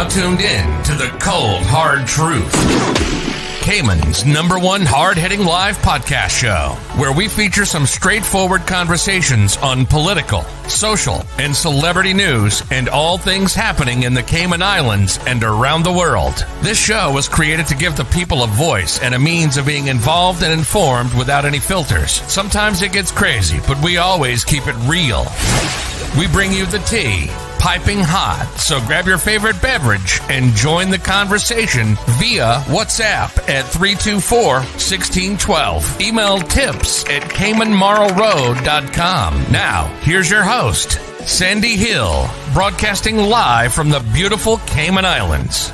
now tuned in to the cold, hard truth. Cayman's #1 hard-hitting live podcast show, where we feature some straightforward conversations on political, social, and celebrity news and all things happening in the Cayman Islands and around the world. This show was created to give the people a voice and a means of being involved and informed without any filters. Sometimes it gets crazy, but we always keep it real. We bring you the tea, piping hot, so grab your favorite beverage and join the conversation via WhatsApp at 324-1612. Email tips@caymanmarlroad.com. Now, here's your host, Sandy Hill, broadcasting live from the beautiful Cayman Islands.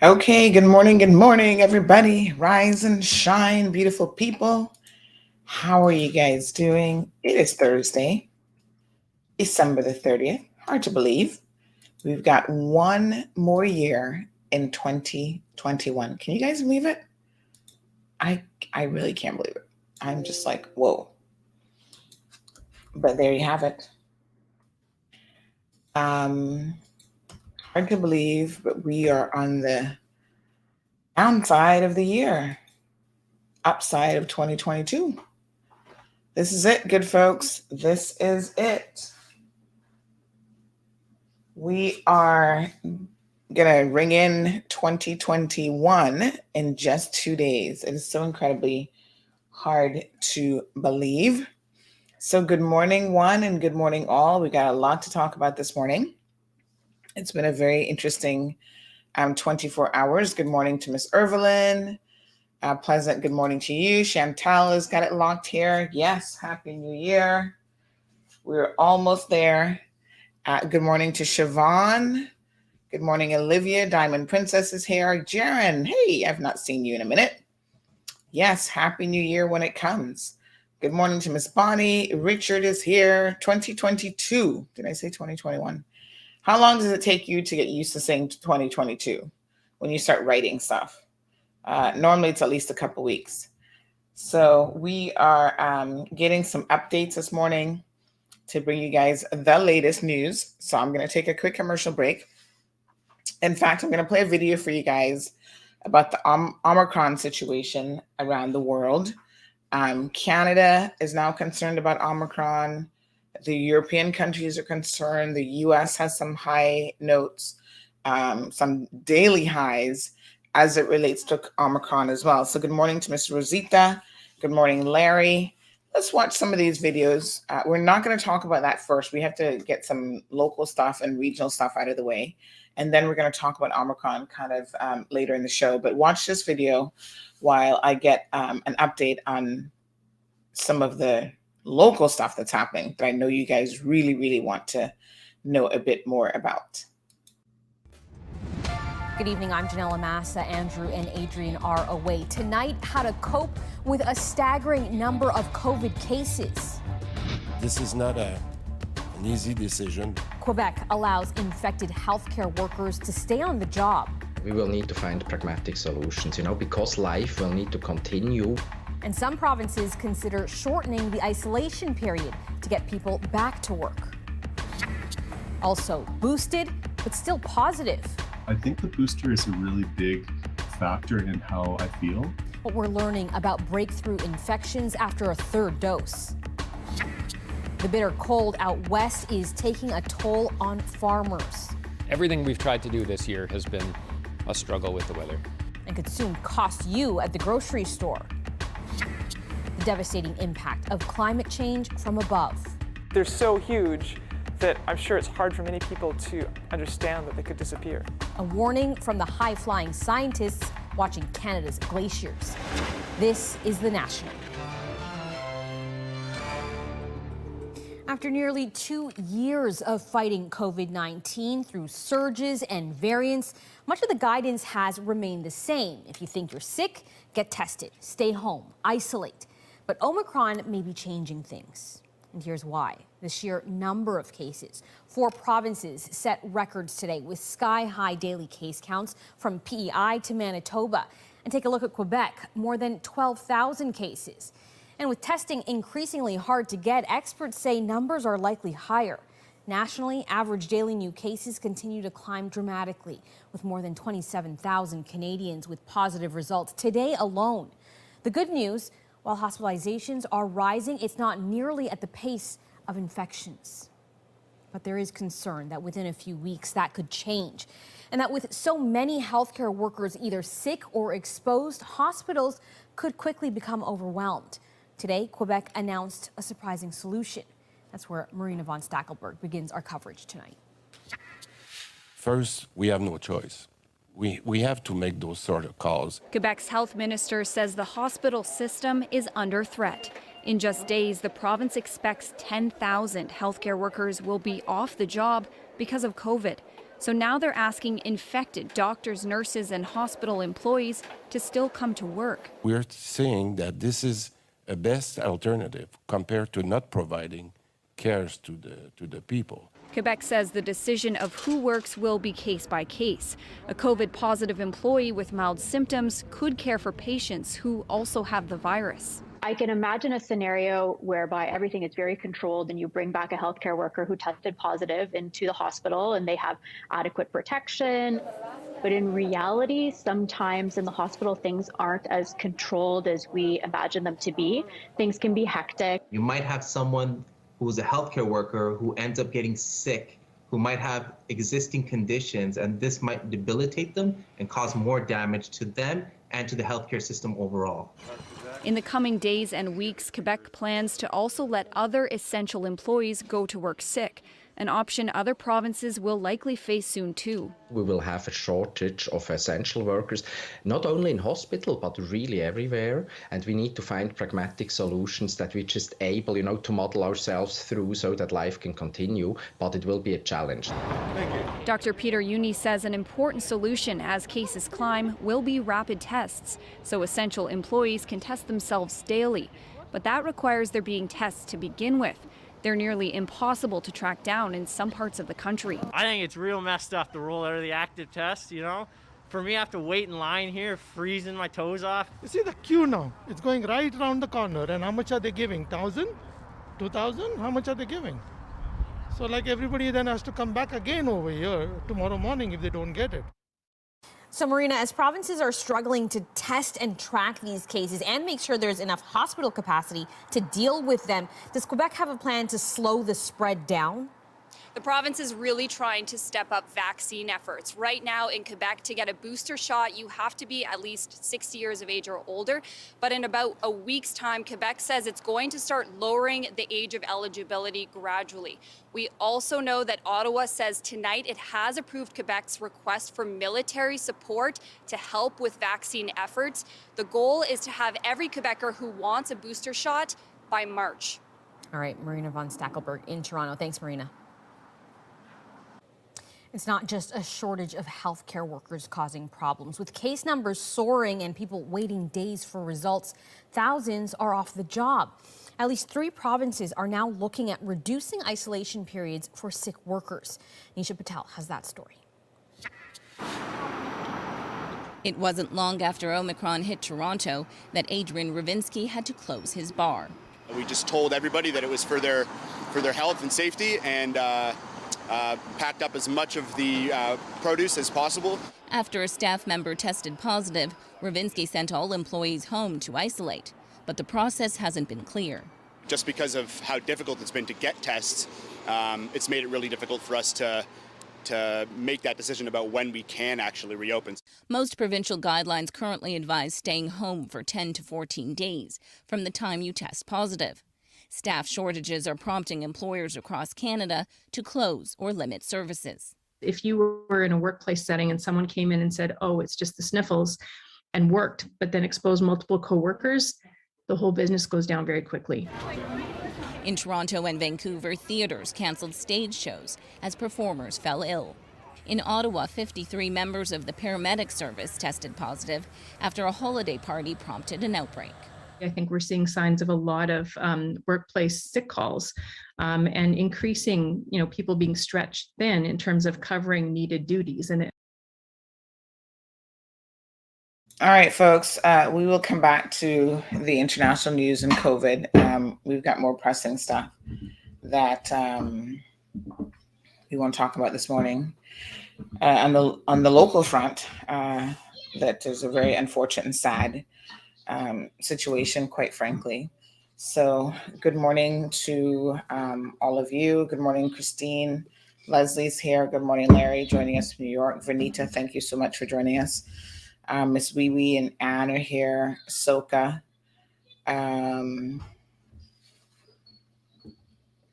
Okay, good morning, everybody. Rise and shine, beautiful people. How are you guys doing? It is Thursday, December the 30th. Hard to believe. We've got one more year in 2021. Can you guys believe it? I really can't believe it. I'm just like, whoa. But there you have it. Hard to believe, but we are on the downside of the year, upside of 2022. This is it, good folks. This is it. We are going to ring in 2021 in just 2 days. It is so incredibly hard to believe. So good morning, one, and good morning, all. We got a lot to talk about this morning. It's been a very interesting 24 hours. Good morning to Miss Evelyn. Pleasant good morning to you. Chantal has got it locked here. Yes, Happy New Year. We're almost there. Good morning to Siobhan. Good morning, Olivia. Diamond Princess is here. Jaren, hey, I've not seen you in a minute. Yes, Happy New Year when it comes. Good morning to Miss Bonnie. Richard is here. 2022. Did I say 2021? How long does it take you to get used to saying 2022 when you start writing stuff? Normally it's at least a couple weeks. So we are getting some updates this morning to bring you guys the latest news. So I'm going to take a quick commercial break. In fact, I'm going to play a video for you guys about the Omicron situation around the world. Canada is now concerned about Omicron. The European countries are concerned. The US has some high notes, some daily highs as it relates to Omicron as well. So good morning to Miss Rosita. Good morning, Larry. Let's watch some of these videos. We're not going to talk about that first. We have to get some local stuff and regional stuff out of the way. And then we're going to talk about Omicron kind of later in the show. But watch this video while I get an update on some of the local stuff that's happening that I know you guys really, really want to know a bit more about. Good evening, I'm Janella Massa. Andrew and Adrian are away. Tonight, how to cope with a staggering number of COVID cases. This is not an easy decision. Quebec allows infected healthcare workers to stay on the job. We will need to find pragmatic solutions, because life will need to continue. And some provinces consider shortening the isolation period to get people back to work. Also boosted, but still positive. I think the booster is a really big factor in how I feel. But we're learning about breakthrough infections after a third dose. The bitter cold out west is taking a toll on farmers. Everything we've tried to do this year has been a struggle with the weather. And could soon cost you at the grocery store. The devastating impact of climate change from above. They're so huge that I'm sure it's hard for many people to understand that they could disappear. A warning from the high-flying scientists watching Canada's glaciers. This is The National. After nearly 2 years of fighting COVID-19 through surges and variants, much of the guidance has remained the same. If you think you're sick, get tested, stay home, isolate. But Omicron may be changing things. And here's why. The sheer number of cases. 4 provinces set records today with sky-high daily case counts from PEI to Manitoba. And take a look at Quebec, more than 12,000 cases. And with testing increasingly hard to get, experts say numbers are likely higher. Nationally, average daily new cases continue to climb dramatically, with more than 27,000 Canadians with positive results today alone. The good news, while hospitalizations are rising, it's not nearly at the pace of infections. But there is concern that within a few weeks that could change. And that with so many healthcare workers either sick or exposed, hospitals could quickly become overwhelmed. Today, Quebec announced a surprising solution. That's where Marina von Stackelberg begins our coverage tonight. First, we have no choice. We have to make those sort of calls. Quebec's health minister says the hospital system is under threat. In just days, the province expects 10,000 healthcare workers will be off the job because of COVID. So now they're asking infected doctors, nurses, and hospital employees to still come to work. We're saying that this is a best alternative compared to not providing cares to the people. Quebec says the decision of who works will be case by case. A COVID-positive employee with mild symptoms could care for patients who also have the virus. I can imagine a scenario whereby everything is very controlled and you bring back a healthcare worker who tested positive into the hospital and they have adequate protection. But in reality, sometimes in the hospital, things aren't as controlled as we imagine them to be. Things can be hectic. You might have someone who's a healthcare worker who ends up getting sick, who might have existing conditions, and this might debilitate them and cause more damage to them and to the healthcare system overall. In the coming days and weeks, Quebec plans to also let other essential employees go to work sick. an option other provinces will likely face soon too. We will have a shortage of essential workers, not only in hospital, but really everywhere. And we need to find pragmatic solutions that we're just able, to model ourselves through so that life can continue, but it will be a challenge. Dr. Peter Uni says an important solution as cases climb will be rapid tests, so essential employees can test themselves daily. But that requires there being tests to begin with. They're nearly impossible to track down in some parts of the country. I think it's real messed up to roll out of the active test, For me, I have to wait in line here, freezing my toes off. You see the queue now. It's going right around the corner. And how much are they giving? 1,000? 2,000? How much are they giving? So everybody then has to come back again over here tomorrow morning if they don't get it. So, Marina, as provinces are struggling to test and track these cases and make sure there's enough hospital capacity to deal with them, does Quebec have a plan to slow the spread down? The province is really trying to step up vaccine efforts. Right now in Quebec, to get a booster shot, you have to be at least 60 years of age or older. But in about a week's time, Quebec says it's going to start lowering the age of eligibility gradually. We also know that Ottawa says tonight it has approved Quebec's request for military support to help with vaccine efforts. The goal is to have every Quebecer who wants a booster shot by March. All right, Marina von Stackelberg in Toronto. Thanks, Marina. It's not just a shortage of healthcare workers causing problems. With case numbers soaring and people waiting days for results, thousands are off the job. At least 3 provinces are now looking at reducing isolation periods for sick workers. Nisha Patel has that story. It wasn't long after Omicron hit Toronto that Adrian Ravinsky had to close his bar. We just told everybody that it was for their health and safety, and packed up as much of the produce as possible. After a staff member tested positive, Ravinsky sent all employees home to isolate. But the process hasn't been clear. Just because of how difficult it's been to get tests, it's made it really difficult for us to make that decision about when we can actually reopen. Most provincial guidelines currently advise staying home for 10 to 14 days from the time you test positive. Staff shortages are prompting employers across Canada to close or limit services. If you were in a workplace setting and someone came in and said, oh, it's just the sniffles, and worked, but then exposed multiple co-workers, the whole business goes down very quickly. In Toronto and Vancouver, theaters canceled stage shows as performers fell ill. In Ottawa, 53 members of the paramedic service tested positive after a holiday party prompted an outbreak. I think we're seeing signs of a lot of workplace sick calls and increasing, people being stretched thin in terms of covering needed duties. All right, folks, we will come back to the international news and COVID. We've got more pressing stuff that we want to talk about this morning. On the local front, that is a very unfortunate and sad situation, quite frankly. So good morning to all of you. Good morning, Christine. Leslie's here. Good morning, Larry, joining us from New York. Vanita, thank you so much for joining us. Miss Wee Wee and Anne are here. Soka.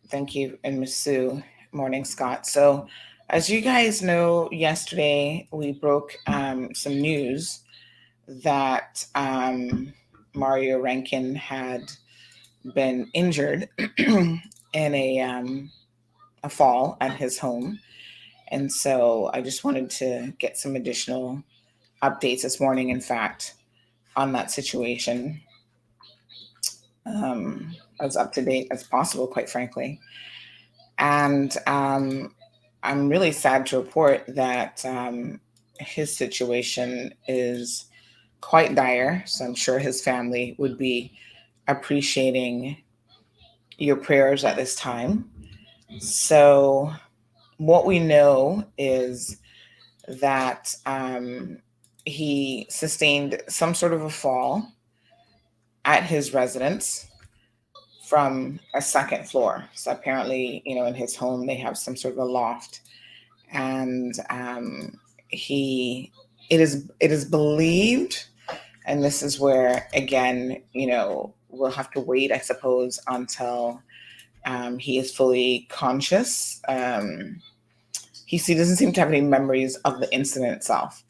Thank you. And Miss Sue. Morning, Scott. So as you guys know, yesterday we broke some news that Mario Rankin had been injured in a fall at his home. And so I just wanted to get some additional updates this morning, in fact, on that situation, as up to date as possible, quite frankly. And I'm really sad to report that his situation is quite dire. So I'm sure his family would be appreciating your prayers at this time. So what we know is that he sustained some sort of a fall at his residence from a second floor. So apparently, in his home, they have some sort of a loft. And it is believed, and this is where, again, we'll have to wait, I suppose, until He is fully conscious. He doesn't seem to have any memories of the incident itself.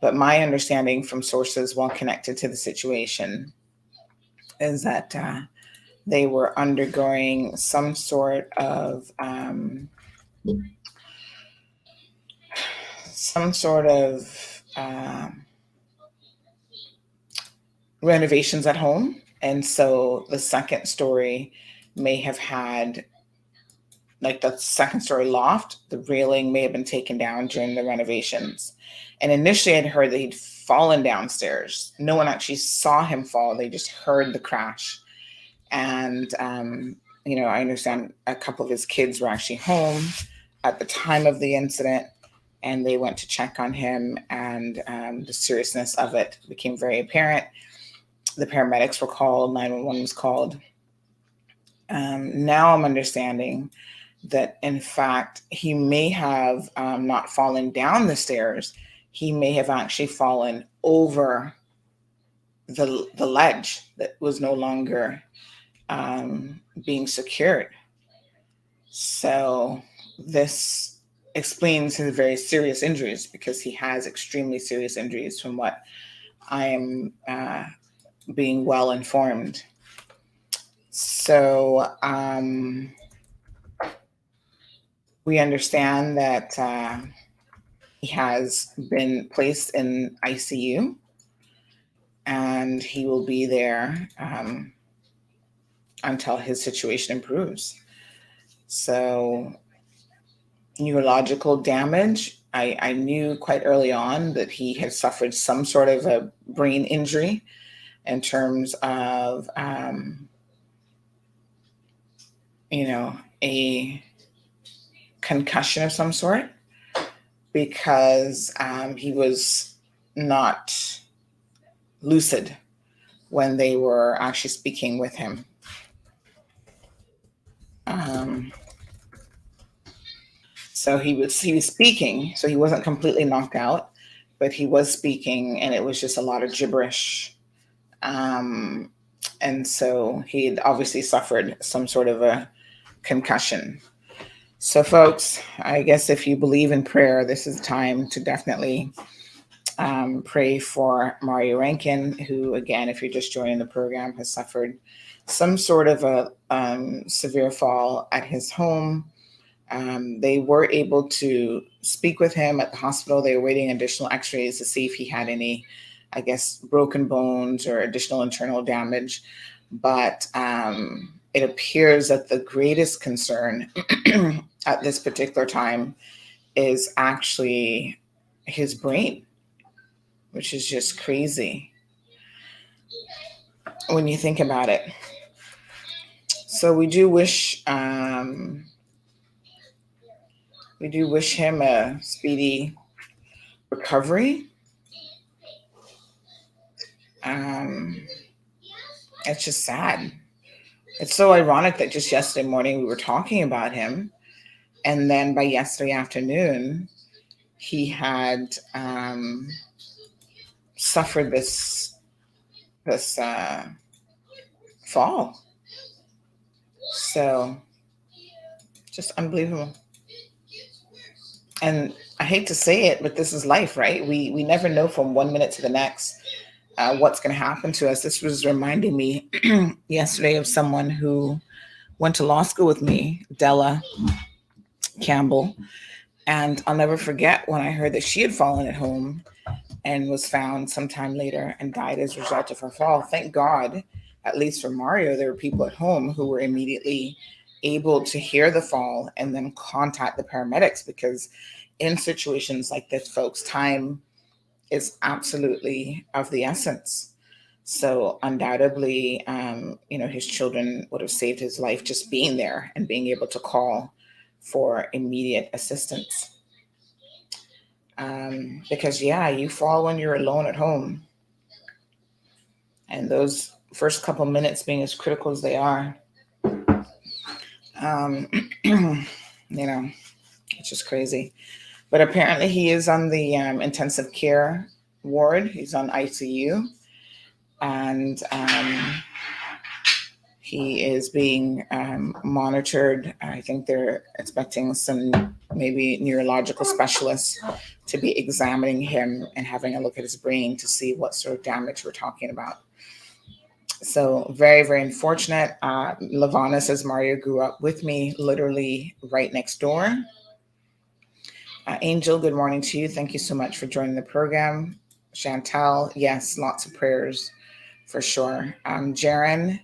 But my understanding from sources well connected to the situation is that they were undergoing some sort of renovations at home. And so the second story may have had, like the second story loft, the railing may have been taken down during the renovations. And initially I'd heard that he'd fallen downstairs. No one actually saw him fall. They just heard the crash. And, I understand a couple of his kids were actually home at the time of the incident, and they went to check on him, and the seriousness of it became very apparent. The paramedics were called, 911 was called. Now I'm understanding that, in fact, he may have not fallen down the stairs. He may have actually fallen over the ledge that was no longer being secured. So this explains his very serious injuries, because he has extremely serious injuries from what I am being well informed. So we understand that he has been placed in ICU, and he will be there until his situation improves. So neurological damage, I knew quite early on that he had suffered some sort of a brain injury in terms of, a concussion of some sort, because he was not lucid when they were actually speaking with him. So he was speaking, so he wasn't completely knocked out, but he was speaking, and it was just a lot of gibberish. And so he had obviously suffered some sort of a concussion. So folks, I guess if you believe in prayer, this is time to definitely pray for Mario Rankin, who, again, if you're just joining the program, has suffered some sort of a severe fall at his home. They were able to speak with him at the hospital. They were waiting additional x-rays to see if he had any, I guess, broken bones or additional internal damage. But it appears that the greatest concern at this particular time is actually his brain, which is just crazy when you think about it. So we do wish him a speedy recovery. It's just sad. It's so ironic that just yesterday morning we were talking about him, and then by yesterday afternoon he had suffered this fall. So just unbelievable. And I hate to say it, but this is life, right? We never know from 1 minute to the next what's going to happen to us. This was reminding me yesterday of someone who went to law school with me, Della Campbell. And I'll never forget when I heard that she had fallen at home and was found sometime later and died as a result of her fall. Thank God, at least for Mario, there were people at home who were immediately able to hear the fall and then contact the paramedics, because in situations like this, folks, time is absolutely of the essence. So undoubtedly, his children would have saved his life just being there and being able to call for immediate assistance. Because you fall when you're alone at home. And those first couple minutes being as critical as they are, it's just crazy. But apparently he is on the intensive care ward. He's on ICU. And He is being monitored. I think they're expecting some maybe neurological specialists to be examining him and having a look at his brain to see what sort of damage we're talking about. So very, very unfortunate. Lavana says Mario grew up with me, literally right next door. Angel, good morning to you. Thank you so much for joining the program. Chantal, yes, lots of prayers for sure. Jaren,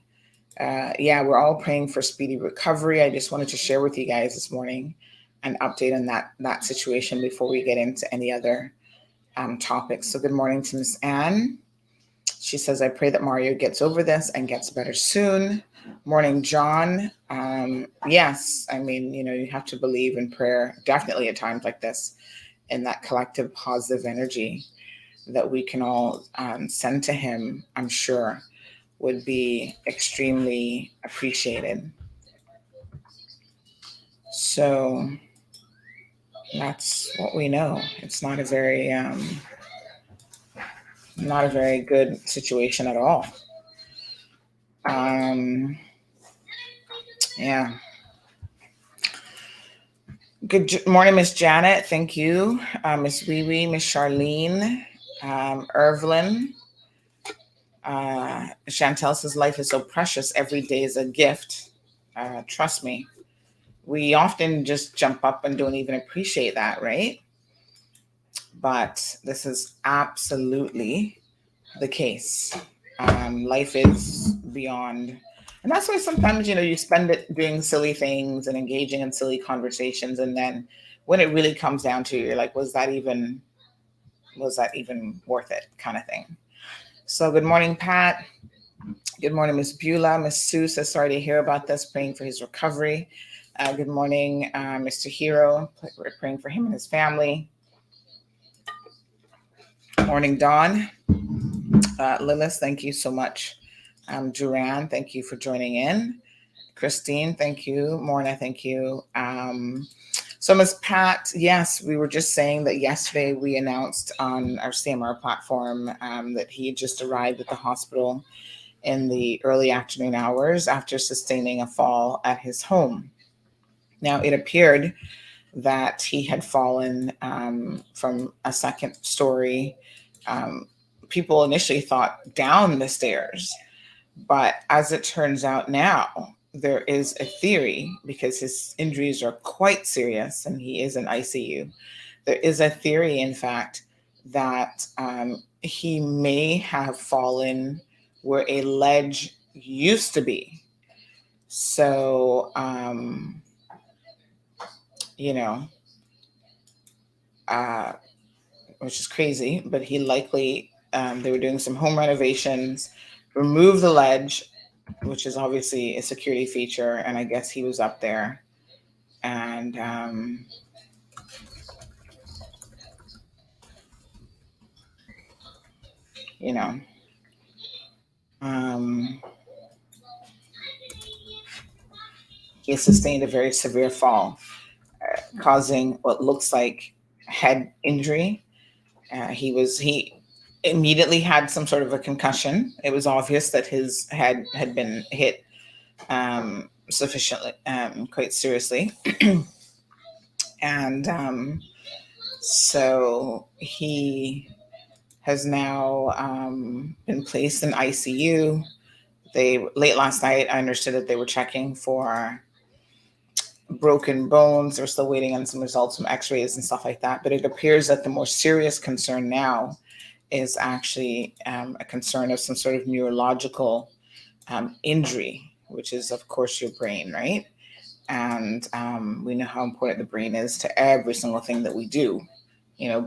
yeah, we're all praying for speedy recovery. I just wanted to share with you guys this morning an update on that situation before we get into any other topics. So good morning to Miss Anne. She says, I pray that Mario gets over this and gets better soon. Morning, John. Yes, I mean, you have to believe in prayer, definitely at times like this, in that collective positive energy that we can all send to him, I'm sure, would be extremely appreciated. So that's what we know. It's not a very good situation at all. Yeah. Good morning, Miss Janet. Thank you. Miss Wee Wee, Miss Charlene, Irvlyn. Chantel says life is so precious. Every day is a gift. Trust me. We often just jump up and don't even appreciate that, right? But this is absolutely the case. Life is beyond, and that's why sometimes you spend it doing silly things and engaging in silly conversations, and then when it really comes down to it, you're like, was that even worth it, kind of thing. So good morning, Pat. Good morning, Miss Beulah. Miss Sue says sorry to hear about this, praying for his recovery. Good morning, Mr. Hero. We're praying for him and his family. Morning, Dawn. Lilith, thank you so much. Duran, thank you for joining in. Christine, thank you. Morna, thank you. So Ms. Pat, yes, we were just saying that yesterday we announced on our CMR platform that he had just arrived at the hospital in the early afternoon hours after sustaining a fall at his home. Now, it appeared that he had fallen from a second story. People initially thought down the stairs, but as it turns out now, there is a theory, because his injuries are quite serious and he is in ICU. There is a theory, in fact, that he may have fallen where a ledge used to be. So, which is crazy, but he likely, they were doing some home renovations, removed the ledge, which is obviously a security feature, and I guess he was up there. And he sustained a very severe fall, causing what looks like head injury. He immediately had some sort of a concussion. It was obvious that his head had been hit sufficiently, quite seriously. And so he has now been placed in ICU. Late last night, I understood that they were checking for broken bones. They're still waiting on some results from x-rays and stuff like that. But it appears that the more serious concern now is actually a concern of some sort of neurological injury, which is, of course, your brain, right? And we know how important the brain is to every single thing that we do.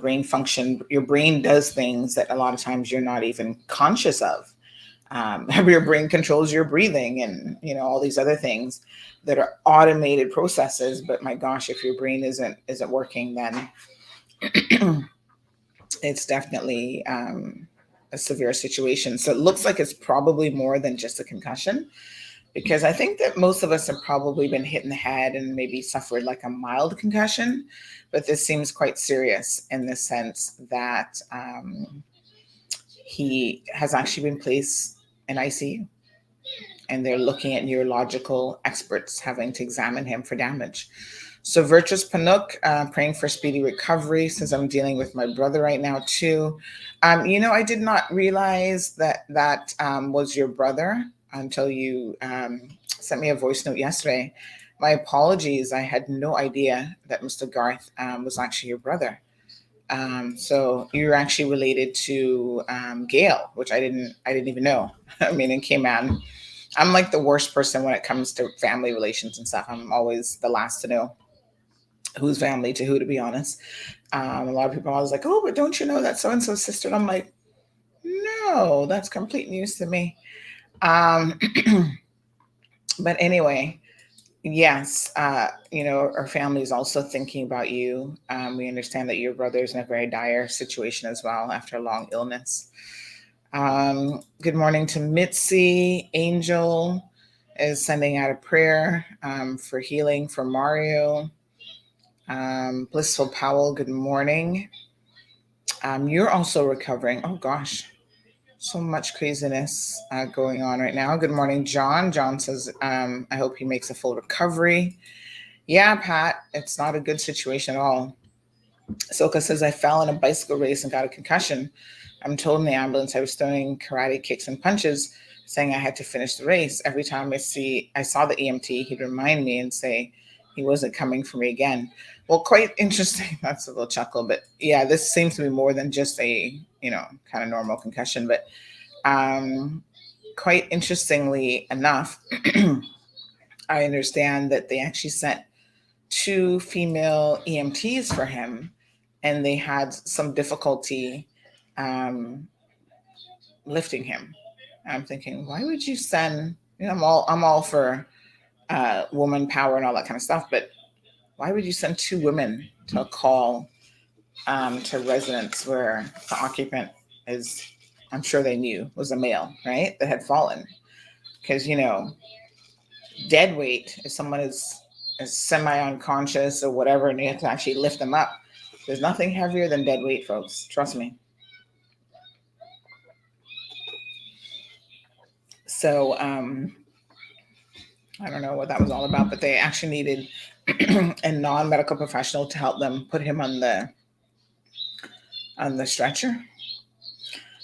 Brain function, your brain does things that a lot of times you're not even conscious of. Your brain controls your breathing and, all these other things that are automated processes. But my gosh, if your brain isn't working, then it's definitely a severe situation. So it looks like it's probably more than just a concussion, because I think that most of us have probably been hit in the head and maybe suffered like a mild concussion, but this seems quite serious in the sense that he has actually been placed in ICU. and they're looking at neurological experts having to examine him for damage. So Virtuous Panook, praying for speedy recovery since I'm dealing with my brother right now too. I did not realize that was your brother until you sent me a voice note yesterday. My apologies. I had no idea that Mr. Garth was actually your brother. So you're actually related to Gail, which I didn't even know. I mean, in Cayman, I'm like the worst person when it comes to family relations and stuff. I'm always the last to know who's family to who, to be honest. A lot of people are always like, oh, but don't you know that so-and-so's sister? And I'm like, no, that's complete news to me. But anyway, yes, our family is also thinking about you. We understand that your brother's in a very dire situation as well after a long illness. Good morning to Mitzi. Angel is sending out a prayer for healing for Mario. Blissful Powell, good morning. You're also recovering. Oh gosh, so much craziness going on right now. Good morning, John. John says, I hope he makes a full recovery. Yeah, Pat, it's not a good situation at all. Soka says, I fell in a bicycle race and got a concussion. I'm told in the ambulance I was throwing karate kicks and punches, saying I had to finish the race. Every time I saw the EMT, he'd remind me and say he wasn't coming for me again. Well, quite interesting. That's a little chuckle, but yeah, this seems to be more than just a, kind of normal concussion. But quite interestingly enough, I understand that they actually sent 2 female EMTs for him, and they had some difficulty lifting him. I'm thinking, why would you send? I'm all for woman power and all that kind of stuff, but why would you send 2 women to a call to residence where the occupant is, I'm sure they knew, was a male, right, that had fallen? Because dead weight, if someone is semi-unconscious or whatever, and you have to actually lift them up, there's nothing heavier than dead weight, folks. Trust me. So I don't know what that was all about, but they actually needed a non-medical professional to help them put him on the stretcher.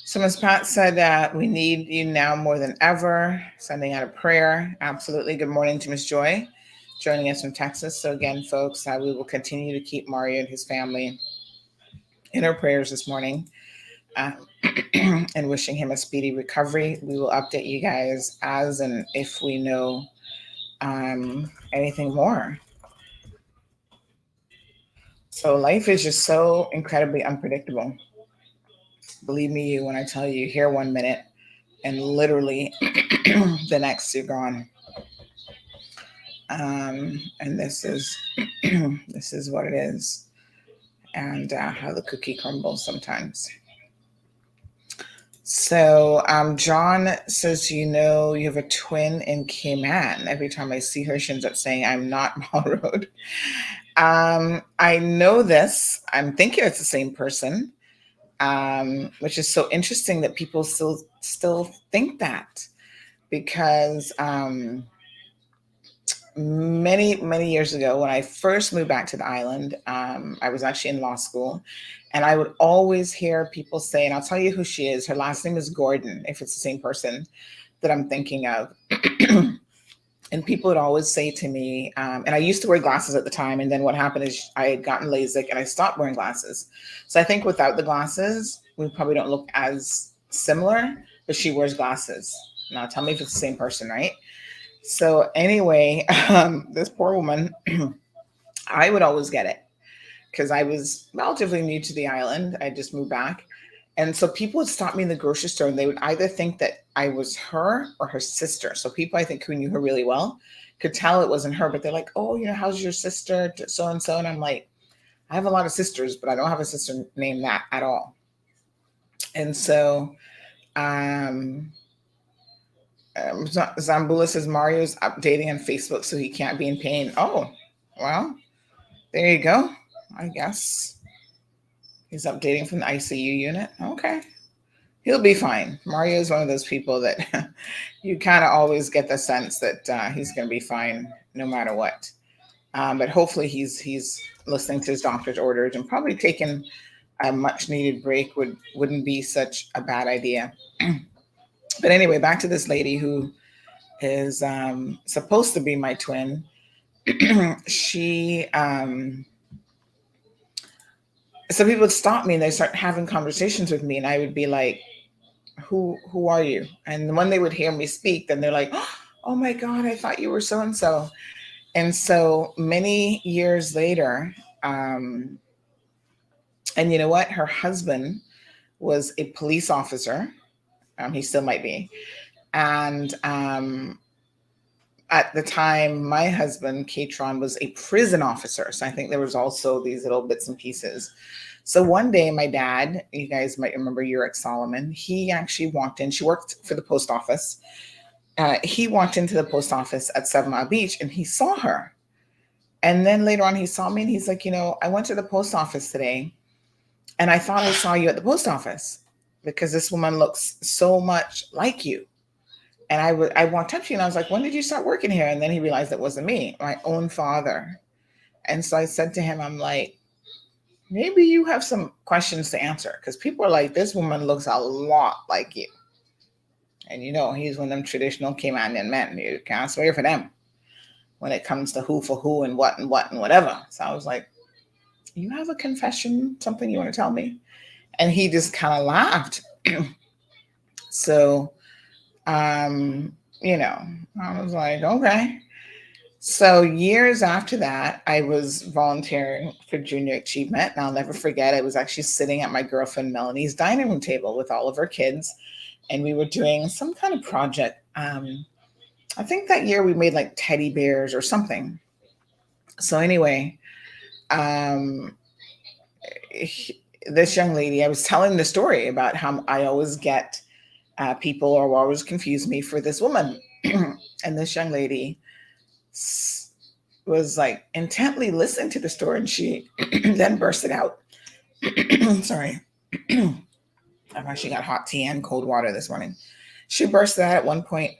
So Ms. Pat said, we need you now more than ever. Sending out a prayer. Absolutely. Good morning to Ms. Joy, joining us from Texas. So again, folks, we will continue to keep Mario and his family in our prayers this morning, and wishing him a speedy recovery. We will update you guys as and if we know anything more. So life is just so incredibly unpredictable. Believe me when I tell you, here 1 minute and literally the next you're gone. And this is this is what it is, and how the cookie crumbles sometimes. So John says, you have a twin in Cayman. Every time I see her, she ends up saying, I'm not Mall Road. I know this. I'm thinking it's the same person, which is so interesting that people still think that, because many years ago, when I first moved back to the island, I was actually in law school, and I would always hear people say, and I'll tell you who she is. Her last name is Gordon, if it's the same person that I'm thinking of. And people would always say to me, and I used to wear glasses at the time, and then what happened is I had gotten LASIK and I stopped wearing glasses. So I think without the glasses, we probably don't look as similar, but she wears glasses. Now tell me if it's the same person, right? So anyway, this poor woman, I would always get it because I was relatively new to the island. I just moved back. And so people would stop me in the grocery store, and they would either think that I was her or her sister. So people, I think, who knew her really well could tell it wasn't her, but they're like, oh, how's your sister, so-and-so? And I'm like, I have a lot of sisters, but I don't have a sister named that at all. And so Zambula says Mario's updating on Facebook so he can't be in pain. Oh, well, there you go. I guess he's updating from the ICU unit. Okay. He'll be fine. Mario is one of those people that you kind of always get the sense that he's going to be fine no matter what. But hopefully he's listening to his doctor's orders, and probably taking a much needed break wouldn't be such a bad idea. But anyway, back to this lady who is supposed to be my twin. She so people would stop me and they start having conversations with me, and I would be like, who are you? And when they would hear me speak, then they're like, oh my God, I thought you were so and so. And so many years later, and you know what? Her husband was a police officer. He still might be. And at the time, my husband, Katron, was a prison officer. So I think there was also these little bits and pieces. So one day, my dad, you guys might remember Uric Solomon, he actually walked in. She worked for the post office. He walked into the post office at 7 Mile Beach and he saw her. And then later on, he saw me and he's like, I went to the post office today and I thought I saw you at the post office because this woman looks so much like you. And I walked up to you and I was like, when did you start working here? And then he realized it wasn't me, my own father. And so I said to him, I'm like, maybe you have some questions to answer, because people are like, this woman looks a lot like you. And he's one of them traditional Caymanian men. You can't swear for them when it comes to who for who and what and whatever. So I was like, you have a confession, something you want to tell me? And he just kind of laughed. So, I was like, okay. So years after that, I was volunteering for Junior Achievement. And I'll never forget, I was actually sitting at my girlfriend Melanie's dining room table with all of her kids. And we were doing some kind of project. I think that year we made like teddy bears or something. So anyway, this young lady, I was telling the story about how I always get people or always confuse me for this woman. And this young lady was like intently listening to the story, and she then bursted out. Sorry. I've actually got hot tea and cold water this morning. She bursted out at one point.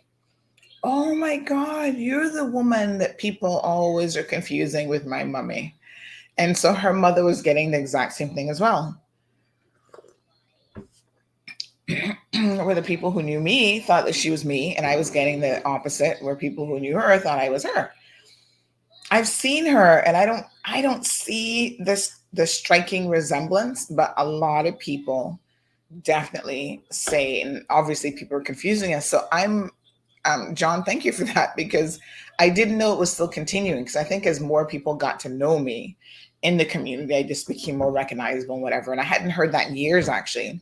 Oh my God, you're the woman that people always are confusing with my mummy. And so her mother was getting the exact same thing as well. Where the people who knew me thought that she was me, and I was getting the opposite, where people who knew her thought I was her. I've seen her, and I don't see the striking resemblance, but a lot of people definitely say, and obviously people are confusing us. So I'm John, thank you for that, because I didn't know it was still continuing, because I think as more people got to know me in the community, I just became more recognizable and whatever. And I hadn't heard that in years, actually,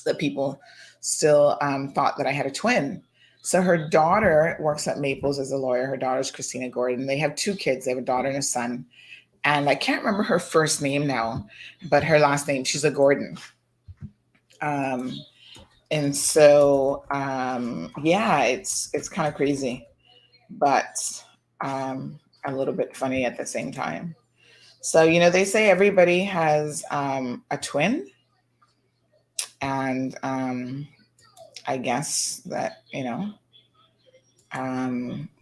that people still thought that I had a twin. So her daughter works at Maples as a lawyer. Her daughter's Christina Gordon. They have 2 kids. They have a daughter and a son. And I can't remember her first name now, but her last name, she's a Gordon. And so, yeah, it's kind of crazy, but a little bit funny at the same time. So, they say everybody has a twin. And I guess that,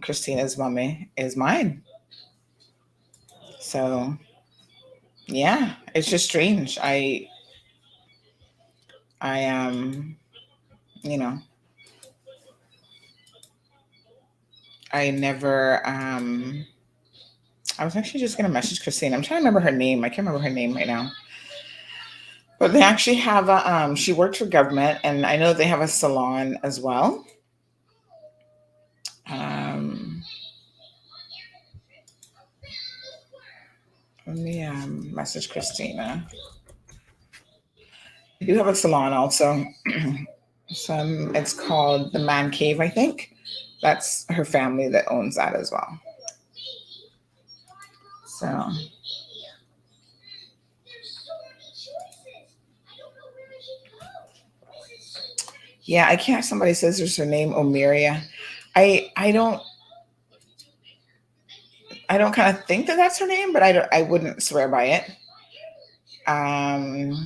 Christina's mummy is mine. So, yeah, it's just strange. I I never, I was actually just going to message Christine. I'm trying to remember her name. I can't remember her name right now. But they actually have she worked for government, and I know they have a salon as well. Let me message Christina. They do have a salon also. It's called the Man Cave, I think. That's her family that owns that as well. So. Yeah, I can't. Somebody says there's her name, Omeria. I don't kind of think that that's her name, but I wouldn't swear by it. I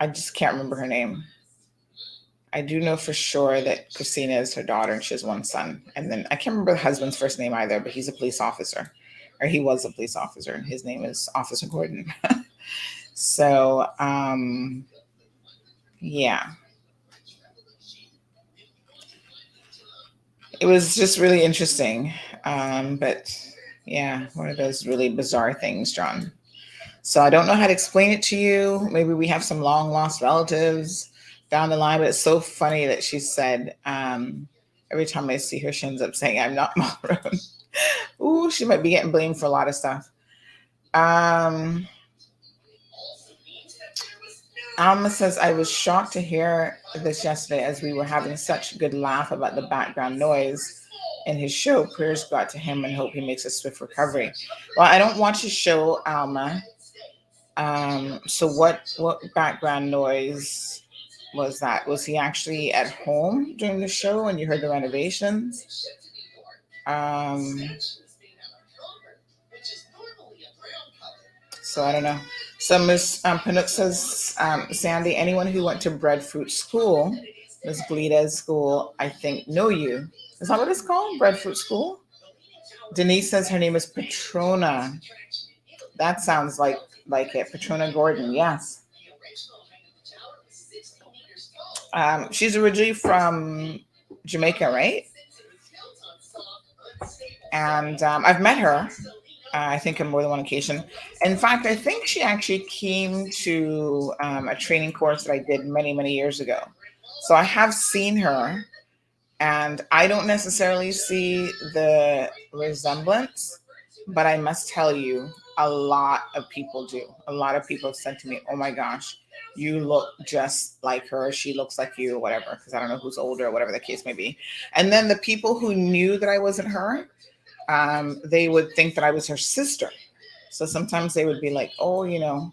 I just can't remember her name. I do know for sure that Christina is her daughter and she has one son. And then I can't remember the husband's first name either, but he's a police officer, or he was a police officer, and his name is Officer Gordon. So, yeah. It was just really interesting. But yeah, one of those really bizarre things, John. So I don't know how to explain it to you. Maybe we have some long lost relatives down the line, but it's so funny that she said, every time I see her, she ends up saying, I'm not Mulroney. Ooh, she might be getting blamed for a lot of stuff. Alma says, I was shocked to hear this yesterday as we were having such a good laugh about the background noise in his show. Prayers go out to him and hope he makes a swift recovery. Well, I don't watch his show, Alma. So what background noise was that? Was he actually at home during the show and you heard the renovations? So I don't know. So Ms. Panook says, Sandy, anyone who went to breadfruit school, Ms. Gleda's school, I think know you. Is that what it's called? Breadfruit school? Denise says her name is Patrona. That sounds like it. Patrona Gordon, yes. She's originally from Jamaica, right? And I've met her, I think, on more than one occasion. In fact, I think she actually came to a training course that I did many, many years ago. So I have seen her, and I don't necessarily see the resemblance, but I must tell you, a lot of people do. A lot of people have said to me, oh my gosh, you look just like her. She looks like you, or whatever, because I don't know who's older or whatever the case may be. And then the people who knew that I wasn't her, they would think that I was her sister. So sometimes they would be like, oh, you know.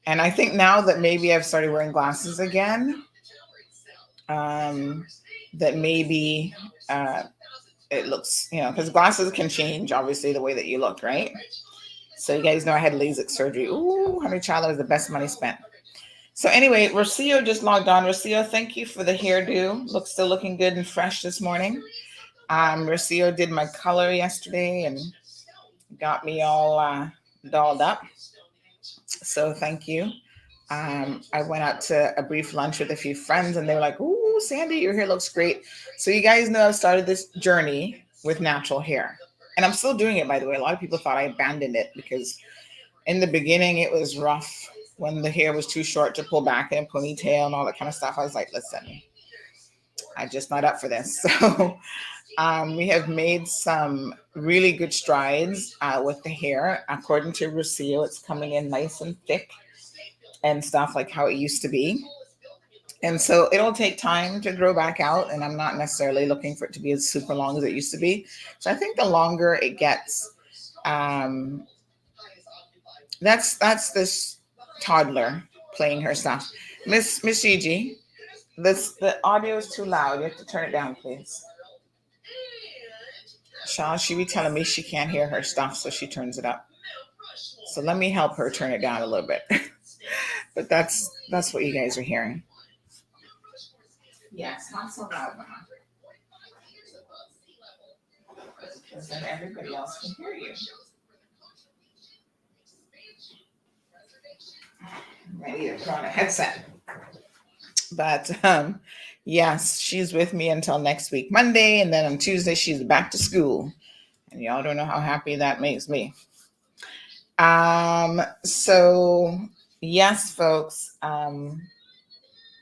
And I think now that maybe I've started wearing glasses again, that maybe it looks, you know, because glasses can change, obviously, the way that you look, right? So you guys know I had LASIK surgery. Ooh, Honey Child was the best money spent. So anyway, Rocio just logged on. Rocio, thank you for the hairdo. Still looking good and fresh this morning. Rocio did my color yesterday and got me all dolled up. So thank you. I went out to a brief lunch with a few friends and they were like, ooh, Sandy, your hair looks great. So you guys know I've started this journey with natural hair. And I'm still doing it, by the way. A lot of people thought I abandoned it because in the beginning it was rough when the hair was too short to pull back in a ponytail and all that kind of stuff. I was like, listen, I'm just not up for this. So we have made some really good strides with the hair. According to Rocio, it's coming in nice and thick and stuff like how it used to be. And so it'll take time to grow back out. And I'm not necessarily looking for it to be as super long as it used to be. So I think the longer it gets, that's this toddler playing her stuff. Miss Gigi, the audio is too loud. You have to turn it down, please. She be telling me she can't hear her stuff, so she turns it up. So let me help her turn it down a little bit. But that's what you guys are hearing. Yes, not so loud, Mama. Because then everybody else can hear you. Ready to put on a headset. But yes, she's with me until next week, Monday. And then on Tuesday, she's back to school. And y'all don't know how happy that makes me. So yes, folks,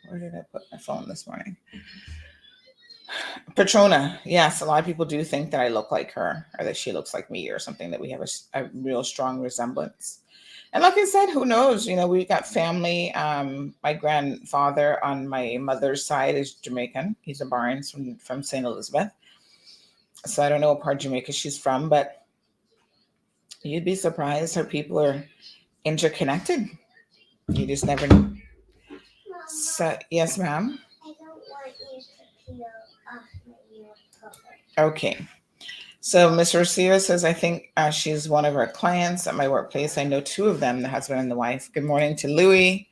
where did I put my phone this morning? Patrona. Yes, a lot of people do think that I look like her or that she looks like me or something, that we have a real strong resemblance. And like I said, who knows? You know, we got family. My grandfather on my mother's side is Jamaican. He's a Barnes from St. Elizabeth. So I don't know what part of Jamaica she's from, but you'd be surprised how people are interconnected. You just never know. So, yes, ma'am. I don't want you to peel off my ear cover. Okay. So Ms. Rocio says, I think she's one of our clients at my workplace. I know two of them, the husband and the wife. Good morning to Louie.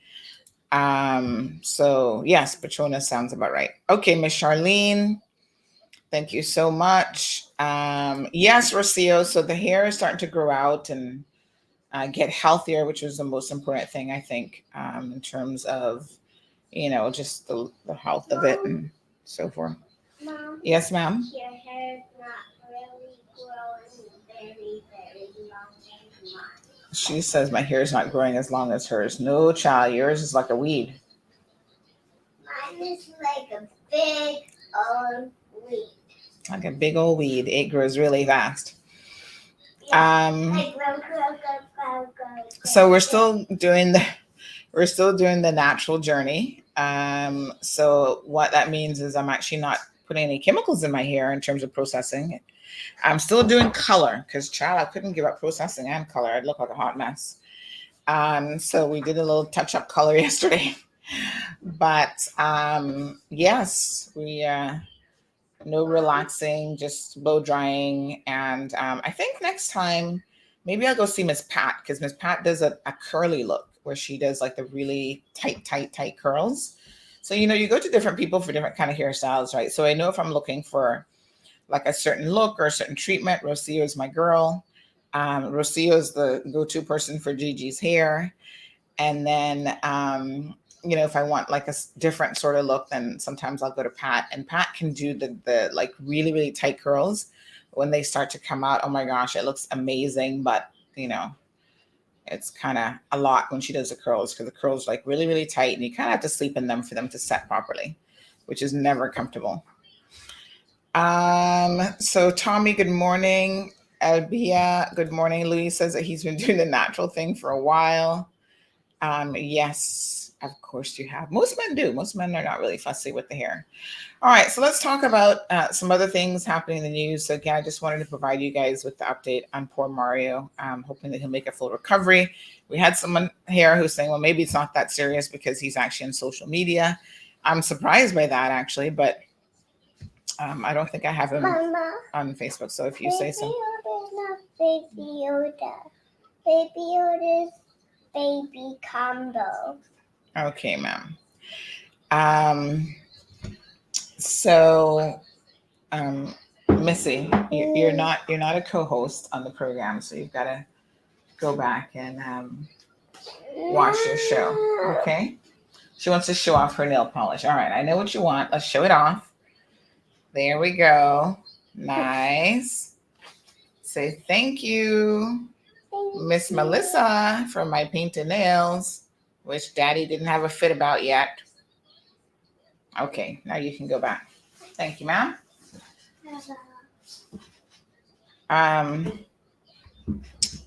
So yes, Patronus sounds about right. Okay, Miss Charlene, thank you so much. Yes, Rocio, so the hair is starting to grow out and get healthier, which is the most important thing, I think, in terms of, just the health of it and so forth. Mom, Yes, ma'am. your hair is not really growing very, very long anymore. She says my hair is not growing as long as hers. No, child, yours is like a weed. Mine is like a big old weed. Like a big old weed. It grows really fast. Yeah, Um, grow. so we're still doing the natural journey. So what that means is I'm actually not putting any chemicals in my hair in terms of processing. I'm still doing color because, child, I couldn't give up processing and color. I'd look like a hot mess. So we did a little touch-up color yesterday. But yes, we no relaxing, just blow drying. And I think next time, maybe I'll go see Miss Pat because Miss Pat does a curly look where she does like the really tight curls. So, you go to different people for different kind of hairstyles, right? So I know if I'm looking for like a certain look or a certain treatment, Rocio is my girl. Rocio is the go-to person for Gigi's hair. And then, if I want like a different sort of look, then sometimes I'll go to Pat, and Pat can do the like really, really tight curls. When they start to come out, oh my gosh, it looks amazing. But, it's kind of a lot when she does the curls because the curls are like really, really tight and you kind of have to sleep in them for them to set properly, which is never comfortable. So Tommy, good morning. Albia, good morning. Louis says that he's been doing the natural thing for a while. Yes, of course you have. Most men do. Most men are not really fussy with the hair. All right, so let's talk about some other things happening in the news. So again, I just wanted to provide you guys with the update on poor Mario. Hoping that he'll make a full recovery. We had someone here who's saying, well, maybe it's not that serious because he's actually on social media. I'm surprised by that actually, but I don't think I have him on Facebook. So if you say so. Baby Yoda. Baby Yoda's baby combo. Okay, ma'am. So, Missy, you're not a co-host on the program, so you've got to go back and watch your show. Okay. She wants to show off her nail polish. All right, I know what you want. Let's show it off. There we go. Nice. Say thank you, Miss Melissa, for my painted nails, which Daddy didn't have a fit about yet. Okay, now you can go back. Thank you, ma'am.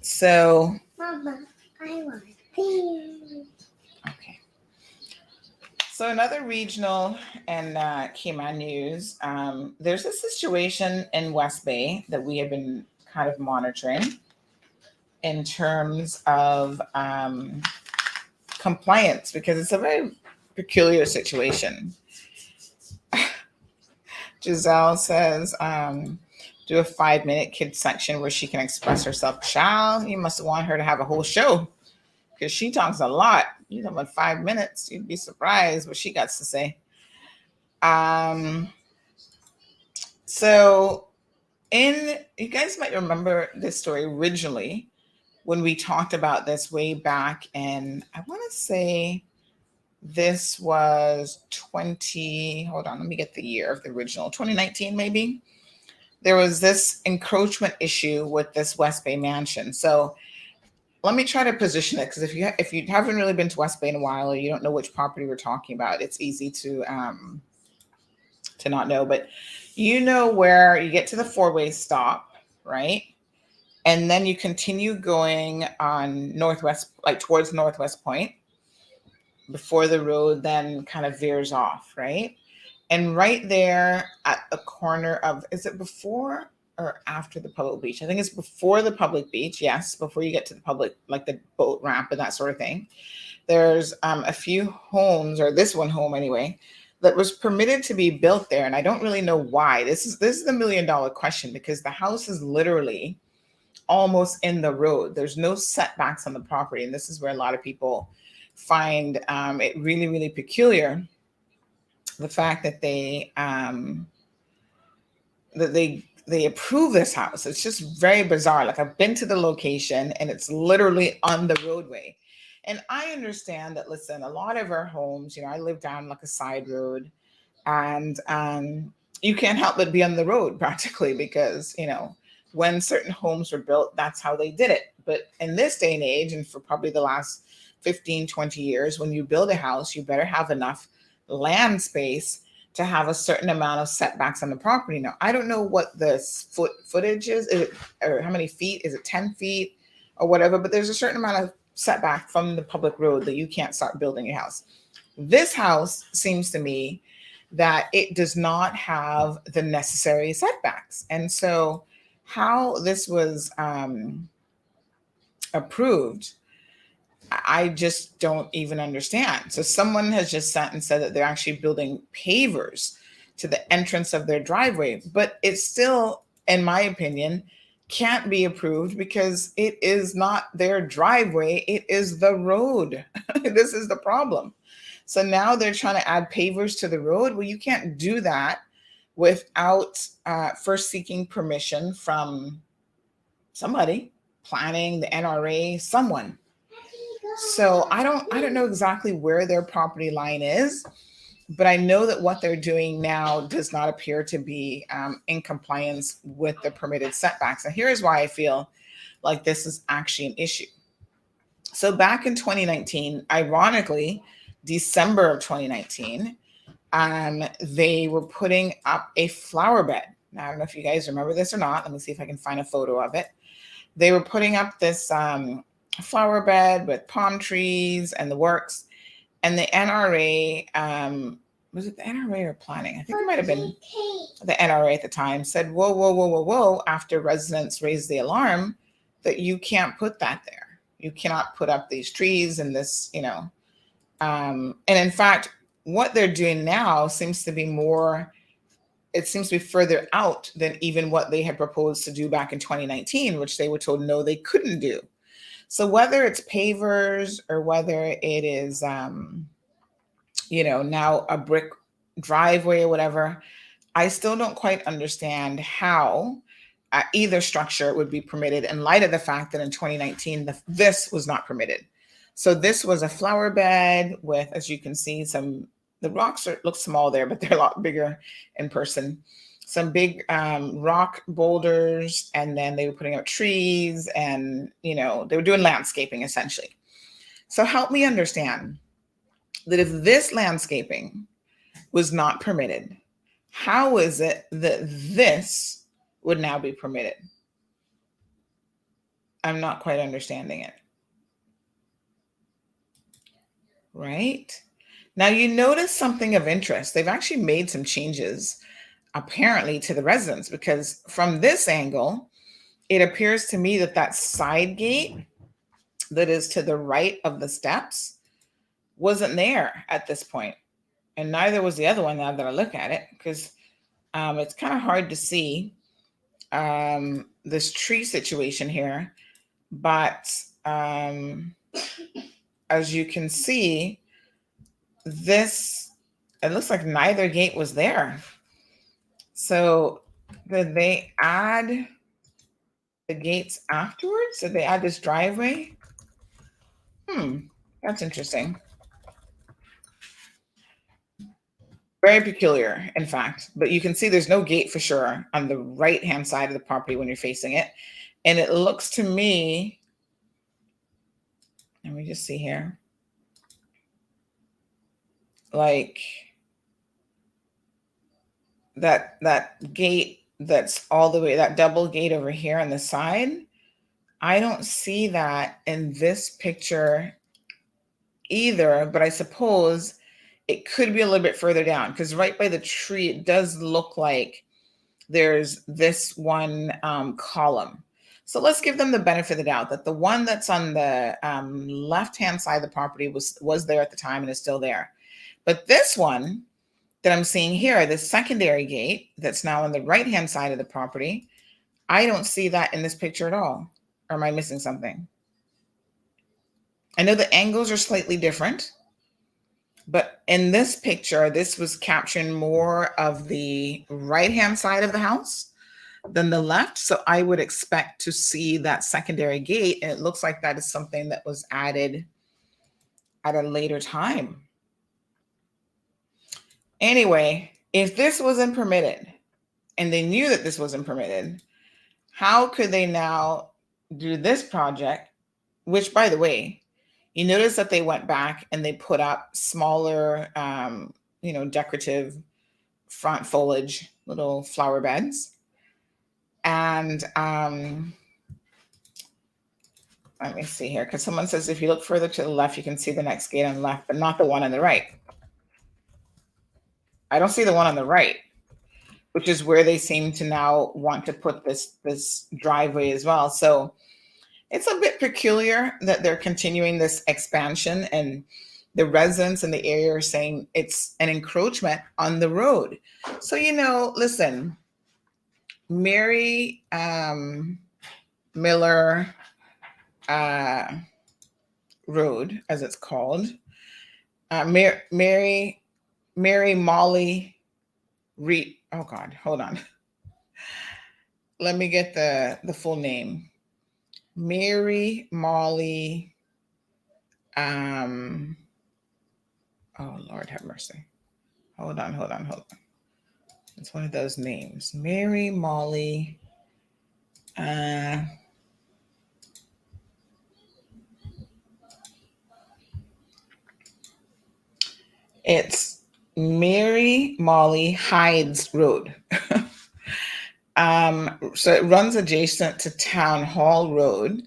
So. Mama, I want these. Okay. So another regional and Cayman news. There's a situation in West Bay that we have been kind of monitoring in terms of compliance because it's a very peculiar situation. Giselle says, do a 5-minute kid section where she can express herself. Child, you must want her to have a whole show because she talks a lot. You know, in 5 minutes, you'd be surprised what she got to say. So you guys might remember this story originally when we talked about this way back in, I want to say this was hold on, let me get the year of the original, 2019 maybe. There was this encroachment issue with this West Bay mansion. So let me try to position it because if you haven't really been to West Bay in a while or you don't know which property we're talking about, it's easy to not know. But you know where you get to the 4-way stop, right? And then you continue going on northwest, like towards Northwest Point before the road then kind of veers off, right? And right there at the corner of, is it before or after the public beach? I think it's before the public beach. Yes, before you get to the public, like the boat ramp and that sort of thing. There's a few homes, or this one home anyway, that was permitted to be built there. And I don't really know why. This is the $1 million question because the house is literally almost in the road. There's no setbacks on the property. And this is where a lot of people find it really, really peculiar, the fact that they approve this house. It's just very bizarre. Like, I've been to the location and it's literally on the roadway. And I understand that, listen, a lot of our homes, I live down like a side road, and you can't help but be on the road practically because, when certain homes were built, that's how they did it. But in this day and age, and for probably the last 15, 20 years, when you build a house, you better have enough land space to have a certain amount of setbacks on the property. Now, I don't know what the footage is or how many feet. Is it 10 feet or whatever? But there's a certain amount of setback from the public road that you can't start building your house. This house seems to me that it does not have the necessary setbacks. And so how this was approved, I just don't even understand. So someone has just sat and said that they're actually building pavers to the entrance of their driveway, but it still, in my opinion, can't be approved because it is not their driveway. It is the road. This is the problem. So now they're trying to add pavers to the road. Well, you can't do that without first seeking permission from somebody, planning, the NRA, someone. So I don't know exactly where their property line is, but I know that what they're doing now does not appear to be in compliance with the permitted setbacks. And here's why I feel like this is actually an issue. So back in 2019, ironically, December of 2019, they were putting up a flower bed. Now, I don't know if you guys remember this or not. Let me see if I can find a photo of it. They were putting up this flower bed with palm trees and the works. And the NRA, was it the NRA or planning? I think it might have been the NRA at the time, said, whoa, whoa, whoa, whoa, whoa, after residents raised the alarm that you can't put that there. You cannot put up these trees and this, and in fact, what they're doing now seems to be further out than even what they had proposed to do back in 2019, which they were told no, they couldn't do. So whether it's pavers or whether it is, now a brick driveway or whatever, I still don't quite understand how either structure would be permitted in light of the fact that in 2019, this was not permitted. So this was a flower bed with, as you can see, the rocks look small there, but they're a lot bigger in person. Some big rock boulders, and then they were putting out trees, and they were doing landscaping essentially. So help me understand that if this landscaping was not permitted, how is it that this would now be permitted? I'm not quite understanding it. Right? Now you notice something of interest. They've actually made some changes apparently to the residents, because from this angle, it appears to me that side gate that is to the right of the steps wasn't there at this point. And neither was the other one now that I look at it, because it's kind of hard to see this tree situation here. But as you can see, it looks like neither gate was there. So did they add the gates afterwards? Did they add this driveway? That's interesting. Very peculiar, in fact. But you can see there's no gate for sure on the right-hand side of the property when you're facing it. And it looks to me, let me just see here, like that gate that's all the way, that double gate over here on the side, I don't see that in this picture either, but I suppose it could be a little bit further down, because right by the tree, it does look like there's this one column. So let's give them the benefit of the doubt that the one that's on the left-hand side of the property was there at the time and is still there. But this one that I'm seeing here, the secondary gate that's now on the right-hand side of the property, I don't see that in this picture at all. Or am I missing something? I know the angles are slightly different, but in this picture, this was capturing more of the right-hand side of the house than the left. So I would expect to see that secondary gate. And it looks like that is something that was added at a later time. Anyway, if this wasn't permitted and they knew that this wasn't permitted, how could they now do this project, which, by the way, you notice that they went back and they put up smaller, decorative front foliage, little flower beds. And let me see here, because someone says if you look further to the left, you can see the next gate on the left, but not the one on the right. I don't see the one on the right, which is where they seem to now want to put this driveway as well. So it's a bit peculiar that they're continuing this expansion, and the residents in the area are saying it's an encroachment on the road. So, listen, Mary Miller Road, as it's called, Mary Molly Reed. Oh God, hold on. Let me get the full name. Mary Molly. Oh Lord have mercy. Hold on. It's one of those names. Mary Molly. It's Mary Molly Hydes Road. So it runs adjacent to Town Hall Road,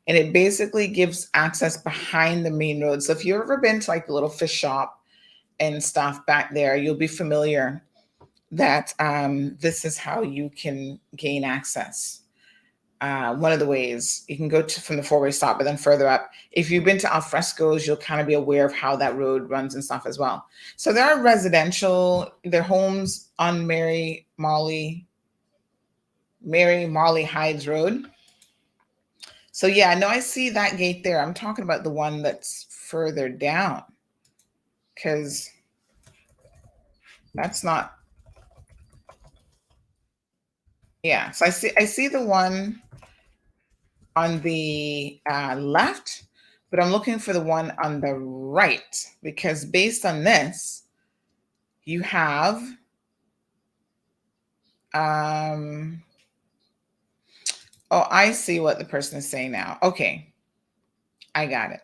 and it basically gives access behind the main road. So if you've ever been to like the little fish shop and stuff back there, you'll be familiar that this is how you can gain access. One of the ways you can go from the four-way stop, but then further up, if you've been to alfrescos, you'll kind of be aware of how that road runs and stuff as well. So there are their homes on Mary Molly Hydes Road. So yeah, no, I see that gate there. I'm talking about the one that's further down, because that's not. Yeah, so I see the one on the left, but I'm looking for the one on the right, because based on this, you have oh, I see what the person is saying now. Okay, I got it.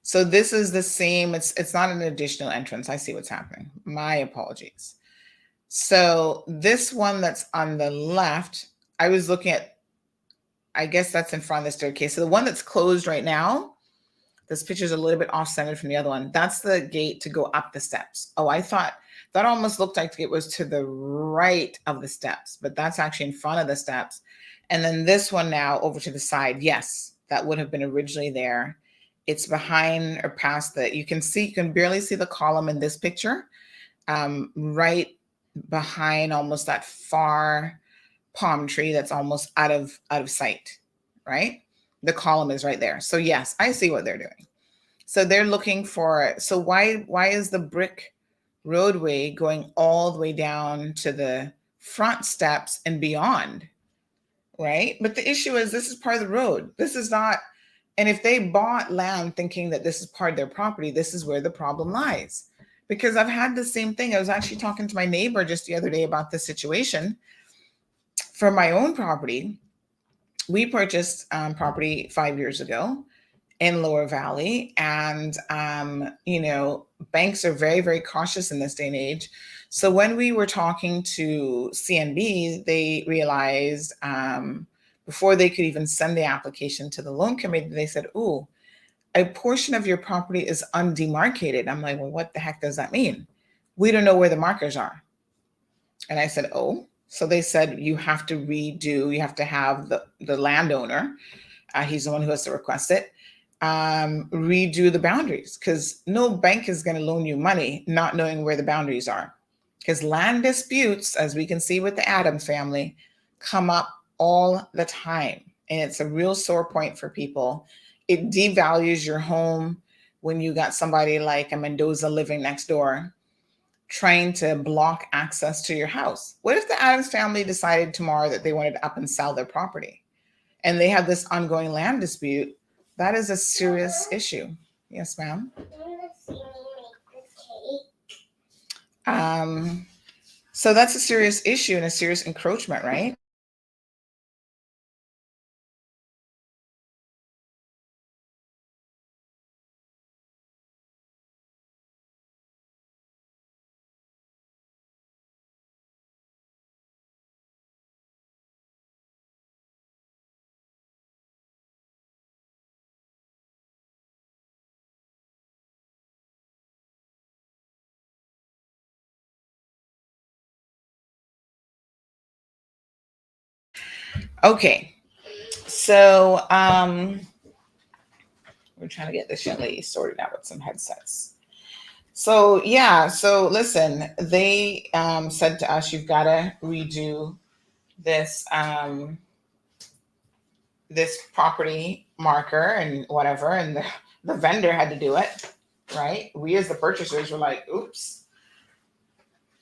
So this is the same. It's not an additional entrance. I see what's happening. My apologies. So this one that's on the left, I was looking at, I guess that's in front of the staircase. So the one that's closed right now, this picture is a little bit off-centered from the other one. That's the gate to go up the steps. Oh, I thought that almost looked like it was to the right of the steps, but that's actually in front of the steps. And then this one now over to the side. Yes, that would have been originally there. It's behind or past you can barely see the column in this picture, right behind almost that far palm tree that's almost out of sight, right? The column is right there. So yes, I see what they're doing. So they're looking for, so why is the brick roadway going all the way down to the front steps and beyond, right? But the issue is this is part of the road. This is not, and if they bought land thinking that this is part of their property, this is where the problem lies. Because I've had the same thing. I was actually talking to my neighbor just the other day about this situation. For my own property, we purchased property 5 years ago in Lower Valley. And, banks are very, very cautious in this day and age. So when we were talking to CNB, they realized before they could even send the application to the loan committee, they said, "Ooh, a portion of your property is undemarcated." I'm like, "Well, what the heck does that mean?" "We don't know where the markers are." And I said, "Oh." So they said, you have to have the landowner, he's the one who has to request it, redo the boundaries, because no bank is going to loan you money not knowing where the boundaries are. Because land disputes, as we can see with the Adams family, come up all the time. And it's a real sore point for people. It devalues your home when you got somebody like a Mendoza living next door trying to block access to your house. What if the Adams family decided tomorrow that they wanted to up and sell their property and they have this ongoing land dispute? That is a serious issue. Yes, ma'am. So that's a serious issue and a serious encroachment, right? Okay. So we're trying to get this young lady sorted out with some headsets. So yeah, so listen, they said to us, you've got to redo this this property marker and whatever, and the vendor had to do it, right? We as the purchasers were like, oops.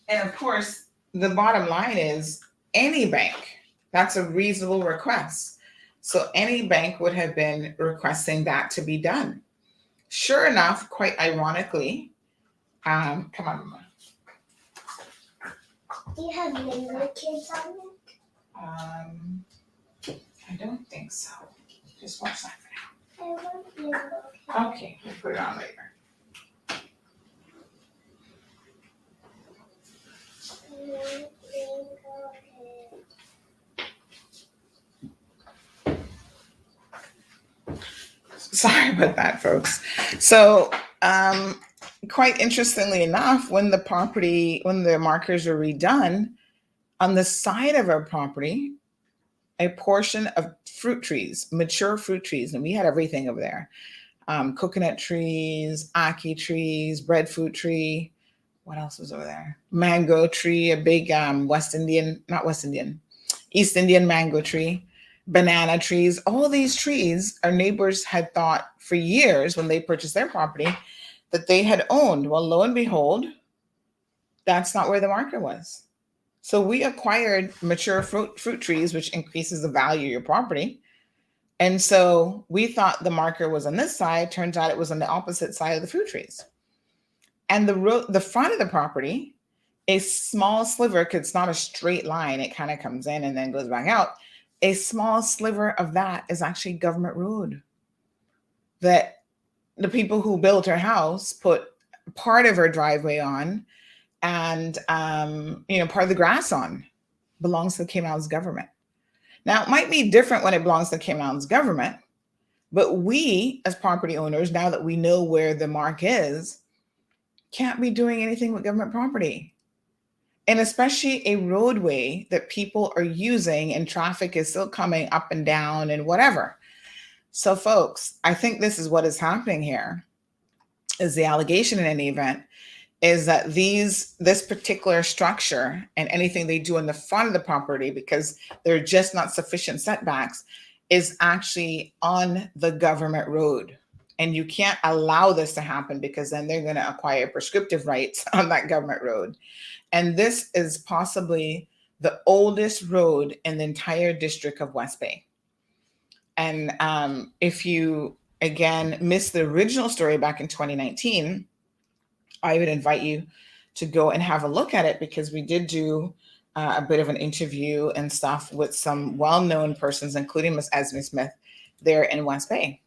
And of course, the bottom line is any bank, that's a reasonable request. So any bank would have been requesting that to be done. Sure enough, quite ironically, come on, Mama. Do you have younger kids on it? I don't think so. Just watch that for I want you. now. Okay, we'll put it on later. Sorry about that, folks. So, quite interestingly enough, when the markers are redone, on the side of our property, a portion of fruit trees, mature fruit trees, and we had everything over there. Coconut trees, ackee trees, breadfruit tree. What else was over there? Mango tree, a big East Indian mango tree, banana trees. All these trees, our neighbors had thought for years when they purchased their property that they had owned. Well, lo and behold, that's not where the marker was. So we acquired mature fruit trees, which increases the value of your property. And so we thought the marker was on this side. Turns out it was on the opposite side of the fruit trees. And the front of the property, a small sliver, because it's not a straight line, it kind of comes in and then goes back out. A small sliver of that is actually government road that the people who built our house put part of our driveway on, and part of the grass on. Belongs to the Cayman Islands government. Now, it might be different when it belongs to the Cayman Islands government, but we as property owners, now that we know where the mark is, can't be doing anything with government property. And especially a roadway that people are using and traffic is still coming up and down and whatever. So folks, I think this is what is happening here, is the allegation in any event, is that this particular structure and anything they do in the front of the property, because there are just not sufficient setbacks, is actually on the government road. And you can't allow this to happen, because then they're going to acquire prescriptive rights on that government road. And this is possibly the oldest road in the entire district of West Bay. And if you, again, missed the original story back in 2019, I would invite you to go and have a look at it, because we did do a bit of an interview and stuff with some well-known persons, including Miss Esme Smith there in West Bay.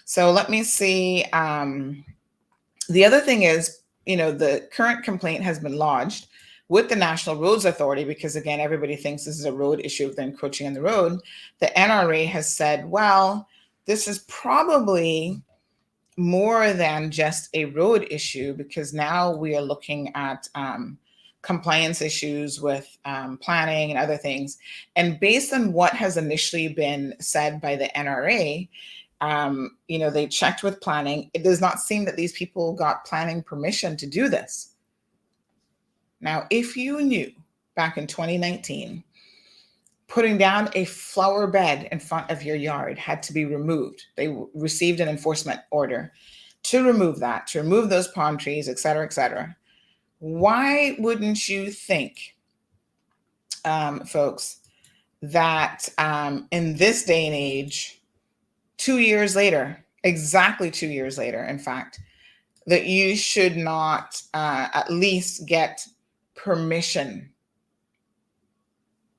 So let me see. The other thing is, the current complaint has been lodged with the National Roads Authority, because again, everybody thinks this is a road issue if they're encroaching on the road. The NRA has said, well, this is probably more than just a road issue, because now we are looking at compliance issues with planning and other things. And based on what has initially been said by the NRA, they checked with planning. It does not seem that these people got planning permission to do this. Now, if you knew back in 2019 putting down a flower bed in front of your yard had to be removed. They received an enforcement order to remove that, to remove those palm trees, et cetera, et cetera. Why wouldn't you think, folks, that in this day and age, 2 years later, exactly 2 years later, in fact, that you should not at least get permission?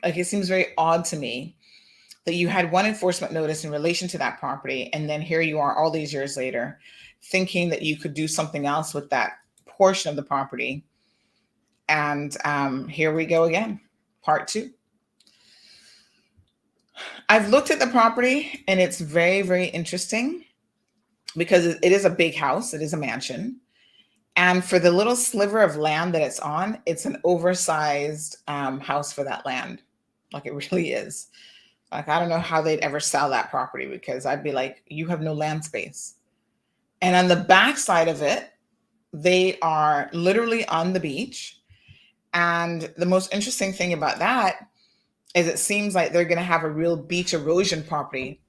Like, it seems very odd to me that you had one enforcement notice in relation to that property, and then here you are all these years later thinking that you could do something else with that portion of the property. And here we go again, part 2. I've looked at the property, and it's very, very interesting because it is a big house. It is a mansion. And for the little sliver of land that it's on, it's an oversized house for that land. Like, it really is. Like, I don't know how they'd ever sell that property, because I'd be like, you have no land space. And on the back side of it, they are literally on the beach. And the most interesting thing about that is it seems like they're going to have a real beach erosion property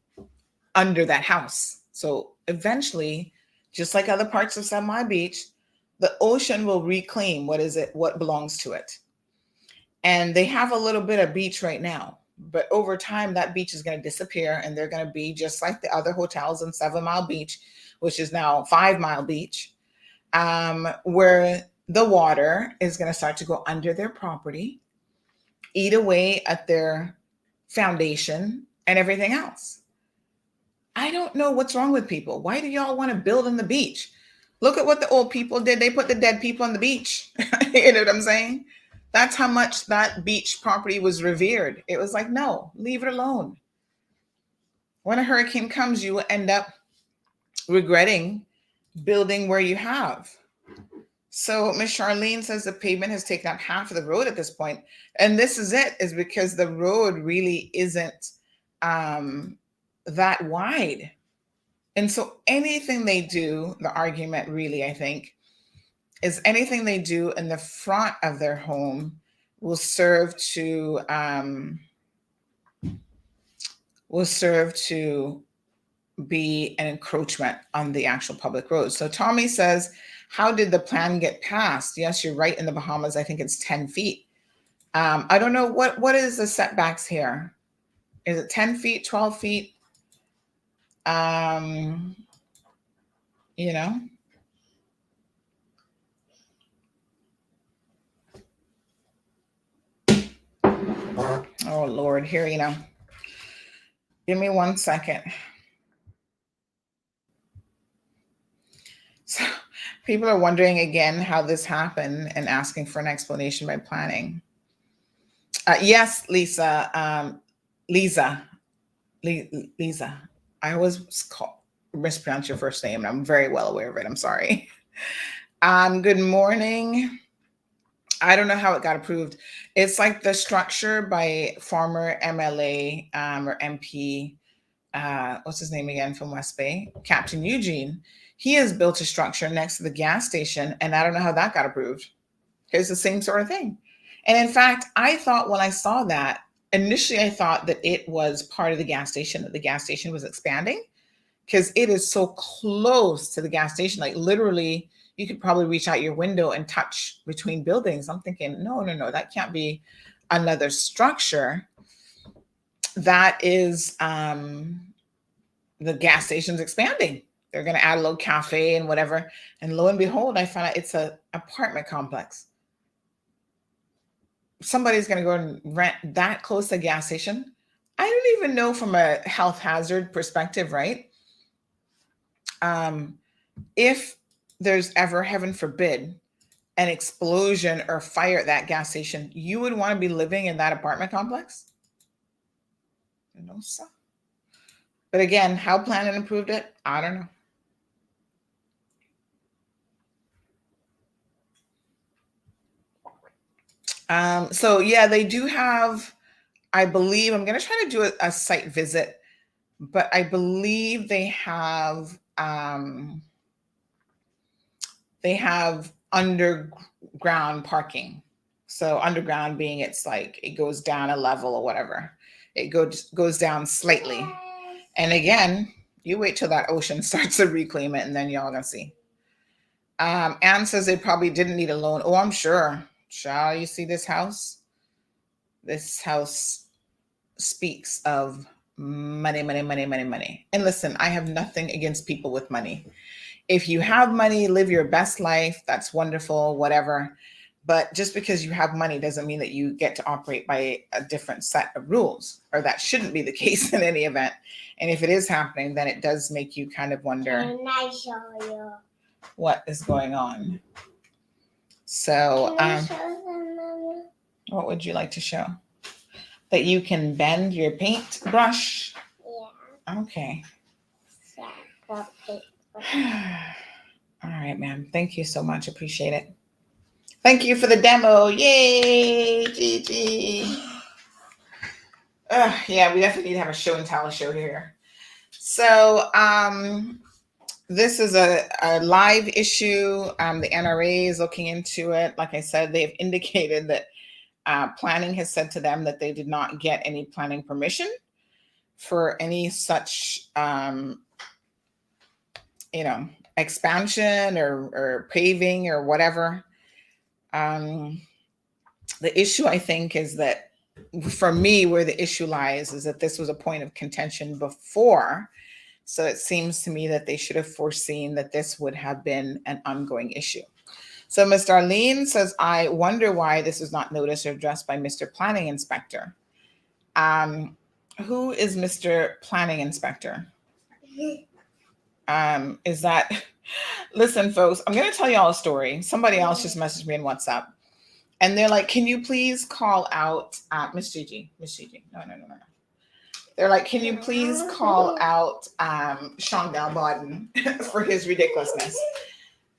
under that house. So eventually, just like other parts of Semi Beach, the ocean will reclaim what belongs to it. And they have a little bit of beach right now, but over time that beach is going to disappear, and they're going to be just like the other hotels in 7 Mile Beach, which is now 5 Mile Beach, where the water is going to start to go under their property, eat away at their foundation and everything else. I don't know what's wrong with people. Why do y'all want to build on the beach? Look at what the old people did. They put the dead people on the beach. You know what I'm saying? That's how much that beach property was revered. It was like, no, leave it alone. When a hurricane comes, you will end up regretting building where you have. So Miss Charlene says the pavement has taken up half of the road at this point. And this is because the road really isn't that wide. And so anything they do, the argument really, I think, is anything they do in the front of their home will serve to be an encroachment on the actual public roads. So Tommy says, how did the plan get passed? Yes, you're right. In the Bahamas, I think it's 10 feet. I don't know what is the setbacks here. Is it 10 feet, 12 feet? You know, oh Lord, here, give me 1 second. So people are wondering again how this happened and asking for an explanation by planning. Yes, Lisa, Lisa. I always mispronounce your first name, and I'm very well aware of it. I'm sorry. Good morning. I don't know how it got approved. It's like the structure by former MLA or MP, what's his name again, from West Bay, Captain Eugene. He has built a structure next to the gas station, and I don't know how that got approved. It's the same sort of thing. And in fact, I thought when I saw that, initially I thought that it was part of the gas station, that the gas station was expanding, because it is so close to the gas station. Like, literally, you could probably reach out your window and touch between buildings. I'm thinking, no, that can't be another structure. That is the gas station's expanding. They're going to add a little cafe and whatever. And lo and behold, I found out it's an apartment complex. Somebody's going to go and rent that close to a gas station. I don't even know from a health hazard perspective, right? If there's ever, heaven forbid, an explosion or fire at that gas station, you would want to be living in that apartment complex? No, sir. But again, how planning approved it, I don't know. So yeah, they do have, I believe, I'm going to try to do a site visit, but I believe they have underground parking. So underground being it's like it goes down a level or whatever. It goes down slightly. And again, you wait till that ocean starts to reclaim it, and then y'all gonna see. Anne says they probably didn't need a loan. Oh, I'm sure. Shall you see this house? This house speaks of money, money, money, money, money. And listen, I have nothing against people with money. If you have money, live your best life. That's wonderful, whatever. But just because you have money doesn't mean that you get to operate by a different set of rules, or that shouldn't be the case in any event. And if it is happening, then it does make you kind of wonder Can I show you? what is going on. So, Can I show them, Mama? what would you like to show? That you can bend your paintbrush? Yeah. Okay. All right, ma'am. Thank you so much. Appreciate it. Thank you for the demo. Yay, Gigi. Yeah, we definitely need to have a show and tell show here. So, this is a live issue. The NRA is looking into it. Like I said, they've indicated that planning has said to them that they did not get any planning permission for any such, expansion or paving or whatever. The issue, I think, is that for me, where the issue lies is that this was a point of contention before. So it seems to me that they should have foreseen that this would have been an ongoing issue. So Ms. Darlene says, I wonder why this was not noticed or addressed by Mr. Planning Inspector. Who is Mr. Planning Inspector? Is that, listen, folks, I'm going to tell you all a story. Somebody else just messaged me in WhatsApp. And they're like, can you please call out Miss Gigi? No. They're like, can you please call out Shondell Bodden for his ridiculousness?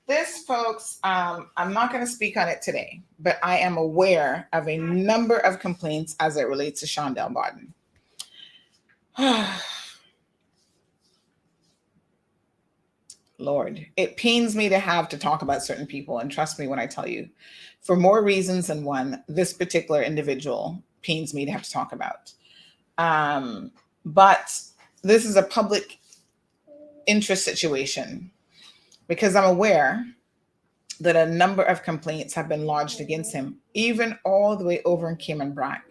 This, folks, I'm not going to speak on it today, but I am aware of a number of complaints as it relates to Shondell Bodden. Lord, it pains me to have to talk about certain people. And trust me when I tell you, for more reasons than one, this particular individual pains me to have to talk about. But this is a public interest situation because I'm aware that a number of complaints have been lodged against him, even all the way over in Cayman Brack.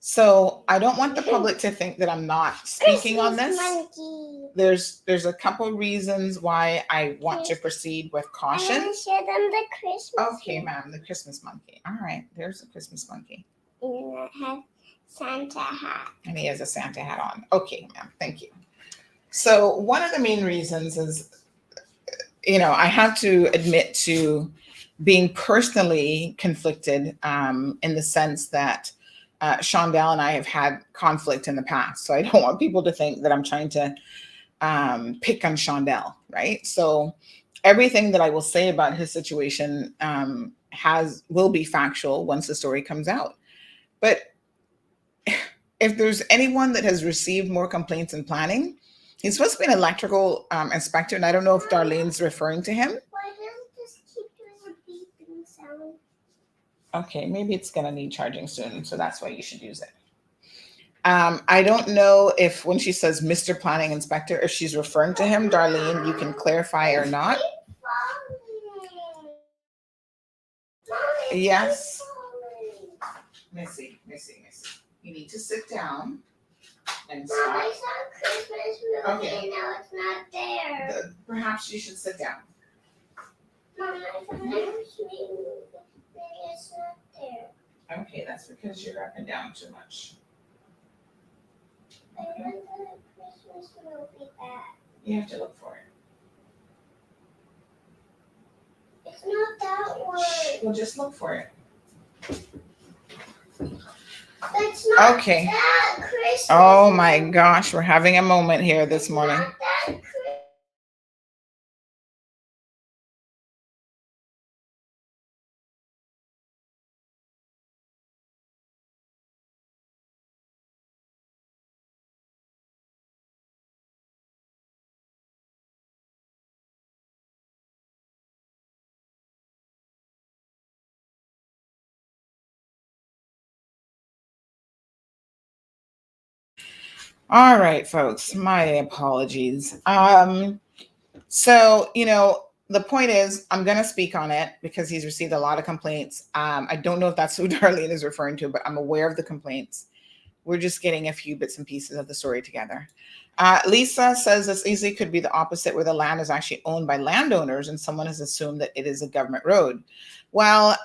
So I don't want the public to think that I'm not speaking on this. There's a couple reasons why I want to proceed with caution. I want to show them the Christmas. Okay, ma'am, the Christmas monkey. All right, there's the Christmas monkey. And I have Santa hat. And he has a Santa hat on. Okay, ma'am, thank you. So one of the main reasons is, I have to admit to being personally conflicted in the sense that Shondell and I have had conflict in the past. So I don't want people to think that I'm trying to pick on Shondell, right? So everything that I will say about his situation will be factual once the story comes out. But if there's anyone that has received more complaints in planning, he's supposed to be an electrical inspector, and I don't know if Darlene's referring to him. Why does this keep doing a beeping sound? Okay, maybe it's going to need charging soon, so that's why you should use it. I don't know if when she says Mr. Planning Inspector, if she's referring to him. Darlene, you can clarify or not. Yes. Missy. You need to sit down and stop. Mom, I saw a Christmas movie. Okay. Now it's not there. Perhaps you should sit down. Mom, I saw a Christmas movie. It's not there. Okay, that's because you're up and down too much. I want the Christmas movie back. You have to look for it. It's not that one. Well, just look for it. It's not Okay. that Christmas. Oh my gosh, we're having a moment here this morning. Not that All right, folks, my apologies. So, the point is, I'm going to speak on it because he's received a lot of complaints. I don't know if that's who Darlene is referring to, but I'm aware of the complaints. We're just getting a few bits and pieces of the story together. Lisa says this easily could be the opposite, where the land is actually owned by landowners and someone has assumed that it is a government road. Well,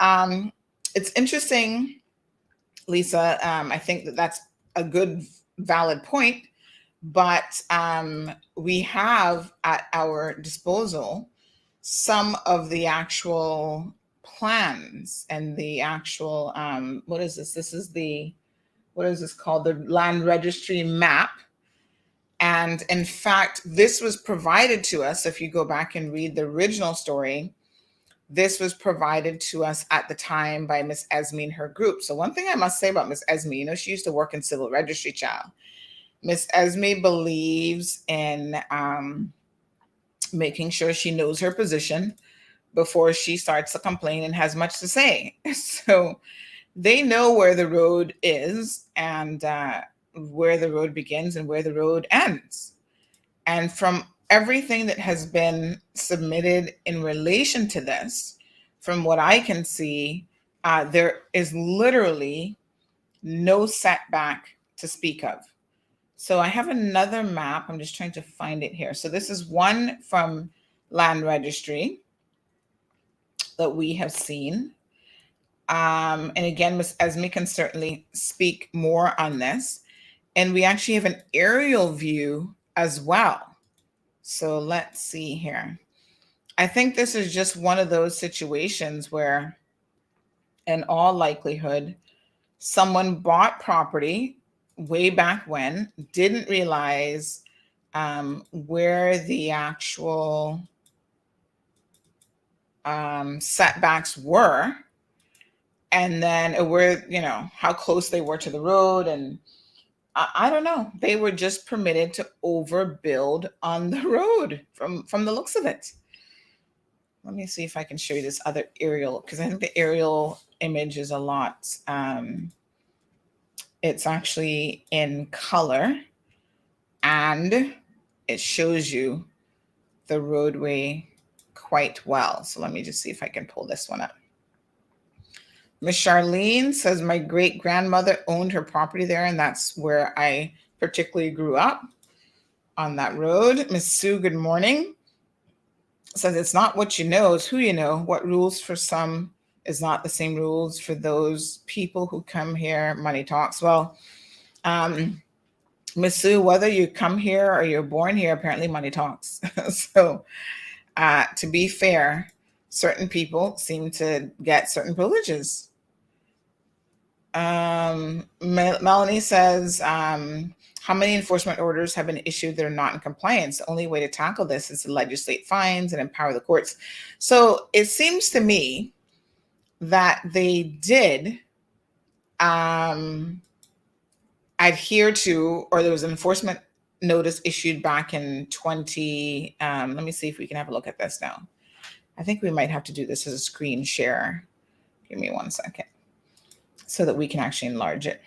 it's interesting, Lisa. I think that that's a good, valid point, but we have at our disposal some of the actual plans and the actual, what is this? This is what is this called? The land registry map. And in fact, this was provided to us. If you go back and read the original story, this was provided to us at the time by Miss Esme and her group. So one thing I must say about Miss Esme, she used to work in civil registry, child. Miss Esme believes in making sure she knows her position before she starts to complain and has much to say. So they know where the road is and where the road begins and where the road ends. And from everything that has been submitted in relation to this, from what I can see, there is literally no setback to speak of. So I have another map. I'm just trying to find it here. So this is one from Land Registry that we have seen. And again, Ms. Esme can certainly speak more on this. And we actually have an aerial view as well. So let's see here. I think this is just one of those situations where, in all likelihood, someone bought property way back when, didn't realize where the actual setbacks were, and then where, how close they were to the road. And I don't know, they were just permitted to overbuild on the road from the looks of it. Let me see if I can show you this other aerial, because I think the aerial image is a lot. It's actually in color and it shows you the roadway quite well. So let me just see if I can pull this one up. Miss Charlene says, my great grandmother owned her property there, and that's where I particularly grew up, on that road. Miss Sue, good morning. Says, it's not what you know, it's who you know. What rules for some is not the same rules for those people who come here. Money talks. Well, Miss Sue, whether you come here or you're born here, apparently money talks. So to be fair, certain people seem to get certain privileges. Melanie says, how many enforcement orders have been issued that are not in compliance? The only way to tackle this is to legislate fines and empower the courts. So it seems to me that they did adhere to, or there was an enforcement notice issued back in 20, let me see if we can have a look at this now. I think we might have to do this as a screen share. Give me 1 second so that we can actually enlarge it.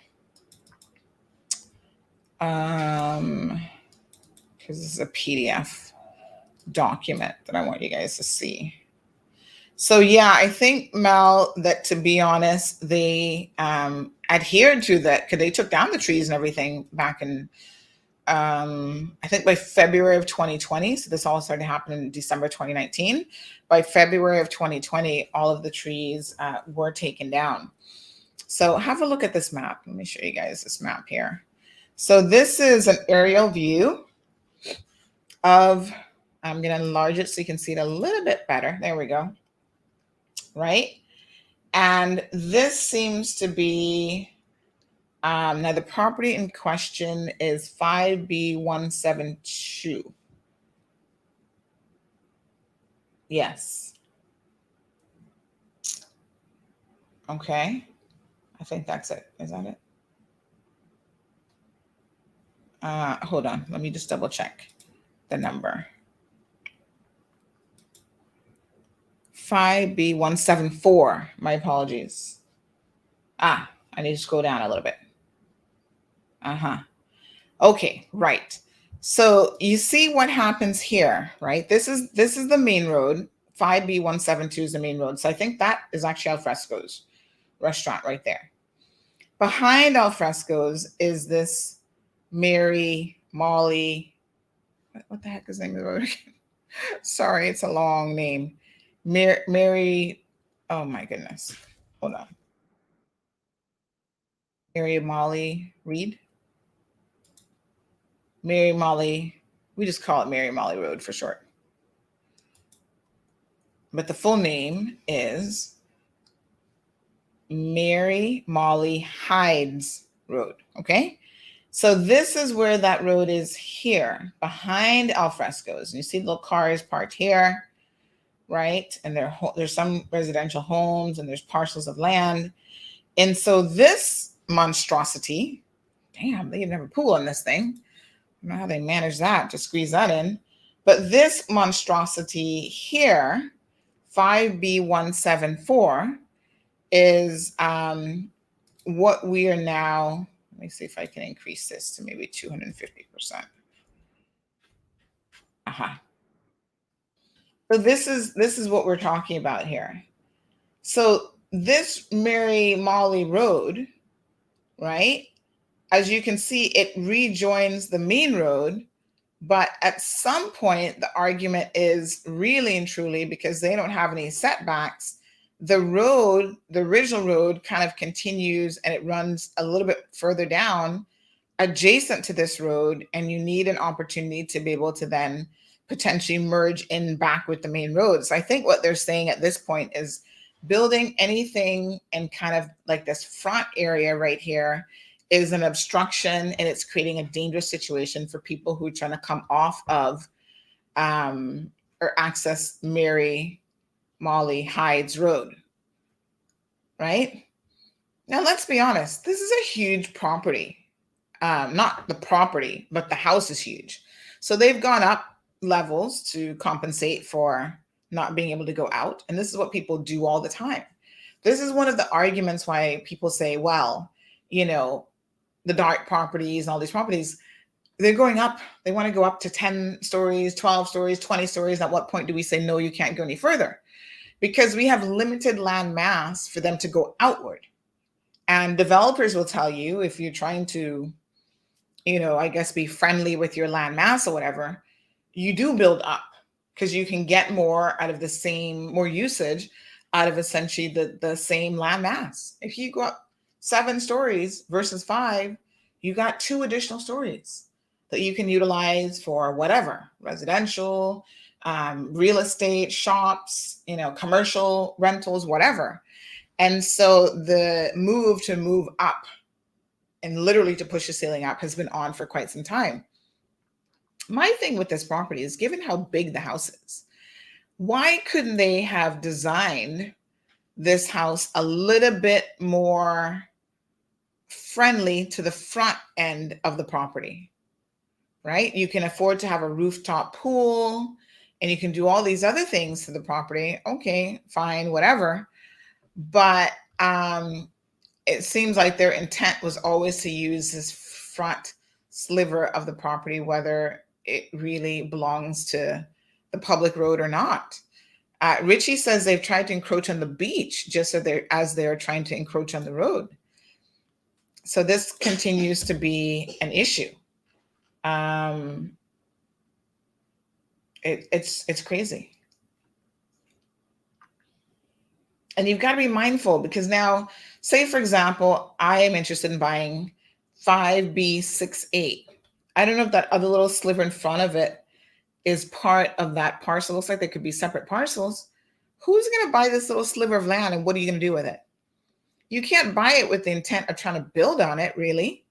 Because this is a PDF document that I want you guys to see. So yeah, I think, Mel, that to be honest, they adhered to that, because they took down the trees and everything back in, I think by February of 2020. So this all started happening in December 2019. By February of 2020, all of the trees were taken down. So have a look at this map. Let me show you guys this map here. So this is an aerial view of, I'm going to enlarge it so you can see it a little bit better. There we go. Right? And this seems to be, now the property in question is 5B172. Yes. Okay. I think that's it. Is that it? Hold on. Let me just double check the number. 5B174. My apologies. I need to scroll down a little bit. Okay, right. So you see what happens here, right? This is the main road. 5B172 is the main road. So I think that is actually Alfresco's restaurant right there. Behind Alfresco's is this Mary Molly. What the heck is the name of the road again? Sorry, it's a long name. Mary. Oh my goodness. Hold on. Mary Molly Reed. Mary Molly. We just call it Mary Molly Road for short. But the full name is Mary Molly Hydes Road. Okay. So this is where that road is here, behind Alfresco's. And you see little cars parked here, right? And there's some residential homes and there's parcels of land. And so this monstrosity, damn, they even have a pool in this thing. I don't know how they manage that to squeeze that in. But this monstrosity here, 5B174, is what we are now. Let me see if I can increase this to maybe 250%. So this is what we're talking about here. So this Mary Molly Road, right? As you can see, it rejoins the main road, but at some point the argument is really and truly, because they don't have any setbacks, the road, the original road, kind of continues and it runs a little bit further down adjacent to this road, and you need an opportunity to be able to then potentially merge in back with the main road. So I think what they're saying at this point is building anything in kind of like this front area right here is an obstruction, and it's creating a dangerous situation for people who are trying to come off of or access Mary Molly Hydes Road, right? Now, let's be honest. This is a huge property. Not the property, but the house is huge. So they've gone up levels to compensate for not being able to go out. And this is what people do all the time. This is one of the arguments why people say, well, you know, the dark properties and all these properties, they're going up. They want to go up to 10 stories, 12 stories, 20 stories. At what point do we say, no, you can't go any further? Because we have limited land mass for them to go outward. And developers will tell you, if you're trying to, you know, I guess be friendly with your land mass or whatever, you do build up because you can get more out of the same, more usage out of essentially the same land mass. If you go up 7 stories versus 5, you got 2 additional stories that you can utilize for whatever, residential, real estate, shops, you know, commercial rentals, whatever. And so the move to move up and literally to push the ceiling up has been on for quite some time. My thing with this property is, given how big the house is, why couldn't they have designed this house a little bit more friendly to the front end of the property, right? You can afford to have a rooftop pool and you can do all these other things to the property. Okay, fine, whatever. But it seems like their intent was always to use this front sliver of the property, whether it really belongs to the public road or not. Richie says they've tried to encroach on the beach just so as they're trying to encroach on the road. So this continues to be an issue. It's crazy. And you've got to be mindful, because now, say, for example, I am interested in buying 5B68. I don't know if that other little sliver in front of it is part of that parcel. Looks like they could be separate parcels. Who's going to buy this little sliver of land, and what are you going to do with it? You can't buy it with the intent of trying to build on it, really,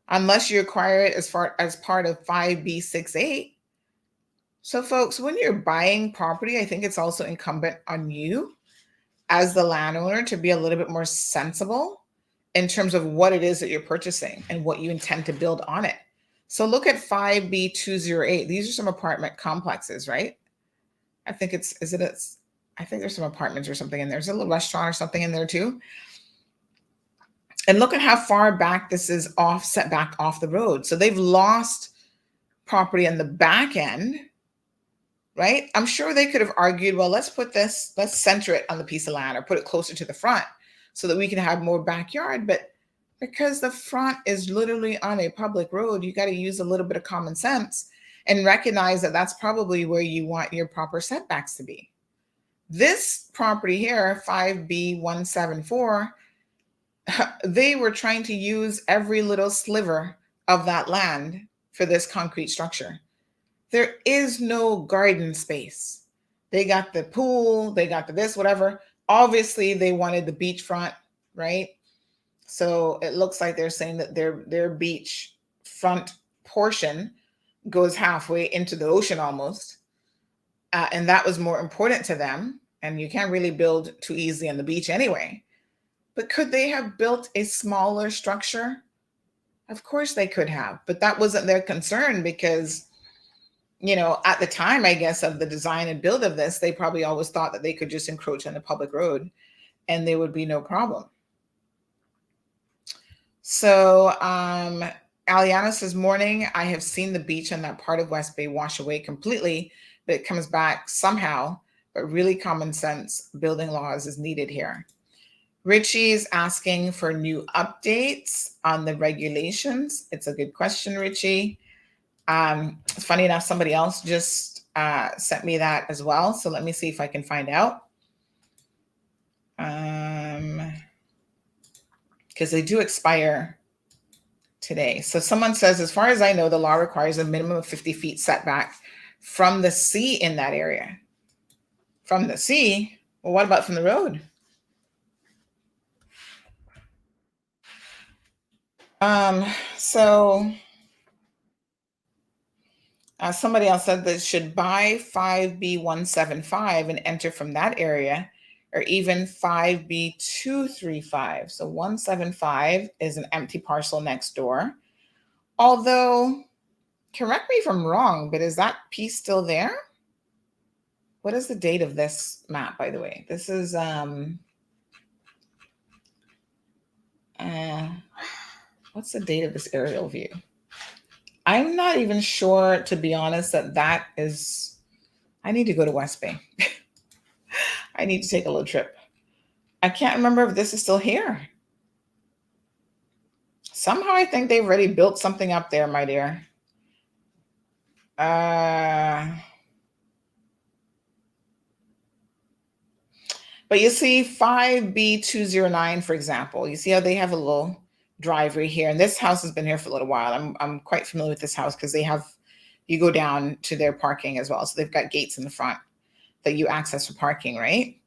unless you acquire it as part of 5B68. So, folks, when you're buying property, I think it's also incumbent on you as the landowner to be a little bit more sensible in terms of what it is that you're purchasing and what you intend to build on it. So look at 5B208. These are some apartment complexes, right? I think I think there's some apartments or something in there. There's a little restaurant or something in there too. And look at how far back this is set back off the road. So they've lost property on the back end, right? I'm sure they could have argued, well, let's center it on the piece of land or put it closer to the front so that we can have more backyard. But because the front is literally on a public road, you got to use a little bit of common sense and recognize that that's probably where you want your proper setbacks to be. This property here, 5B174, they were trying to use every little sliver of that land for this concrete structure. There is no garden space. They got the pool, they got the this, whatever. Obviously, they wanted the beachfront, right? So it looks like they're saying that their beach front portion goes halfway into the ocean almost. And that was more important to them. And you can't really build too easily on the beach anyway. But could they have built a smaller structure? Of course they could have, but that wasn't their concern because, at the time, I guess, of the design and build of this, they probably always thought that they could just encroach on the public road and there would be no problem. So Aliana says, morning, I have seen the beach on that part of West Bay wash away completely, but it comes back somehow, but really common sense building laws is needed here. Richie's asking for new updates on the regulations. It's a good question, Richie. Funny enough, somebody else just sent me that as well. So let me see if I can find out. Because they do expire today. So someone says, as far as I know, the law requires a minimum of 50 feet setback from the sea in that area. From the sea? Well, what about from the road? Somebody else said that should buy 5B175 and enter from that area, or even 5B235. So 175 is an empty parcel next door. Although, correct me if I'm wrong, but is that piece still there? What is the date of this map, by the way? This is what's the date of this aerial view? I'm not even sure, to be honest, that is, I need to go to West Bay. I need to take a little trip. I can't remember if this is still here. Somehow I think they've already built something up there, my dear. But you see 5B209, for example, you see how they have a little driveway here, and this house has been here for a little while. I'm quite familiar with this house because you go down to their parking as well. So they've got gates in the front that you access for parking, right?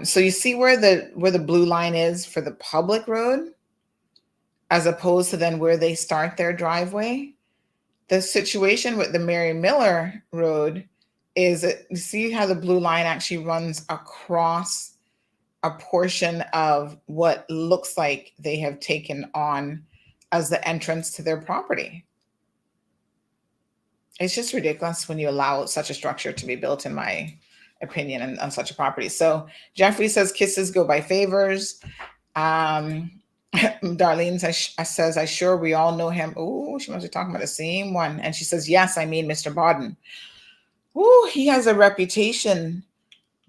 So you see where the blue line is for the public road, as opposed to then where they start their driveway. The situation with the Mary Miller Road is, you see how the blue line actually runs across a portion of what looks like they have taken on as the entrance to their property. It's just ridiculous when you allow such a structure to be built, in my opinion, on such a property. So Jeffrey says kisses go by favors. Darlene says, I sure we all know him. Oh, she must be talking about the same one. And she says, yes, I mean Mr. Bodden. Oh, he has a reputation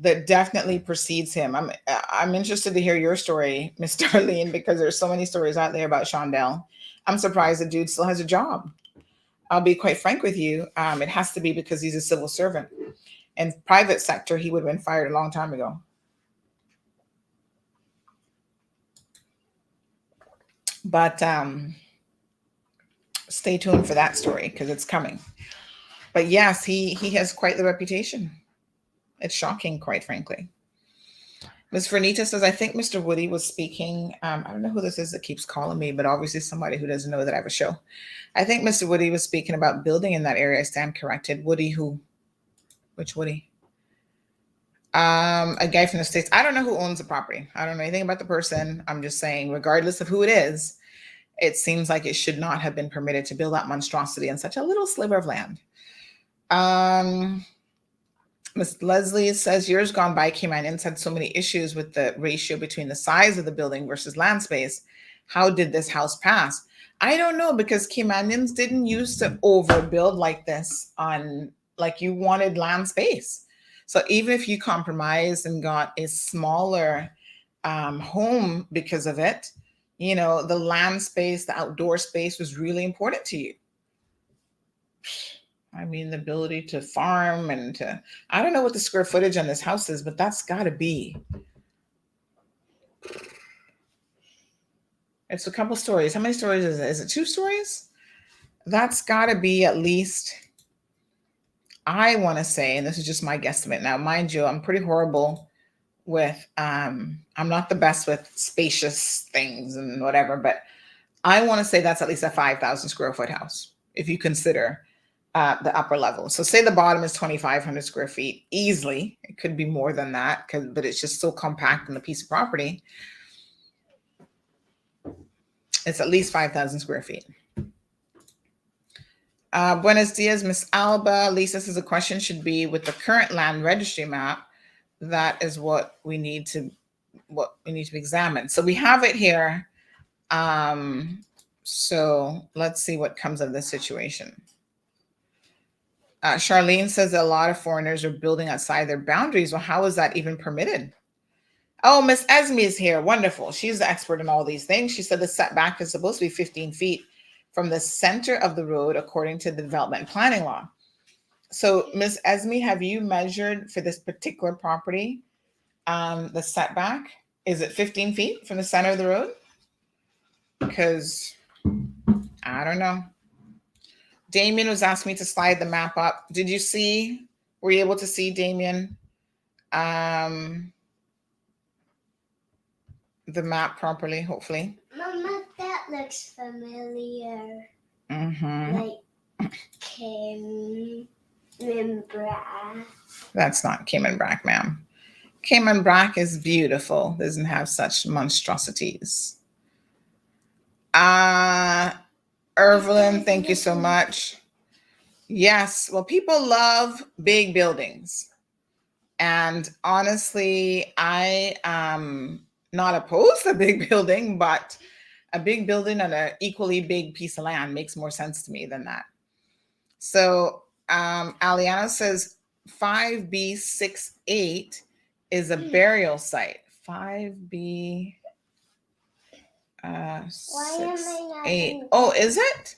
that definitely precedes him. I'm interested to hear your story, Miss Darlene, because there's so many stories out there about Shondell. I'm surprised the dude still has a job. I'll be quite frank with you. It has to be because he's a civil servant. In private sector, he would have been fired a long time ago. But stay tuned for that story because it's coming. But yes, he has quite the reputation. It's shocking, quite frankly. Ms. Vernita says, I think Mr. Woody was speaking. I don't know who this is that keeps calling me, but obviously somebody who doesn't know that I have a show. I think Mr. Woody was speaking about building in that area. I stand corrected. Woody who? Which Woody? A guy from the States. I don't know who owns the property. I don't know anything about the person. I'm just saying, regardless of who it is, it seems like it should not have been permitted to build that monstrosity on such a little sliver of land. Miss Leslie says years gone by, Caymanians had so many issues with the ratio between the size of the building versus land space. How did this house pass? I don't know, because Caymanians didn't used to overbuild like this on, like, you wanted land space. So even if you compromised and got a smaller home because of it, you know, the land space, the outdoor space was really important to you. I mean, the ability to farm and to, I don't know what the square footage on this house is, but that's got to be. It's a couple stories. How many stories is it? Is it 2 stories? That's got to be at least, I want to say, and this is just my guesstimate now, mind you, I'm pretty horrible with, I'm not the best with spacious things and whatever, but I want to say that's at least a 5,000 square foot house, if you consider the upper level. So say the bottom is 2,500 square feet easily. It could be more than that, but it's just so compact in the piece of property. It's at least 5,000 square feet. Buenos dias, Miss Alba. Lisa says the question should be, with the current land registry map, that is what we need to examine. So we have it here. So let's see what comes of this situation. Charlene says that a lot of foreigners are building outside their boundaries. Well, how is that even permitted? Oh, Miss Esme is here. Wonderful. She's the expert in all these things. She said the setback is supposed to be 15 feet from the center of the road, according to the development and planning law. So, Miss Esme, have you measured for this particular property the setback? Is it 15 feet from the center of the road? Because I don't know. Damien was asking me to slide the map up. Did you see? Were you able to see, Damien, the map properly, hopefully? Mama, that looks familiar. Mm-hmm. Like Cayman Brack. That's not Cayman Brack, ma'am. Cayman Brack is beautiful. Doesn't have such monstrosities. Irvelin, thank you so much. Yes, well, people love big buildings. And honestly, I am not opposed to a big building, but a big building on an equally big piece of land makes more sense to me than that. So Aliana says 5B68 is a burial site. 5B... Why am I not 8. Oh, is it?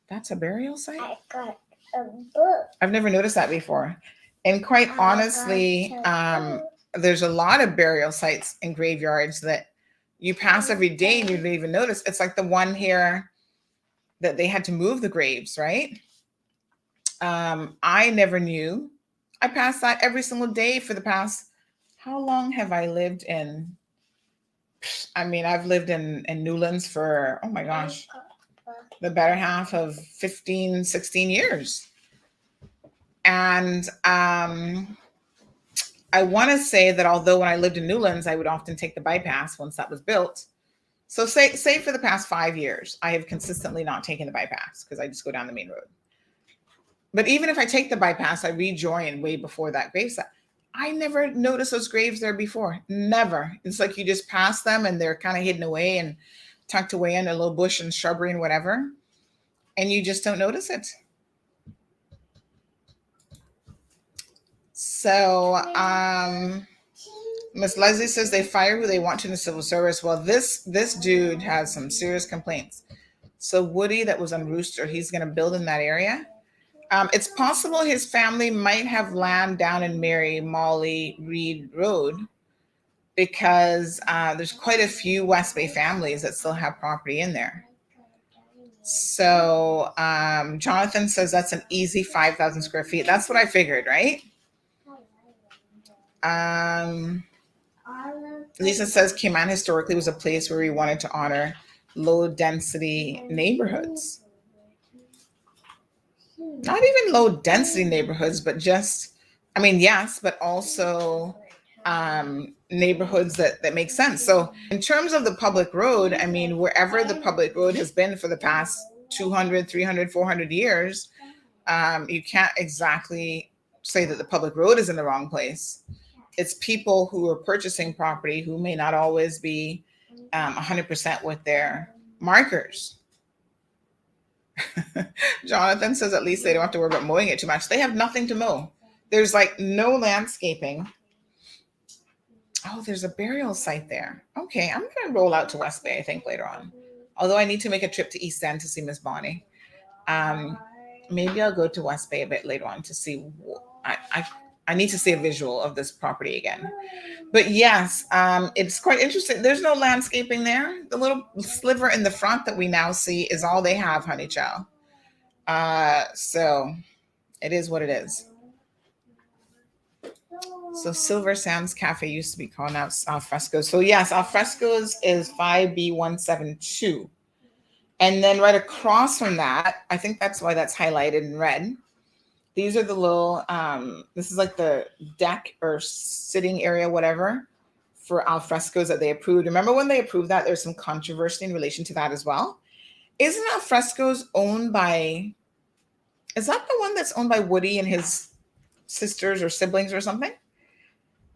That's a burial site? I got a book. I've never noticed that before. And quite honestly, there's a lot of burial sites and graveyards that you pass every day and you don't even notice. It's like the one here that they had to move the graves, right? I never knew. I pass that every single day for the past, how long have I lived in? I mean, I've lived in Newlands for, oh my gosh, the better half of 15, 16 years. And I want to say that although when I lived in Newlands, I would often take the bypass once that was built. So say for the past 5 years, I have consistently not taken the bypass because I just go down the main road. But even if I take the bypass, I rejoin way before that gravesite. I never noticed those graves there before. Never. It's like you just pass them and they're kind of hidden away and tucked away in a little bush and shrubbery and whatever. And you just don't notice it. So Miss Leslie says they fire who they want to in the civil service. Well, this dude has some serious complaints. So Woody, that was on Rooster, he's going to build in that area. It's possible his family might have land down in Mary Molly Reed Road because there's quite a few West Bay families that still have property in there. So Jonathan says that's an easy 5,000 square feet. That's what I figured, right? Lisa says Cayman historically was a place where we wanted to honor low density neighborhoods. Not even low density neighborhoods, but just, I mean, yes, but also neighborhoods that make sense. So in terms of the public road, I mean, wherever the public road has been for the past 200, 300, 400 years, you can't exactly say that the public road is in the wrong place. It's people who are purchasing property who may not always be 100% with their markers. Jonathan says at least they don't have to worry about mowing it too much. They have nothing to mow. There's like no landscaping. Oh, there's a burial site there. Okay, I'm going to roll out to West Bay, I think, later on. Although I need to make a trip to East End to see Miss Bonnie. Maybe I'll go to West Bay a bit later on to see. I need to see a visual of this property again. But yes, it's quite interesting. There's no landscaping there. The little sliver in the front that we now see is all they have, honey child. So it is what it is. So Silver Sands Cafe used to be called out Alfrescos. So yes, Alfrescos is 5B172. And then right across from that, I think that's why that's highlighted in red. These are the little, this is like the deck or sitting area, whatever, for Alfrescos that they approved. Remember when they approved that, there's some controversy in relation to that as well. Isn't Alfrescos owned by, is that the one that's owned by Woody and his sisters or siblings or something?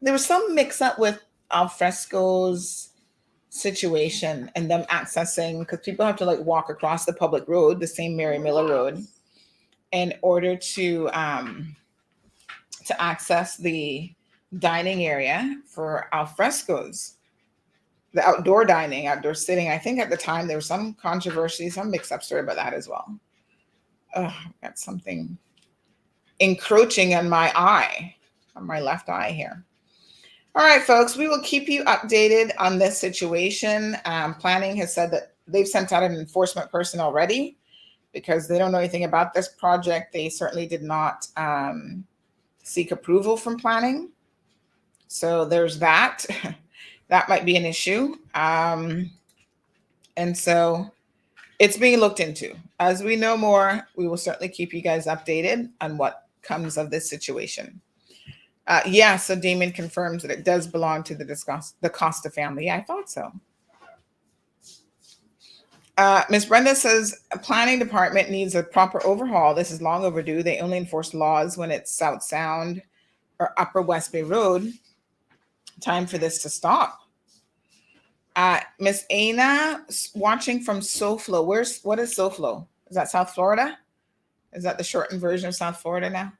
There was some mix up with Alfrescos situation and them accessing, because people have to like walk across the public road, the same Mary Miller Road, in order to access the dining area for Alfrescos, the outdoor dining, outdoor sitting. I think at the time there was some controversy, some mix-up story about that as well. Oh, I've got something encroaching on my eye, on my left eye here. All right, folks, we will keep you updated on this situation. Planning has said that they've sent out an enforcement person already because they don't know anything about this project. They certainly did not seek approval from planning. So there's that. That might be an issue. And so it's being looked into. As we know more, we will certainly keep you guys updated on what comes of this situation. Yeah, so Damien confirms that it does belong to the Costa family. Yeah, I thought so. Ms. Brenda says a planning department needs a proper overhaul. This is long overdue. They only enforce laws when it's South Sound or Upper West Bay Road. Time for this to stop. Miss Aina watching from SoFlo. What is SoFlo? Is that South Florida? Is that the shortened version of South Florida now?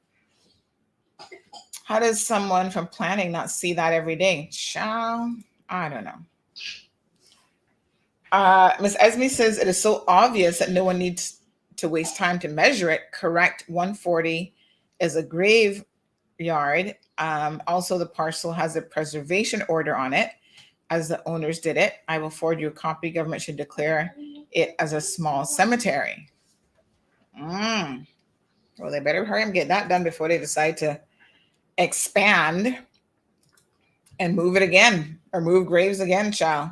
How does someone from planning not see that every day? Child, I don't know. Ms. Esme says it is so obvious that no one needs to waste time to measure it. Correct. 140 is a graveyard. Also, the parcel has a preservation order on it, as the owners did it. I will forward you a copy. Government should declare it as a small cemetery. Well, they better hurry and get that done before they decide to expand and move it again, or move graves again, child.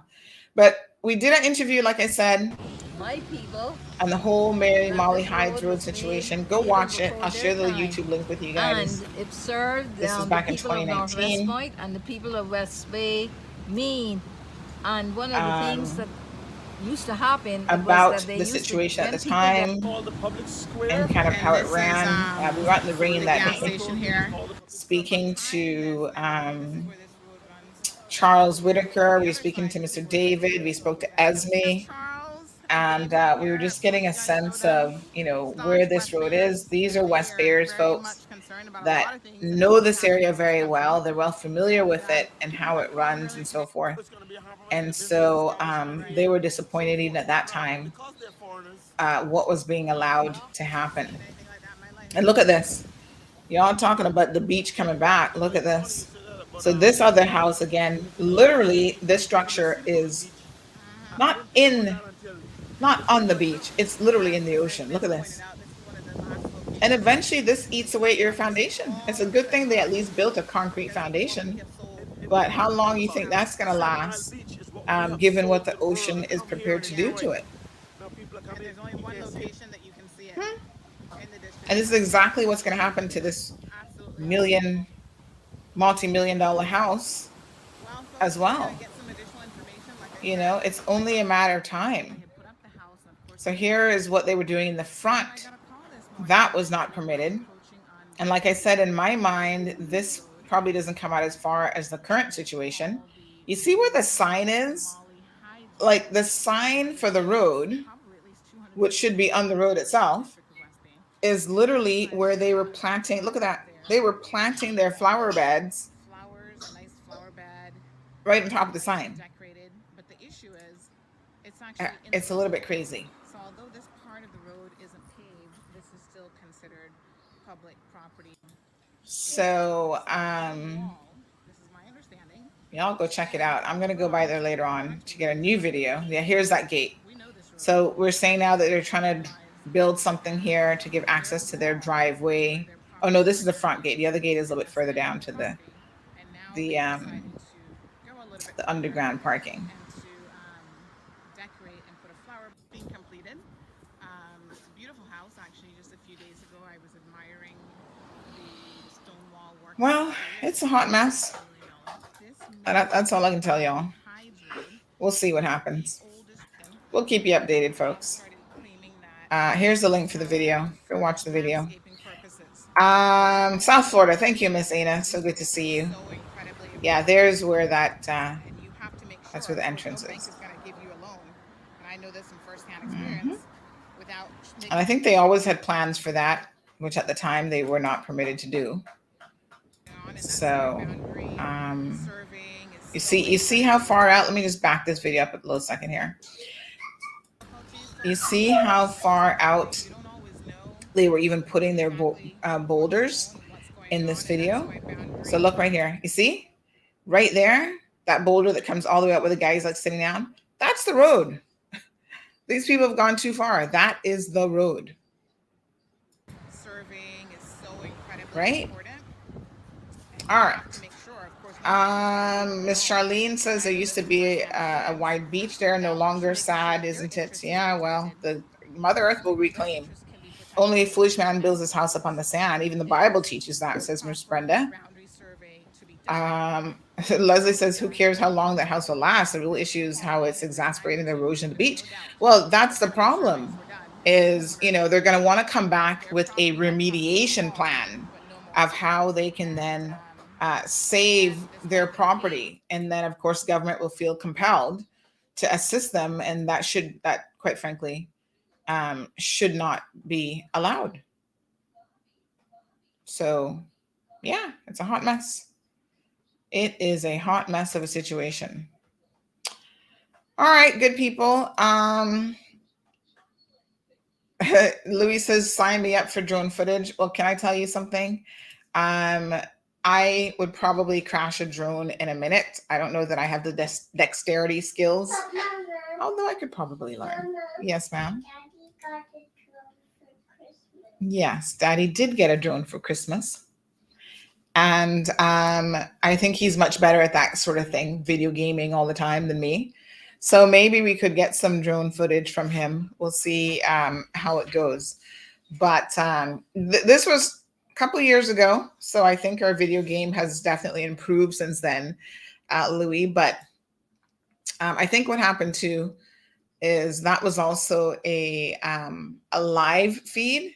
But we did an interview, like I said, my people, on the whole Mary Molly Hydes Road situation. Go watch it. I'll share the YouTube link with you guys. And it served this was back in 2019. Point and the people of West Bay mean. And one of the things that used to happen about was that the situation at the time and kind of how it ran. We were out in the rain that day, speaking to Charles Whitaker. We were speaking to Mr. David. We spoke to Esme. And we were just getting a sense of, where this road is. These are West Bayers folks that know this area very well. They're well familiar with it and how it runs and so forth. And so they were disappointed even at that time what was being allowed to happen. And look at this. Y'all talking about the beach coming back. Look at this. So this other house, again, literally this structure is not on the beach. It's literally in the ocean. Look at this. And eventually this eats away at your foundation. It's a good thing they at least built a concrete foundation. But how long you think that's going to last, given what the ocean is prepared to do to it? And this is exactly what's going to happen to this multi-million-dollar house as well. It's only a matter of time. So here is what they were doing in the front. That was not permitted. And like I said, in my mind, this probably doesn't come out as far as the current situation. You see where the sign is? Like the sign for the road, which should be on the road itself, is literally where they were planting. Look at that. They were planting their flower beds right on top of the sign. Decorated, but the issue is it's It's a little bit crazy. So although this part of the road isn't paved, this is still considered public property. So, This is my understanding. y'all go check it out. I'm gonna go by there later on to get a new video. Yeah, here's that gate. So we're saying now that they're trying to build something here to give access to their driveway. Oh no, this is the front gate. The other gate is a little bit further down to the underground parking. Decorate and put a flower being completed. It's a beautiful house. Actually, just a few days ago, I was admiring the stone wall work. Well, it's a hot mess. That's all I can tell y'all. We'll see what happens. We'll keep you updated, folks. Here's the link for the video. Go watch the video. South Florida. Thank you, Miss Ana. So good to see you. Yeah, there's where that's where the entrance is. I know this from firsthand experience. And I think they always had plans for that, which at the time they were not permitted to do. So, you see how far out? Let me just back this video up a little second here. You see how far out they were even putting their boulders in this video? So look right here. You see? Right there, that boulder that comes all the way up where the guy's like sitting down. That's the road. These people have gone too far. That is the road. Surveying is so incredibly right? important. All right. Miss Charlene says there used to be a wide beach there, no longer. Sad, isn't it? Yeah, well, the Mother Earth will reclaim. Only a foolish man builds his house upon the sand. Even the Bible teaches that, says Miss Brenda. Leslie says, who cares how long that house will last? The real issue is how it's exasperating the erosion of the beach. Well, that's the problem, is, they're going to want to come back with a remediation plan of how they can then save their property. And then, of course, government will feel compelled to assist them. And that quite frankly, should not be allowed. So, yeah, it's a hot mess. It is a hot mess of a situation. All right, good people. Louis says, sign me up for drone footage. Well, can I tell you something? I would probably crash a drone in a minute. I don't know that I have the dexterity skills, although I could probably learn. Yes, ma'am. Yes, Daddy did get a drone for Christmas. And I think he's much better at that sort of thing, video gaming all the time, than me. So maybe we could get some drone footage from him. We'll see how it goes. But this was a couple of years ago. So I think our video game has definitely improved since then, Louis. But I think what happened too is that was also a live feed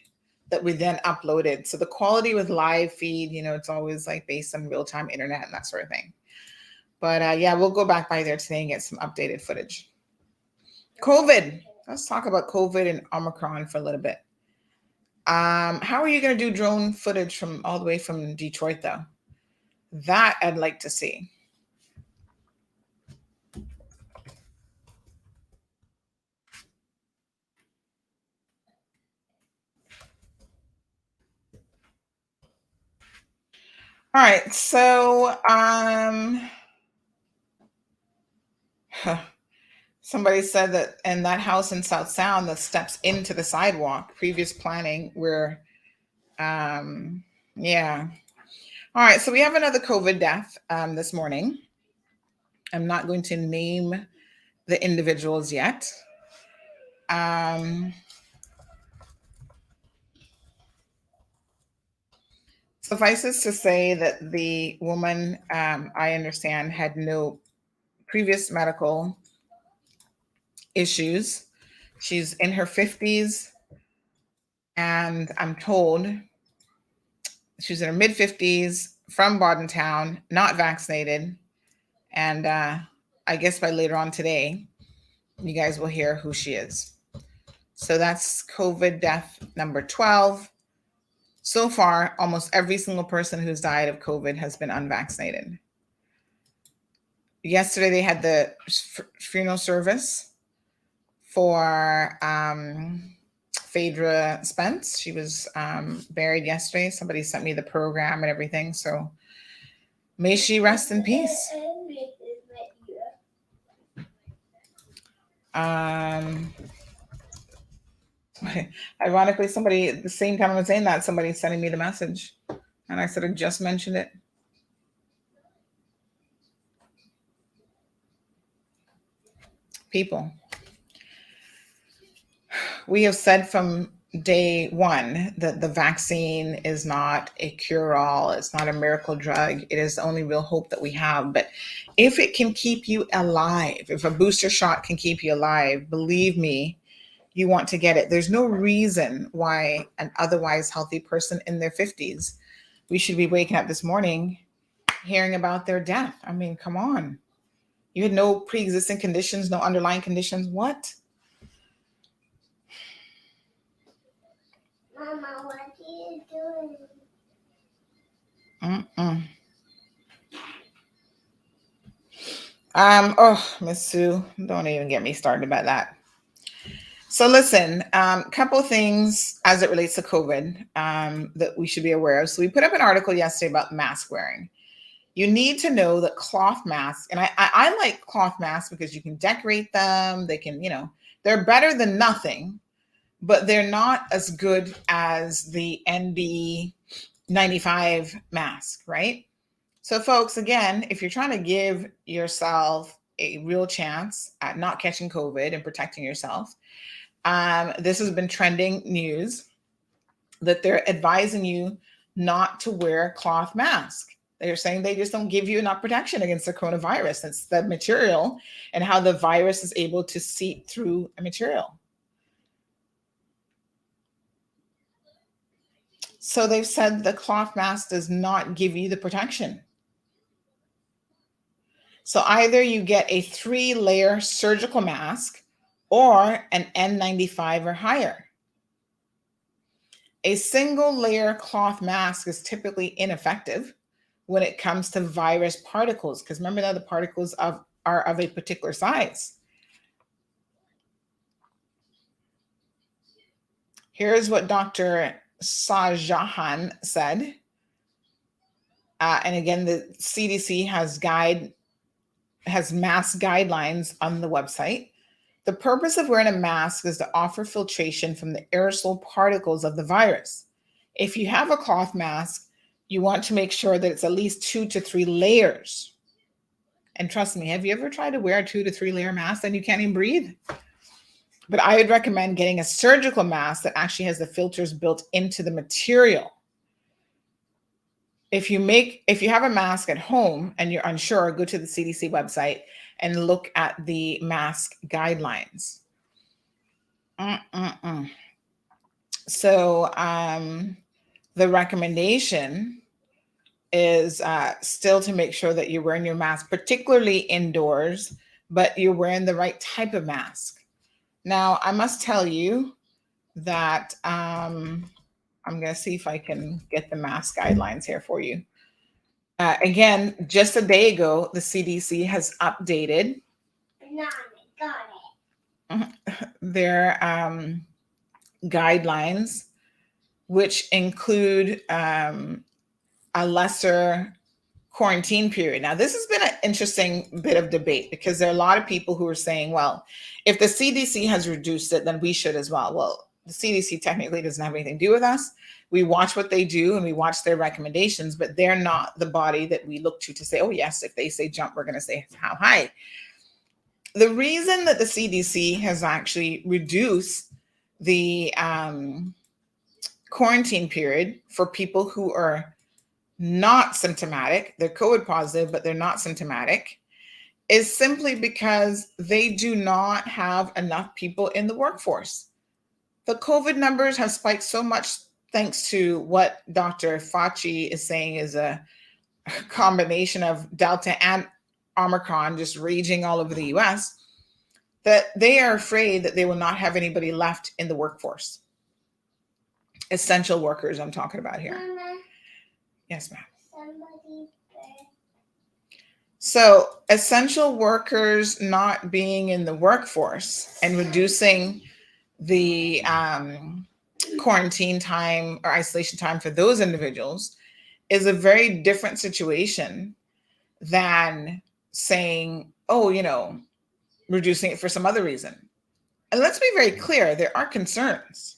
that we then uploaded. So the quality with live feed, it's always like based on real-time internet and that sort of thing. But yeah, we'll go back by there today and get some updated footage. COVID. Let's talk about COVID and Omicron for a little bit. How are you going to do drone footage from all the way from Detroit, though? That I'd like to see. All right, so somebody said that in that house in South Sound, the steps into the sidewalk, previous planning were, yeah. All right, so we have another COVID death this morning. I'm not going to name the individuals yet. Suffices to say that the woman, I understand, had no previous medical issues. She's in her 50s, and I'm told She's in her mid 50s from Bordentown, not vaccinated. And I guess by later on today, you guys will hear who she is. So that's COVID death number 12. So far, almost every single person who's died of COVID has been unvaccinated. Yesterday, they had the funeral service for Phaedra Spence. She was buried yesterday. Somebody sent me the program and everything. So may she rest in peace. Ironically, somebody at the same time I was saying that, somebody's sending me the message. And I said, I just mentioned it. People, we have said from day one that the vaccine is not a cure-all. It's not a miracle drug. It is the only real hope that we have. But if it can keep you alive, if a booster shot can keep you alive, believe me, you want to get it. There's no reason why an otherwise healthy person in their 50s, we should be waking up this morning hearing about their death. I mean, come on. You had no pre-existing conditions, no underlying conditions. What? Mama, what are you doing? Miss Sue, don't even get me started about that. So listen, couple of things as it relates to COVID that we should be aware of. So we put up an article yesterday about mask wearing. You need to know that cloth masks, and I like cloth masks because you can decorate them. They can, they're better than nothing, but they're not as good as the NB95 mask, right? So folks, again, if you're trying to give yourself a real chance at not catching COVID and protecting yourself, this has been trending news that they're advising you not to wear a cloth mask. They're saying they just don't give you enough protection against the coronavirus. It's the material and how the virus is able to seep through a material. So they've said the cloth mask does not give you the protection. So either you get a 3-layer surgical mask or an N95 or higher. A single layer cloth mask is typically ineffective when it comes to virus particles, because remember that the particles are of a particular size. Here's what Dr. Sajahan said. And again, the CDC has mask guidelines on the website. The purpose of wearing a mask is to offer filtration from the aerosol particles of the virus. If you have a cloth mask, you want to make sure that it's at least 2 to 3 layers. And trust me, have you ever tried to wear a 2 to 3 layer mask and you can't even breathe? But I would recommend getting a surgical mask that actually has the filters built into the material. If you have a mask at home and you're unsure, go to the CDC website and look at the mask guidelines. So the recommendation is still to make sure that you're wearing your mask, particularly indoors, but you're wearing the right type of mask. Now, I must tell you that I'm going to see if I can get the mask guidelines here for you. Again, just a day ago, the CDC has updated their guidelines, which include a lesser quarantine period. Now, this has been an interesting bit of debate because there are a lot of people who are saying, well, if the CDC has reduced it, then we should as well. Well, the CDC technically doesn't have anything to do with us. We watch what they do and we watch their recommendations, but they're not the body that we look to say, oh, yes, if they say jump, we're going to say how high. The reason that the CDC has actually reduced the quarantine period for people who are not symptomatic, they're COVID positive, but they're not symptomatic, is simply because they do not have enough people in the workforce. The COVID numbers have spiked so much thanks to what Dr. Fauci is saying is a combination of Delta and Omicron just raging all over the US, that they are afraid that they will not have anybody left in the workforce. Essential workers I'm talking about here. Mama, Yes, ma'am. somebody's there. So essential workers not being in the workforce and reducing the quarantine time or isolation time for those individuals is a very different situation than saying, oh, reducing it for some other reason. And let's be very clear, there are concerns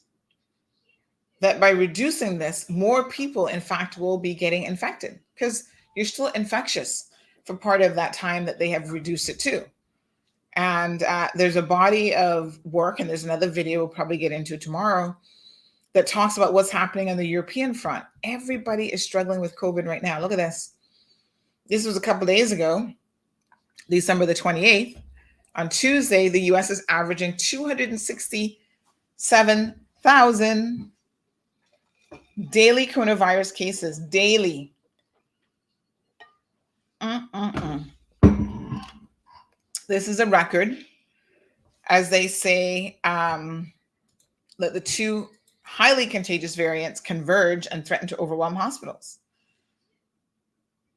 that by reducing this, more people, in fact, will be getting infected because you're still infectious for part of that time that they have reduced it to. And there's a body of work, and there's another video we'll probably get into tomorrow, that talks about what's happening on the European front. Everybody is struggling with COVID right now. Look at this. This was a couple days ago, December the 28th. On Tuesday, the US is averaging 267,000 daily coronavirus cases, daily. This is a record, as they say, that the two highly contagious variants converge and threaten to overwhelm hospitals.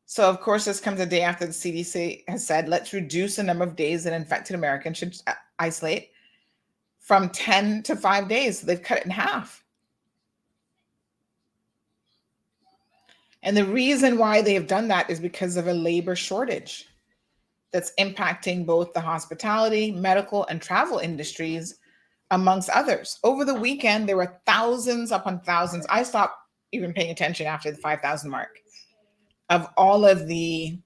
So, of course, this comes a day after the CDC has said, let's reduce the number of days that infected Americans should isolate from 10 to 5 days. So they've cut it in half. And the reason why they have done that is because of a labor shortage that's impacting both the hospitality, medical, and travel industries, amongst others. Over the weekend, there were thousands upon thousands. I stopped even paying attention after the 5,000 mark of all of the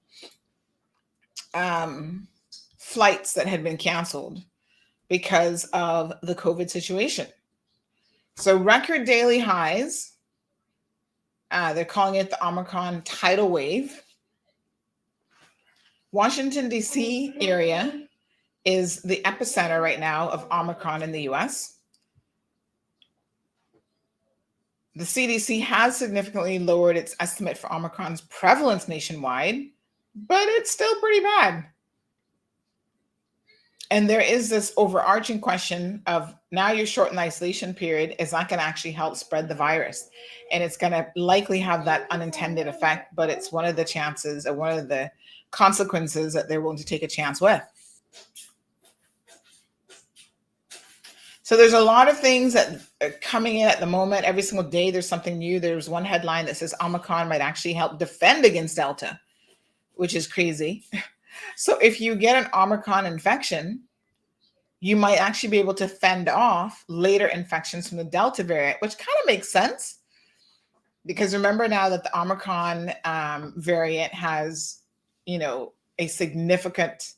flights that had been canceled because of the COVID situation. So record daily highs. They're calling it the Omicron tidal wave. Washington, D.C. area is the epicenter right now of Omicron in the US. The CDC has significantly lowered its estimate for Omicron's prevalence nationwide, but it's still pretty bad. And there is this overarching question of, now you're short in the isolation period, is that going to actually help spread the virus? And it's going to likely have that unintended effect, but it's one of the chances or one of the consequences that they're willing to take a chance with. So there's a lot of things that are coming in at the moment. Every single day there's something new. There's one headline that says Omicron might actually help defend against Delta, which is crazy. So if you get an Omicron infection, you might actually be able to fend off later infections from the Delta variant, which kind of makes sense. Because remember now that the Omicron variant has, a significant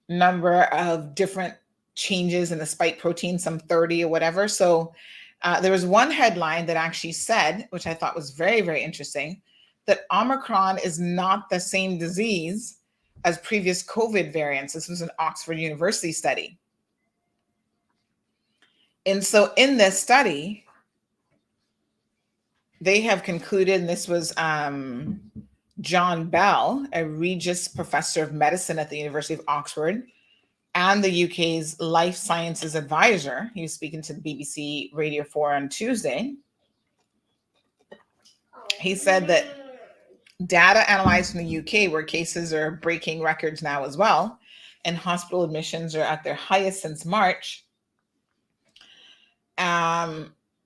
number of different changes in the spike protein, some 30 or whatever. So there was one headline that actually said, which I thought was very, very interesting, that Omicron is not the same disease as previous COVID variants. This was an Oxford University study. And so in this study, they have concluded, and this was John Bell, a Regius Professor of Medicine at the University of Oxford, and the UK's Life Sciences Advisor. He was speaking to the BBC Radio 4 on Tuesday. He said that data analyzed from the UK, where cases are breaking records now as well, and hospital admissions are at their highest since March.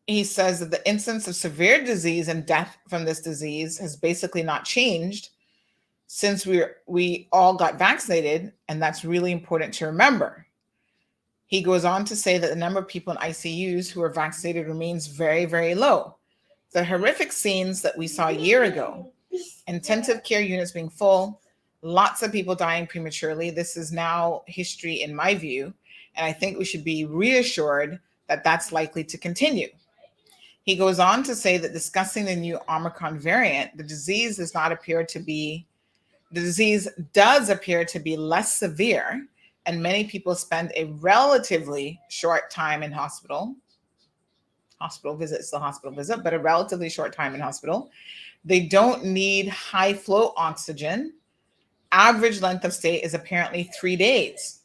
He says that the incidence of severe disease and death from this disease has basically not changed since we all got vaccinated, and that's really important to remember. He goes on to say that the number of people in ICUs who are vaccinated remains very, very low. The horrific scenes that we saw a year ago, intensive care units being full, lots of people dying prematurely, this is now history in my view, and I think we should be reassured that that's likely to continue. He goes on to say that discussing the new Omicron variant, the disease does appear to be less severe, and many people spend a relatively short time in hospital. hospital visit is the hospital visit, but a relatively short time in hospital. They don't need high flow oxygen. Average length of stay is apparently 3 days.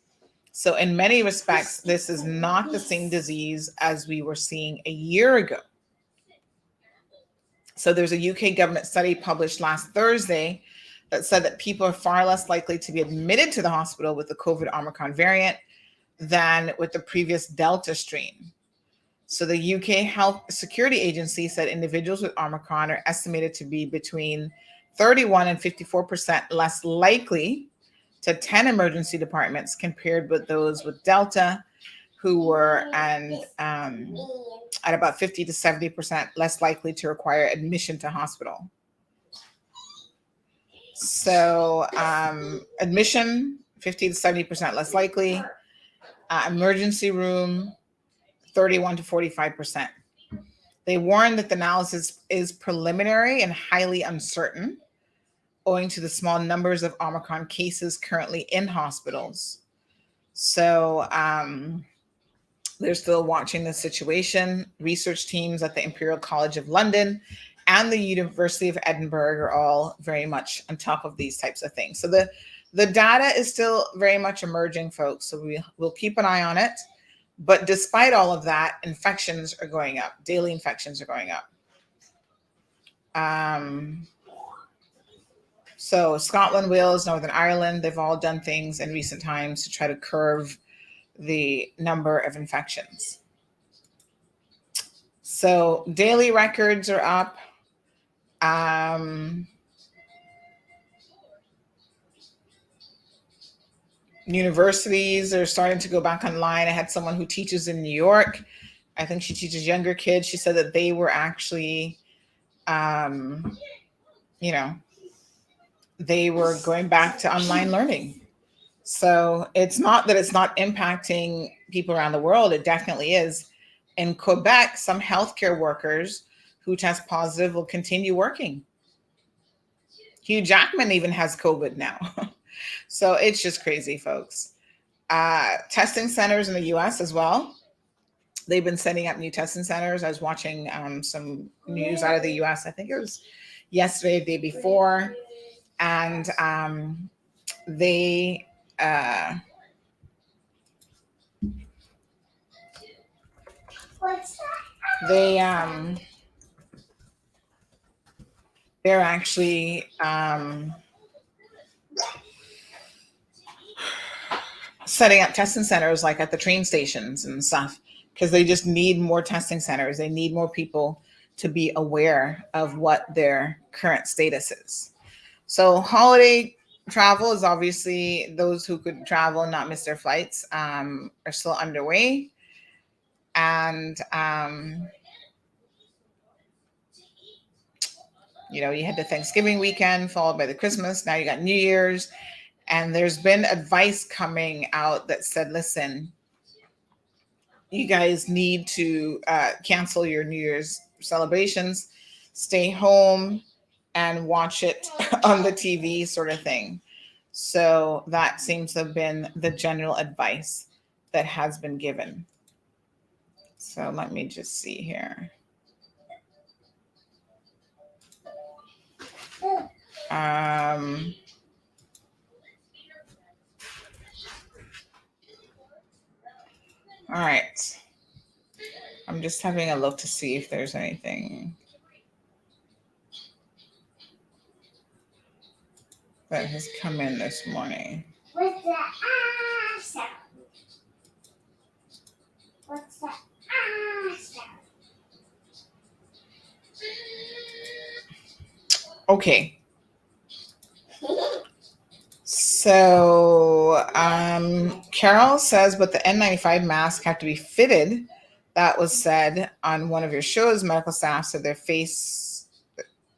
So in many respects, this is not the same disease as we were seeing a year ago. So there's a UK government study published last Thursday that said that people are far less likely to be admitted to the hospital with the COVID Omicron variant than with the previous Delta strain. So the UK Health Security Agency said individuals with Omicron are estimated to be between 31 and 54% less likely to attend emergency departments compared with those with Delta, who were at about 50 to 70% less likely to require admission to hospital. So admission, 50 to 70% less likely. Emergency room, 31 to 45%. They warn that the analysis is preliminary and highly uncertain, owing to the small numbers of Omicron cases currently in hospitals. So they're still watching the situation. Research teams at the Imperial College of London and the University of Edinburgh are all very much on top of these types of things. So the data is still very much emerging, folks. So we'll keep an eye on it. But despite all of that, infections are going up. Daily infections are going up. So Scotland, Wales, Northern Ireland, they've all done things in recent times to try to curb the number of infections. So daily records are up. Universities are starting to go back online. I had someone who teaches in New York. I think she teaches younger kids. She said that they were actually, they were going back to online learning. So it's not that it's not impacting people around the world. It definitely is. In Quebec, some healthcare workers who test positive will continue working. Hugh Jackman even has COVID now. So it's just crazy, folks. Testing centers in the US as well. They've been setting up new testing centers. I was watching some news out of the US. I think it was yesterday, the day before. And they're actually setting up testing centers like at the train stations and stuff, because they just need more testing centers. They need more people to be aware of what their current status is. So holiday travel is obviously, those who could travel and not miss their flights are still underway. And you had the Thanksgiving weekend followed by the Christmas. Now you got New Year's. And there's been advice coming out that said, listen, you guys need to cancel your New Year's celebrations, stay home and watch it on the TV sort of thing. So that seems to have been the general advice that has been given. So let me just see here. All right. I'm just having a look to see if there's anything that has come in this morning. What's the sound? What's the sound? Okay. So Carol says, but the N95 masks have to be fitted. That was said on one of your shows. Medical staff said their face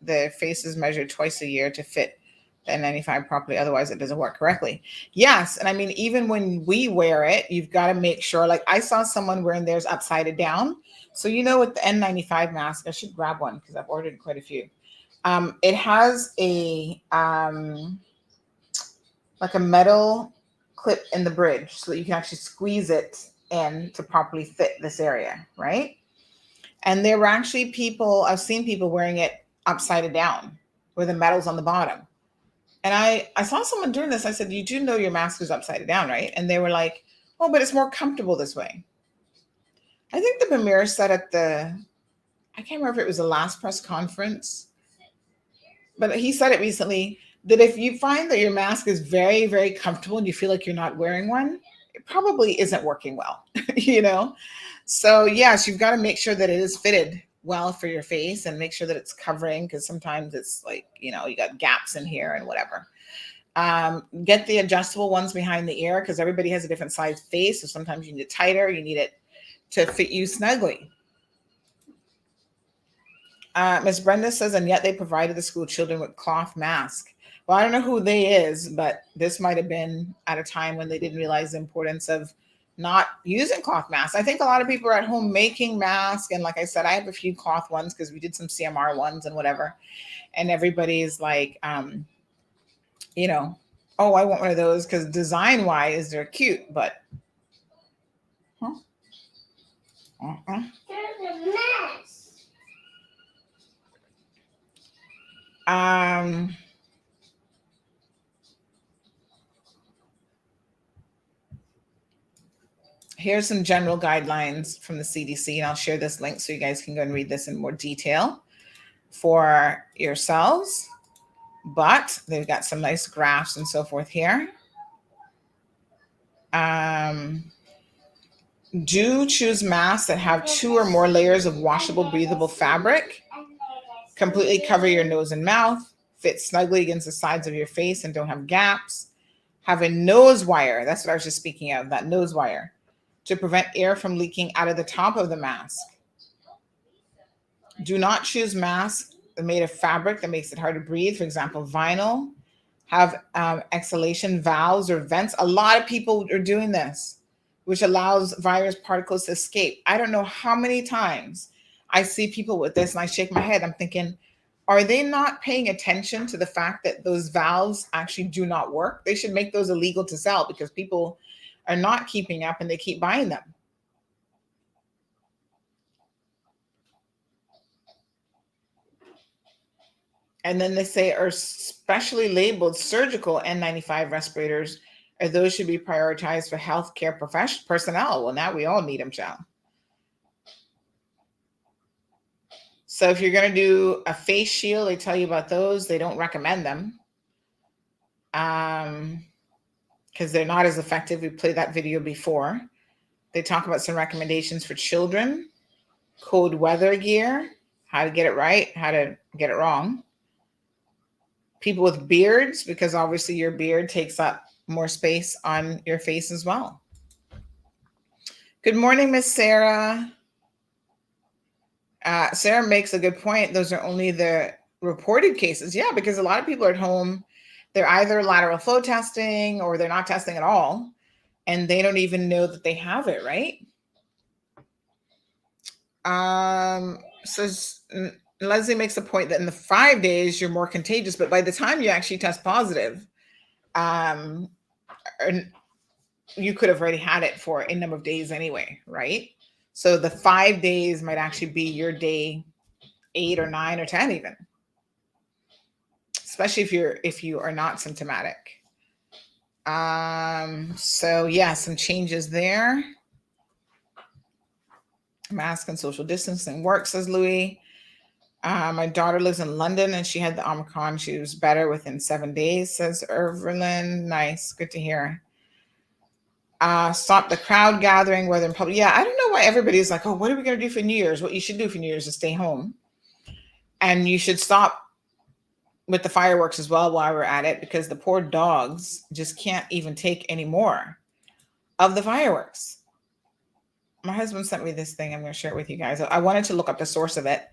is measured twice a year to fit the N95 properly. Otherwise, it doesn't work correctly. Yes. And I mean, even when we wear it, you've got to make sure, like I saw someone wearing theirs upside down. So, with the N95 mask, I should grab one because I've ordered quite a few. It has a like a metal clip in the bridge so that you can actually squeeze it in to properly fit this area, right? And there were actually people, I've seen people wearing it upside down where the metal's on the bottom. And I saw someone doing this. I said, you do know your mask is upside down, right? And they were like, oh, but it's more comfortable this way. I think the premier said at I can't remember if it was the last press conference, but he said it recently, that if you find that your mask is very, very comfortable and you feel like you're not wearing one, it probably isn't working well, you know? So yes, you've got to make sure that it is fitted well for your face and make sure that it's covering, because sometimes it's like, you got gaps in here and whatever. Get the adjustable ones behind the ear, because everybody has a different size face. So sometimes you need it tighter, you need it to fit you snugly. Miss Brenda says, and yet they provided the school children with cloth masks. Well, I don't know who they is, but this might have been at a time when they didn't realize the importance of not using cloth masks. I think a lot of people are at home making masks. And like I said, I have a few cloth ones because we did some CMR ones and whatever. And everybody's like, oh, I want one of those because design wise, they're cute, but. Here's some general guidelines from the CDC, and I'll share this link so you guys can go and read this in more detail for yourselves. But they've got some nice graphs and so forth here. Do choose masks that have 2 or more layers of washable, breathable fabric. Completely cover your nose and mouth. Fit snugly against the sides of your face and don't have gaps. Have a nose wire. That's what I was just speaking of, that nose wire, to prevent air from leaking out of the top of the mask. Do not choose masks made of fabric that makes it hard to breathe. For example, vinyl. Have exhalation valves or vents. A lot of people are doing this, which allows virus particles to escape. I don't know how many times I see people with this and I shake my head. I'm thinking, are they not paying attention to the fact that those valves actually do not work? They should make those illegal to sell because people are not keeping up and they keep buying them. And then they say are specially labeled surgical N95 respirators, or those should be prioritized for healthcare personnel. Well, now we all need them, child. So if you're going to do a face shield, they tell you about those. They don't recommend them because they're not as effective. We played that video before. They talk about some recommendations for children, cold weather gear, how to get it right, how to get it wrong. People with beards, because obviously your beard takes up more space on your face as well. Good morning, Miss Sarah. Sarah makes a good point. Those are only the reported cases. Yeah, because a lot of people are at home. They're either lateral flow testing or they're not testing at all. And they don't even know that they have it, right? So Leslie makes a point that in the 5 days, you're more contagious. But by the time you actually test positive, you could have already had it for a number of days anyway, right? So the 5 days might actually be your day 8 or 9 or 10 even, especially if you are not symptomatic. So yeah, some changes there. Mask and social distancing work, says Louis. My daughter lives in London and she had the Omicron. She was better within 7 days, says Irvelin. Nice, good to hear. Stop the crowd gathering, whether in public. Yeah, I don't know why everybody's like, oh, what are we going to do for New Year's? What you should do for New Year's is stay home. And you should stop with the fireworks as well while we're at it, because the poor dogs just can't even take any more of the fireworks. My husband sent me this thing. I'm going to share it with you guys. I wanted to look up the source of it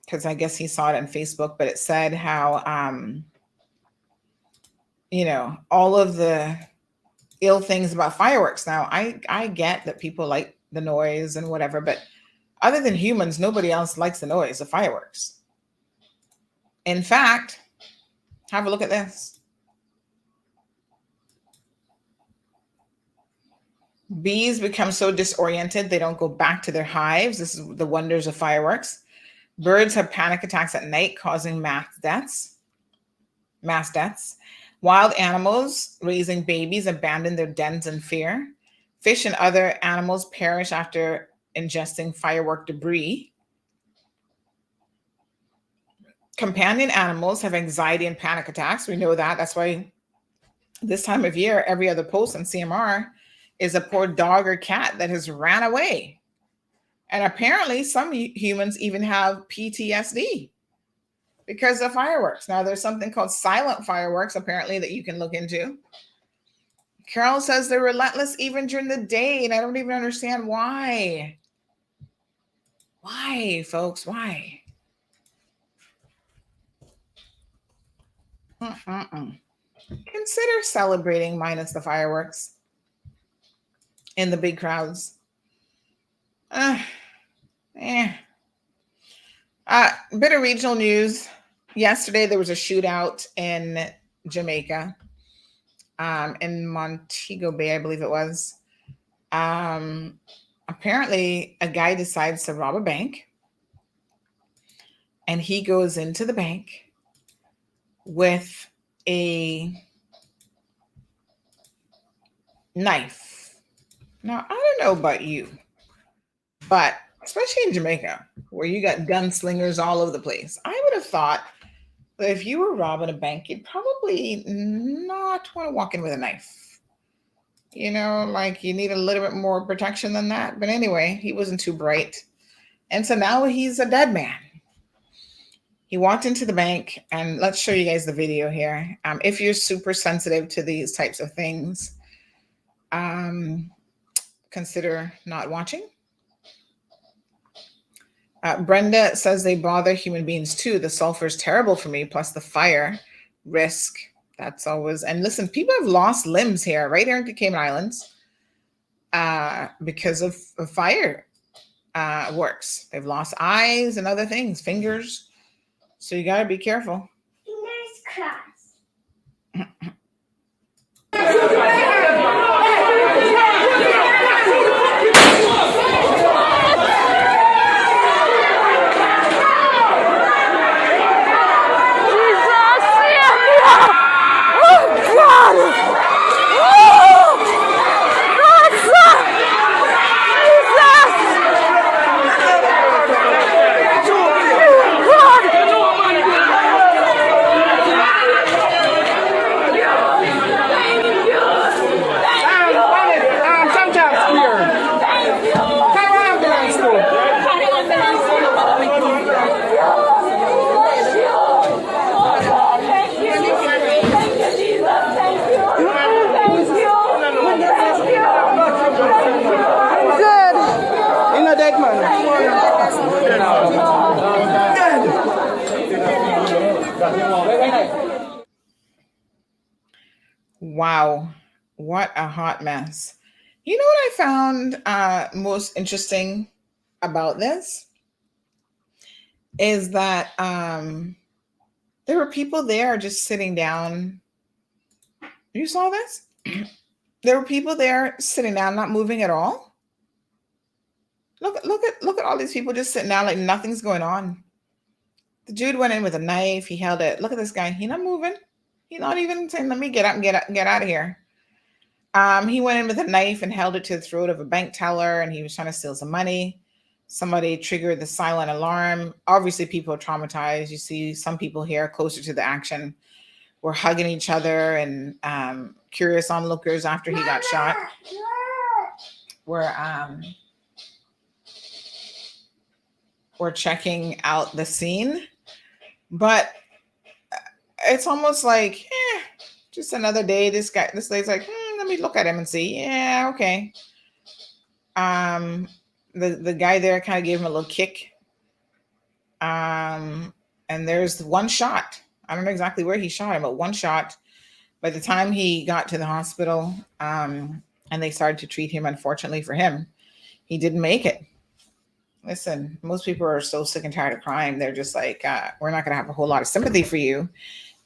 because I guess he saw it on Facebook, but it said how, all of the ill things about fireworks. Now, I get that people like the noise and whatever, but other than humans, nobody else likes the noise of fireworks. In fact, have a look at this. Bees become so disoriented they don't go back to their hives. This is the wonders of fireworks. Birds have panic attacks at night, causing mass deaths. Wild animals raising babies abandon their dens in fear. Fish and other animals perish after ingesting firework debris. Companion animals have anxiety and panic attacks. We know that. That's why this time of year, every other post on CMR is a poor dog or cat that has ran away. And apparently some humans even have PTSD because of fireworks. Now there's something called silent fireworks, apparently, that you can look into. Carol says they're relentless even during the day, and I don't even understand why. Why, folks? Why? Consider celebrating minus the fireworks in the big crowds. Bit of regional news. Yesterday, there was a shootout in Jamaica, in Montego Bay, I believe it was. Apparently, a guy decides to rob a bank, and he goes into the bank with a knife. Now, I don't know about you, but especially in Jamaica, where you got gunslingers all over the place, I would have thought that if you were robbing a bank, you'd probably not want to walk in with a knife. You know, like you need a little bit more protection than that. But anyway, he wasn't too bright. And so now he's a dead man. He walked into the bank, and let's show you guys the video here. If you're super sensitive to these types of things, consider not watching. Brenda says they bother human beings too. The sulfur is terrible for me, plus the fire risk. That's always, and listen, people have lost limbs here, right here in the Cayman Islands, because of fire works. They've lost eyes and other things, fingers. So you got to be careful. Fingers crossed. Wow, what a hot mess. You know what I found most interesting about this is that there were people there just sitting down. You saw this? There were people there sitting down, not moving at all. Look at all these people just sitting down like nothing's going on. The dude went in with a knife. He held it. Look at this guy. He's not moving. He's not even saying, let me get up and get out of here. He went in with a knife and held it to the throat of a bank teller, and he was trying to steal some money. Somebody triggered the silent alarm. Obviously, people are traumatized. You see some people here closer to the action were hugging each other, and curious onlookers after he got shot were checking out the scene. But it's almost like, just another day. This lady's like, let me look at him and see. Yeah, okay. The guy there kind of gave him a little kick. And there's one shot. I don't know exactly where he shot him, but one shot. By the time he got to the hospital, and they started to treat him, unfortunately for him, he didn't make it. Listen, most people are so sick and tired of crime. They're just like, we're not going to have a whole lot of sympathy for you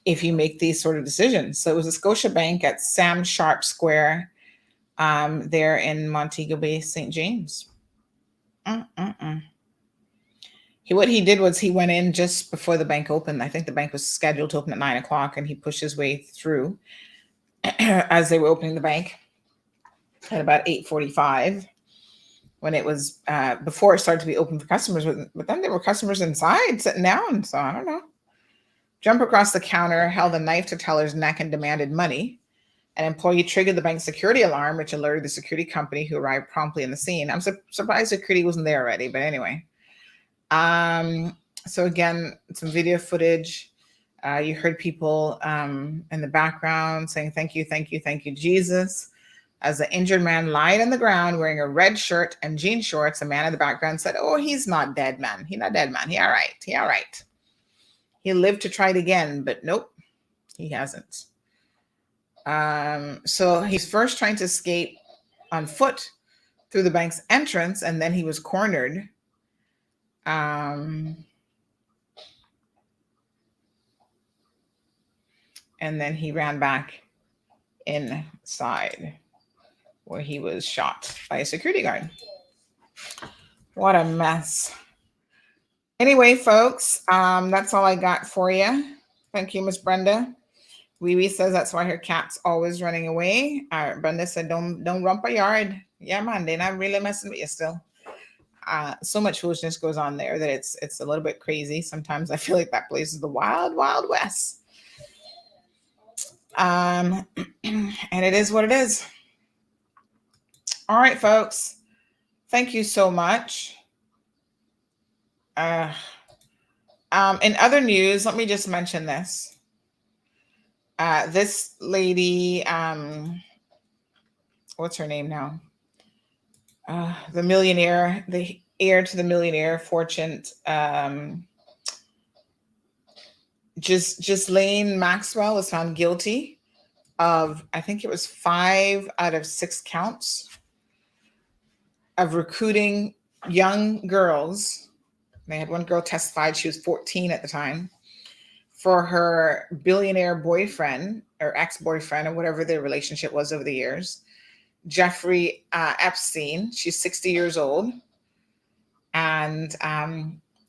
if you make these sort of decisions. So it was a Scotiabank at Sam Sharp Square there in Montego Bay, St. James. What he did was he went in just before the bank opened. I think the bank was scheduled to open at 9 o'clock, and he pushed his way through as they were opening the bank at about 8:45, when it was before it started to be open for customers. But then there were customers inside sitting down. So I don't know. Jumped across the counter, held a knife to teller's neck, and demanded money. An employee triggered the bank's security alarm, which alerted the security company, who arrived promptly on the scene. I'm surprised security wasn't there already, but anyway. So again, some video footage. You heard people in the background saying, "Thank you, thank you, thank you, Jesus." As the injured man lied on the ground wearing a red shirt and jean shorts, a man in the background said, "Oh, he's not dead, man. He not dead, man. He all right. He all right. He lived to try it again," but nope, he hasn't. So he's first trying to escape on foot through the bank's entrance, and then he was cornered. And then he ran back inside, where he was shot by a security guard. What a mess. Anyway, folks, that's all I got for you. Thank you, Miss Brenda. Wee Wee says that's why her cat's always running away. Brenda said, don't rump a yard. Yeah, man, they're not really messing with you still. So much foolishness goes on there that it's a little bit crazy. Sometimes I feel like that place is the wild, wild west. And it is what it is. All right, folks. Thank you so much. In other news, let me just mention this. This lady, what's her name now? The millionaire, the heir to the millionaire fortune, Ghislaine Maxwell was found guilty of, I think it was 5 out of 6 counts of recruiting young girls. They had one girl testified, she was 14 at the time, for her billionaire boyfriend or ex-boyfriend or whatever their relationship was over the years, Jeffrey Epstein. She's 60 years old, and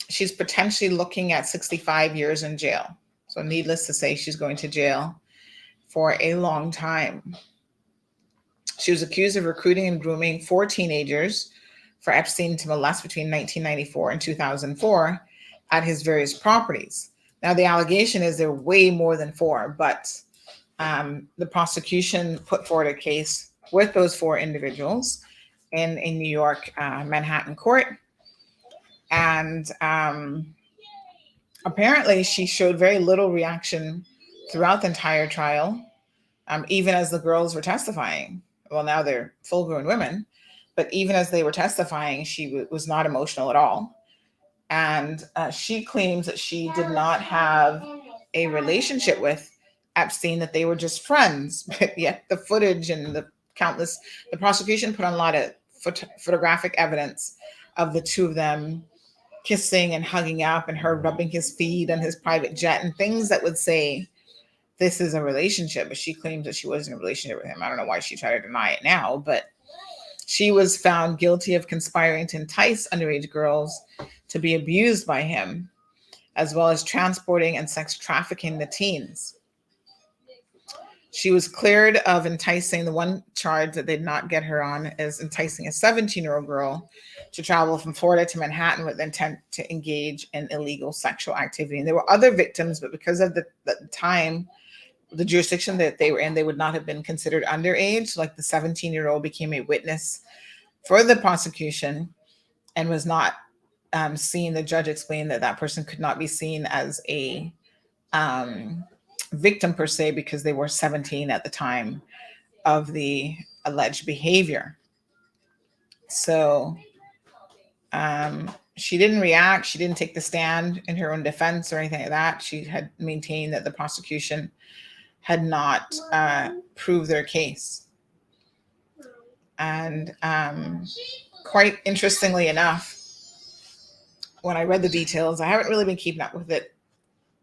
she's potentially looking at 65 years in jail. So needless to say, she's going to jail for a long time. She was accused of recruiting and grooming 4 teenagers for Epstein to molest between 1994 and 2004 at his various properties. Now, the allegation is there are way more than 4, but the prosecution put forward a case with those 4 individuals in New York, Manhattan court. And apparently she showed very little reaction throughout the entire trial, even as the girls were testifying. Well, now they're full-grown women, but even as they were testifying, she was not emotional at all. And she claims that she did not have a relationship with Epstein, that they were just friends. But yet the footage and the prosecution put on a lot of photographic evidence of the 2 of them kissing and hugging up, and her rubbing his feet on his private jet, and things that would say this is a relationship. But she claims that she wasn't in a relationship with him. I don't know why she tried to deny it now, but she was found guilty of conspiring to entice underage girls to be abused by him, as well as transporting and sex trafficking the teens. She was cleared of enticing. The one charge that they did not get her on is enticing a 17-year-old girl to travel from Florida to Manhattan with the intent to engage in illegal sexual activity. And there were other victims, but because of the time, the jurisdiction that they were in, they would not have been considered underage. Like the 17-year-old became a witness for the prosecution and was not seen. The judge explained that person could not be seen as a victim per se, because they were 17 at the time of the alleged behavior. So she didn't react. She didn't take the stand in her own defense or anything like that. She had maintained that the prosecution had not proved their case. And quite interestingly enough, when I read the details, I haven't really been keeping up with it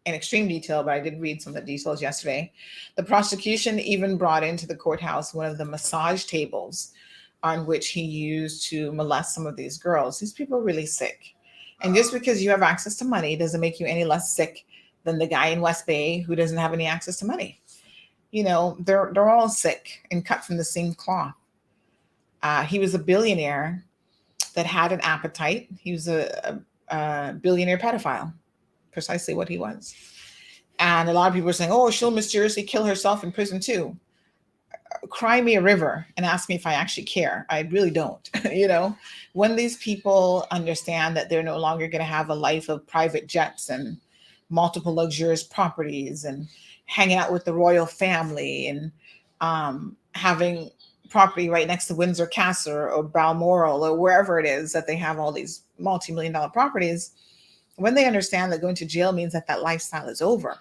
in extreme detail, but I did read some of the details yesterday. The prosecution even brought into the courthouse one of the massage tables on which he used to molest some of these girls. These people are really sick. And just because you have access to money doesn't make you any less sick than the guy in West Bay who doesn't have any access to money. You know, they're all sick and cut from the same cloth. He was a billionaire that had an appetite. He was a billionaire pedophile, precisely what he was. And a lot of people are saying, oh, she'll mysteriously kill herself in prison too. Cry me a river and ask me if I actually care. I really don't. You know, when these people understand that they're no longer going to have a life of private jets and multiple luxurious properties and hanging out with the royal family and having property right next to Windsor Castle or Balmoral or wherever it is that they have all these multi-million-dollar properties, when they understand that going to jail means that that lifestyle is over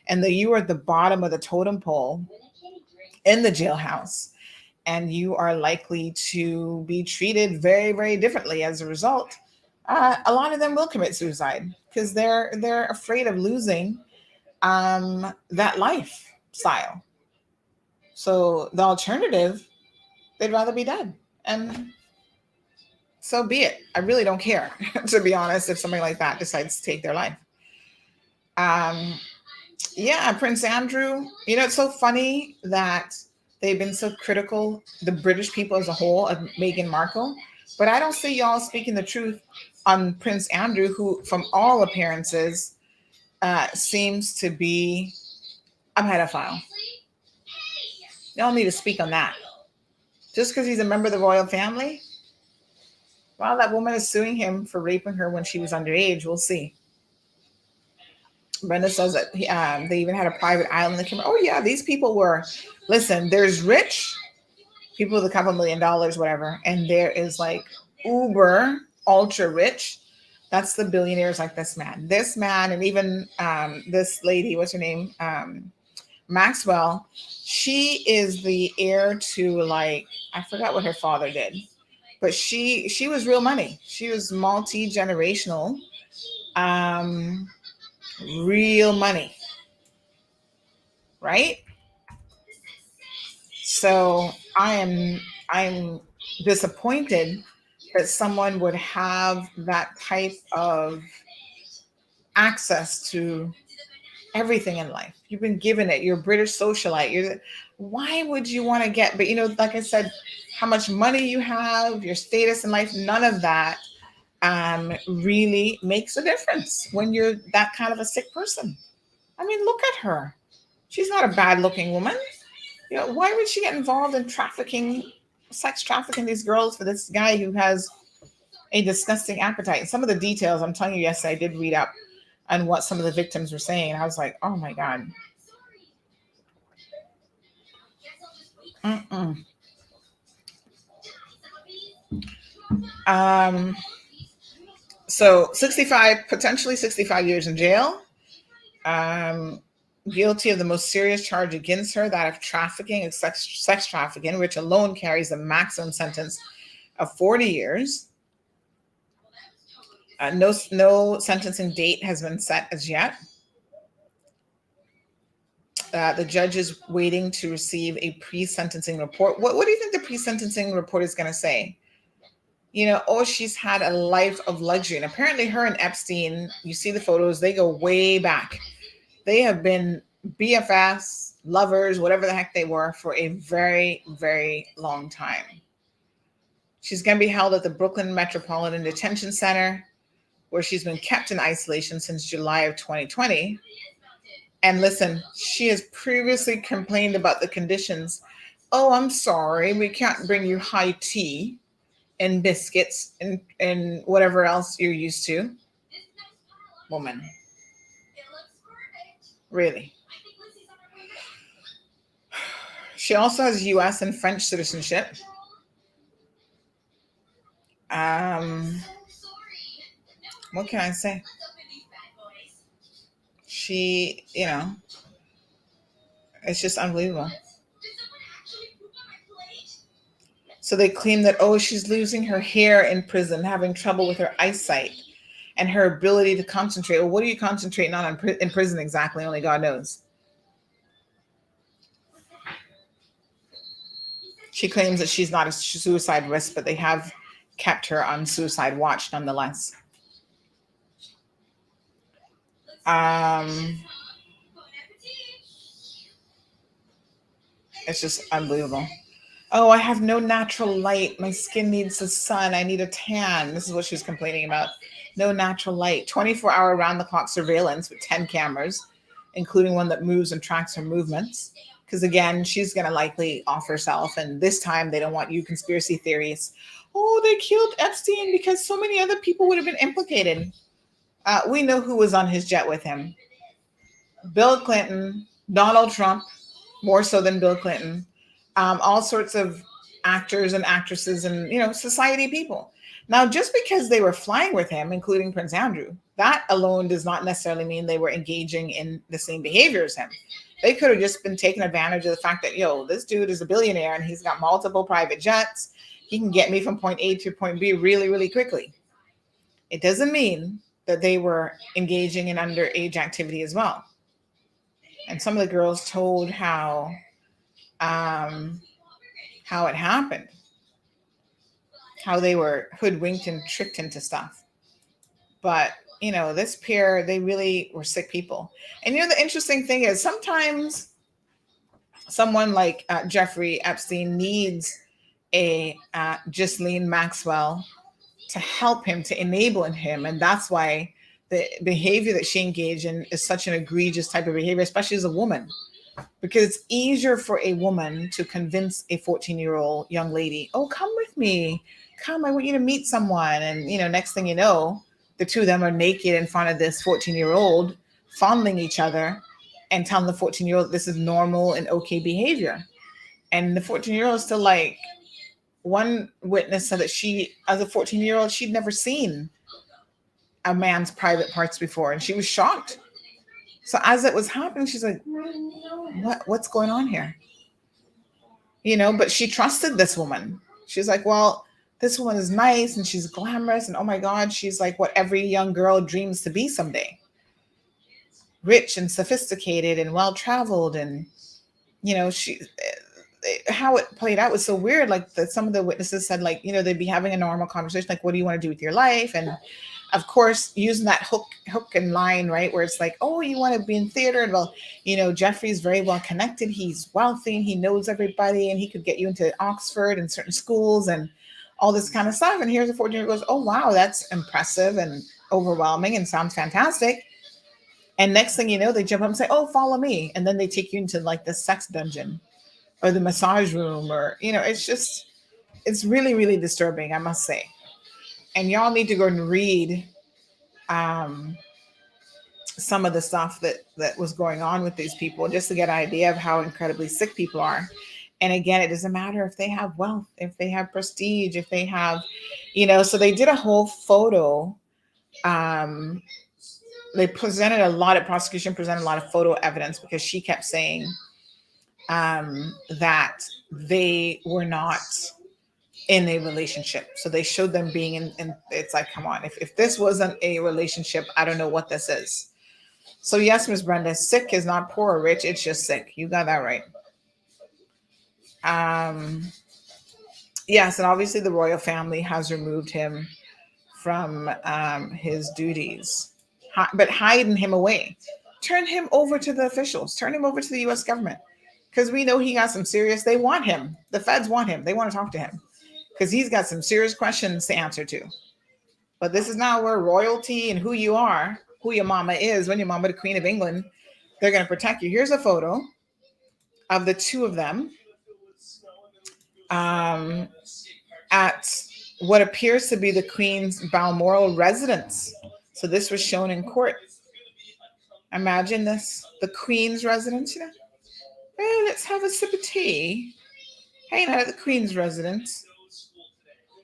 and that you are at the bottom of the totem pole in the jailhouse, and you are likely to be treated very, very differently as a result, a lot of them will commit suicide because they're afraid of losing that lifestyle. So the alternative, they'd rather be dead, and so be it. I really don't care, to be honest, if somebody like that decides to take their life. Yeah, Prince Andrew, you know, it's so funny that they've been so critical, the British people as a whole, of Meghan Markle, but I don't see y'all speaking the truth on Prince Andrew, who, from all appearances, seems to be a pedophile. Y'all need to speak on that. Just because he's a member of the royal family? Well, that woman is suing him for raping her when she was underage. We'll see. Brenda says that they even had a private island that came. Oh yeah, these people were. Listen, there's rich people with a couple $1 million, whatever, and there is like uber ultra rich. That's the billionaires like this man, and even this lady. What's her name? Maxwell. She is the heir to, like, I forgot what her father did, but she was real money. She was multi-generational. Real money, right? So I'm disappointed that someone would have that type of access to everything in life. You've been given it. You're a British socialite. Why would you want to get? But you know, like I said, how much money you have, your status in life, none of that really makes a difference when you're that kind of a sick person. I mean, look at her. She's not a bad-looking woman. You know, why would she get involved in trafficking, sex trafficking these girls for this guy who has a disgusting appetite? And some of the details, I'm telling you, yesterday I did read up on what some of the victims were saying. I was like, oh my God. So 65, potentially 65 years in jail. Guilty of the most serious charge against her, that of trafficking, of sex trafficking, which alone carries a maximum sentence of 40 years. No sentencing date has been set as yet. The judge is waiting to receive a pre-sentencing report. What do you think the pre-sentencing report is going to say? You know, oh, she's had a life of luxury. And apparently her and Epstein, you see the photos, they go way back. They have been BFFs, lovers, whatever the heck they were, for a very, very long time. She's going to be held at the Brooklyn Metropolitan Detention Center, where she's been kept in isolation since July of 2020. And listen, she has previously complained about the conditions. Oh, I'm sorry, we can't bring you high tea and biscuits and whatever else you're used to. Woman. Really. She also has US and French citizenship. What can I say? She, you know, it's just unbelievable. So they claim that, oh, she's losing her hair in prison, having trouble with her eyesight. and her ability to concentrate. Well, what are you concentrating on in prison exactly? Only God knows. She claims that she's not a suicide risk, but they have kept her on suicide watch nonetheless. It's just unbelievable. Oh, I have no natural light. My skin needs the sun. I need a tan. This is what she was complaining about. No natural light. 24-hour round-the-clock surveillance with 10 cameras, including one that moves and tracks her movements. Because again, she's going to likely off herself. And this time they don't want you conspiracy theories. Oh, they killed Epstein because so many other people would have been implicated. We know who was on his jet with him. Bill Clinton, Donald Trump, more so than Bill Clinton. All sorts of actors and actresses and, society people. Now, just because they were flying with him, including Prince Andrew, that alone does not necessarily mean they were engaging in the same behavior as him. They could have just been taking advantage of the fact that, this dude is a billionaire and he's got multiple private jets. He can get me from point A to point B really, really quickly. It doesn't mean that they were engaging in underage activity as well. And some of the girls told how it happened, how they were hoodwinked and tricked into stuff. But, this pair, they really were sick people. And, the interesting thing is sometimes someone like Jeffrey Epstein needs a Ghislaine Maxwell to help him, to enable him. And that's why the behavior that she engaged in is such an egregious type of behavior, especially as a woman. Because it's easier for a woman to convince a 14-year-old young lady, oh, come with me. Come, I want you to meet someone. And, next thing you know, the two of them are naked in front of this 14-year-old, fondling each other and telling the 14-year-old this is normal and okay behavior. And the 14-year-old is still like, one witness said that she, as a 14-year-old, she'd never seen a man's private parts before. And she was shocked. So as it was happening, she's like, what's going on here? But she trusted this woman. She's like, well, this woman is nice and she's glamorous. And oh my God, she's like what every young girl dreams to be someday. Rich and sophisticated and well-traveled. And, how it played out was so weird. Like some of the witnesses said, like, they'd be having a normal conversation. Like, what do you want to do with your life? And of course, using that hook and line, right? Where it's like, oh, you want to be in theater? And well, Jeffrey's very well connected. He's wealthy and he knows everybody and he could get you into Oxford and certain schools and all this kind of stuff. And here's a 14-year-old goes, oh, wow, that's impressive and overwhelming and sounds fantastic. And next thing you know, they jump up and say, oh, follow me. And then they take you into like the sex dungeon or the massage room or, it's really, really disturbing, I must say. And y'all need to go and read some of the stuff that was going on with these people just to get an idea of how incredibly sick people are. And again, it doesn't matter if they have wealth, if they have prestige, if they have, so they did a whole photo. Prosecution presented a lot of photo evidence because she kept saying that they were not in a relationship. So they showed them being in it's like, come on, if this wasn't a relationship, I don't know what this is. So yes, Ms. Brenda, sick is not poor or rich, it's just sick. You got that right. Yes, and obviously the royal family has removed him from his duties, but hiding him away. Turn him over to the officials, turn him over to the US government. Because we know he got some serious, they want him. The feds want him. They want to talk to him. Because he's got some serious questions to answer to. But this is now where royalty and who you are, who your mama is, when your mama the Queen of England, they're going to protect you. Here's a photo of the two of them at what appears to be the Queen's Balmoral residence. So this was shown in court. Imagine this, the Queen's residence, Well, let's have a sip of tea. Hanging out at the Queen's residence.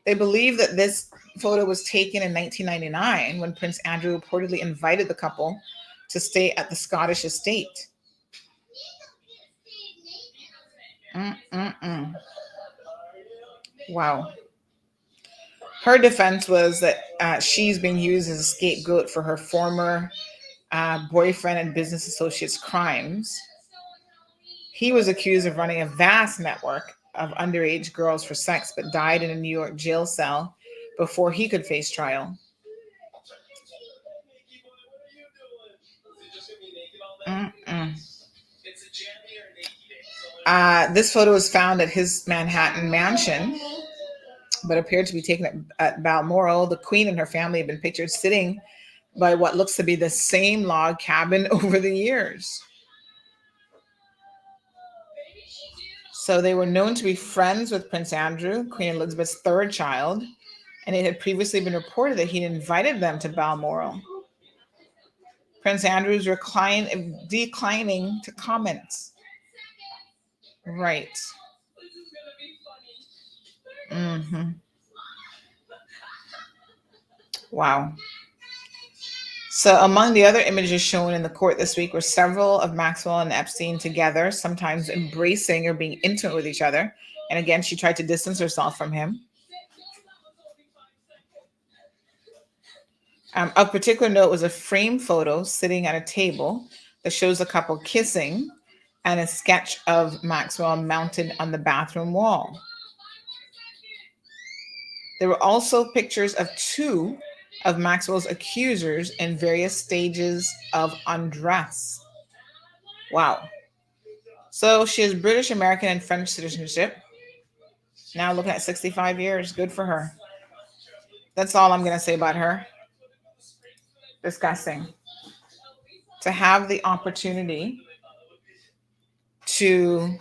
They believe that this photo was taken in 1999 when Prince Andrew reportedly invited the couple to stay at the Scottish estate. Wow. Her defense was that she's being used as a scapegoat for her former boyfriend and business associates' crimes. He was accused of running a vast network of underage girls for sex, but died in a New York jail cell before he could face trial. This photo was found at his Manhattan mansion, but appeared to be taken at Balmoral. The Queen and her family have been pictured sitting by what looks to be the same log cabin over the years. So they were known to be friends with Prince Andrew, Queen Elizabeth's third child, and it had previously been reported that he'd invited them to Balmoral. Prince Andrew's declining to comment. Right. Wow. So among the other images shown in the court this week were several of Maxwell and Epstein together, sometimes embracing or being intimate with each other. And again, she tried to distance herself from him. Of particular note was a frame photo sitting at a table that shows the couple kissing and a sketch of Maxwell mounted on the bathroom wall. There were also pictures of two of Maxwell's accusers in various stages of undress. Wow. So she has British, American, and French citizenship. Now looking at 65 years. Good for her. That's all I'm going to say about her. Disgusting. To have the opportunity to,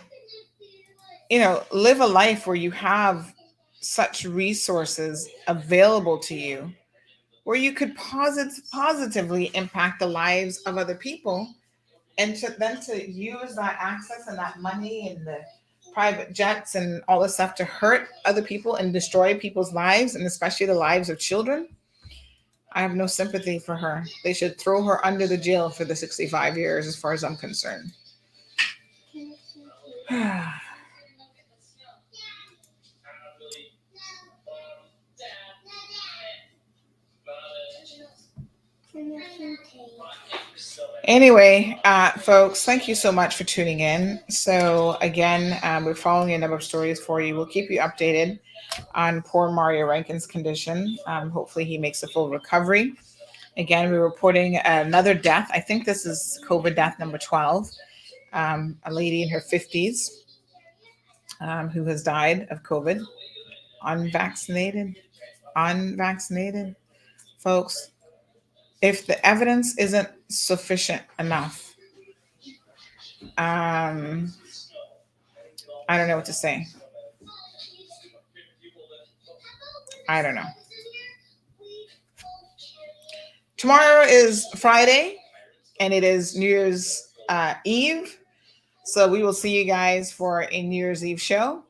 live a life where you have such resources available to you, where you could positively impact the lives of other people, and to use that access and that money and the private jets and all this stuff to hurt other people and destroy people's lives, and especially the lives of children. I have no sympathy for her. They should throw her under the jail for the 65 years as far as I'm concerned. Anyway, folks, thank you so much for tuning in. So again, we're following a number of stories for you. We'll keep you updated on poor Mario Rankin's condition. Hopefully he makes a full recovery. Again, we're reporting another death. I think this is COVID death number 12. A lady in her 50s who has died of COVID. Unvaccinated. Folks, if the evidence isn't sufficient enough, I don't know what to say. I don't know. Tomorrow is Friday, and it is New Year's Eve. So we will see you guys for a New Year's Eve show.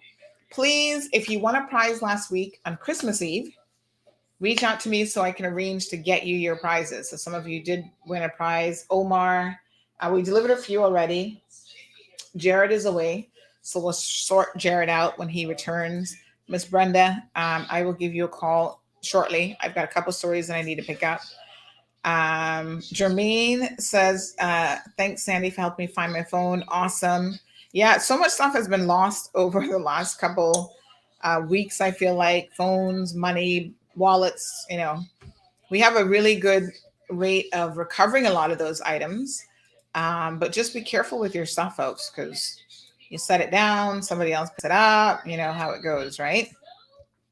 Please, if you won a prize last week on Christmas Eve, reach out to me so I can arrange to get you your prizes. So some of you did win a prize. Omar, we delivered a few already. Jared is away, so we'll sort Jared out when he returns. Miss Brenda, I will give you a call shortly. I've got a couple stories that I need to pick up. Jermaine says, thanks, Sandy, for helping me find my phone. Awesome. Yeah, so much stuff has been lost over the last couple weeks, I feel like. Phones, money, wallets, we have a really good rate of recovering a lot of those items. But just be careful with your stuff, folks, because you set it down, somebody else picks it up, you know how it goes, right?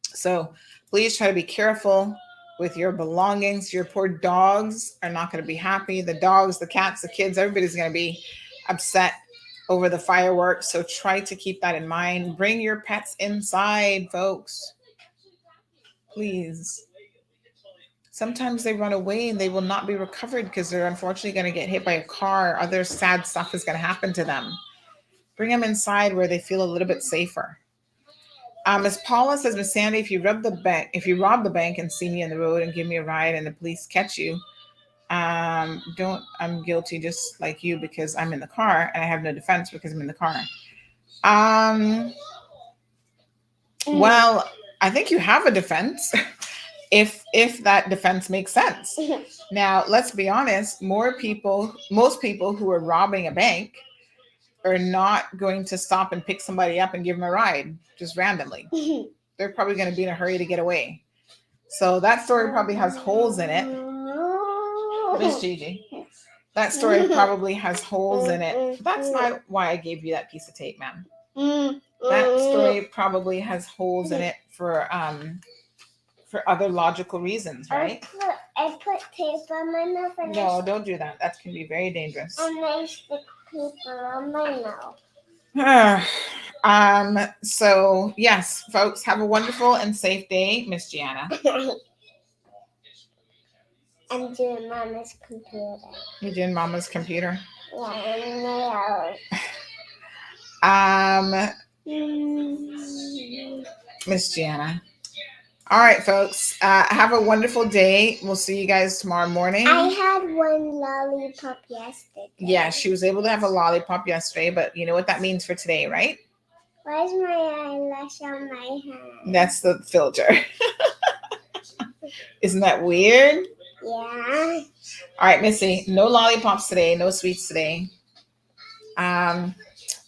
So please try to be careful with your belongings. Your poor dogs are not going to be happy. The dogs, the cats, the kids, everybody's going to be upset over the fireworks. So try to keep that in mind. Bring your pets inside, folks. Please. Sometimes they run away and they will not be recovered because they're unfortunately going to get hit by a car. Other sad stuff is going to happen to them. Bring them inside where they feel a little bit safer. Miss Paula says, Miss Sandy, if you rob the bank and see me on the road and give me a ride and the police catch you, I'm guilty just like you because I'm in the car and I have no defense because I'm in the car. Well, I think you have a defense. if that defense makes sense. Now, let's be honest, most people who are robbing a bank are not going to stop and pick somebody up and give them a ride just randomly. They're probably going to be in a hurry to get away. So that story probably has holes in it. Miss Gigi. That story probably has holes in it. That's not why I gave you that piece of tape, man. That story probably has holes in it for other logical reasons, right? I put tape on my mouth. No, don't do that. That can be very dangerous. And I stick paper on my mouth. So yes, folks, have a wonderful and safe day, Miss Gianna. I'm doing Mama's computer. You're doing Mama's computer? Yeah, Miss Gianna. All right, folks. Have a wonderful day. We'll see you guys tomorrow morning. I had one lollipop yesterday. Yeah, she was able to have a lollipop yesterday, but you know what that means for today, right? Why is my eyelash on my hand? That's the filter. Isn't that weird? Yeah. All right, Missy. No lollipops today. No sweets today. All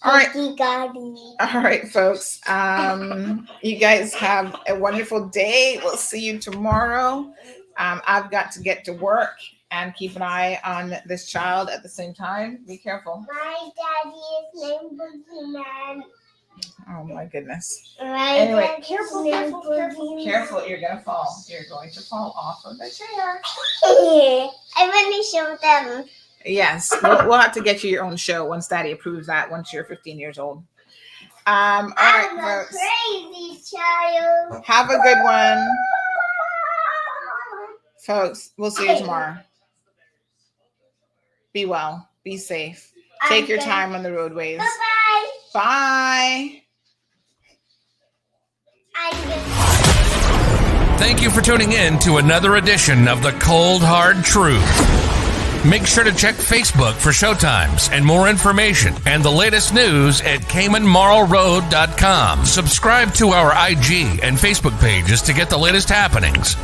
right. All right, folks. You guys have a wonderful day. We'll see you tomorrow. I've got to get to work and keep an eye on this child at the same time. Be careful. My daddy is named Boogeyman. Oh my goodness. Anyway, careful. Careful, you're gonna fall. You're going to fall off of the chair. I want to show them. Yes, we'll have to get you your own show once Daddy approves that. Once you're 15 years old. All right, I'm folks. a crazy child. Have a good one, folks. We'll see you tomorrow. Be well. Be safe. Take your time on the roadways. Bye-bye. Bye. Thank you for tuning in to another edition of The Cold Hard Truth. Make sure to check Facebook for showtimes and more information and the latest news at CaymanMarlRoad.com. Subscribe to our IG and Facebook pages to get the latest happenings.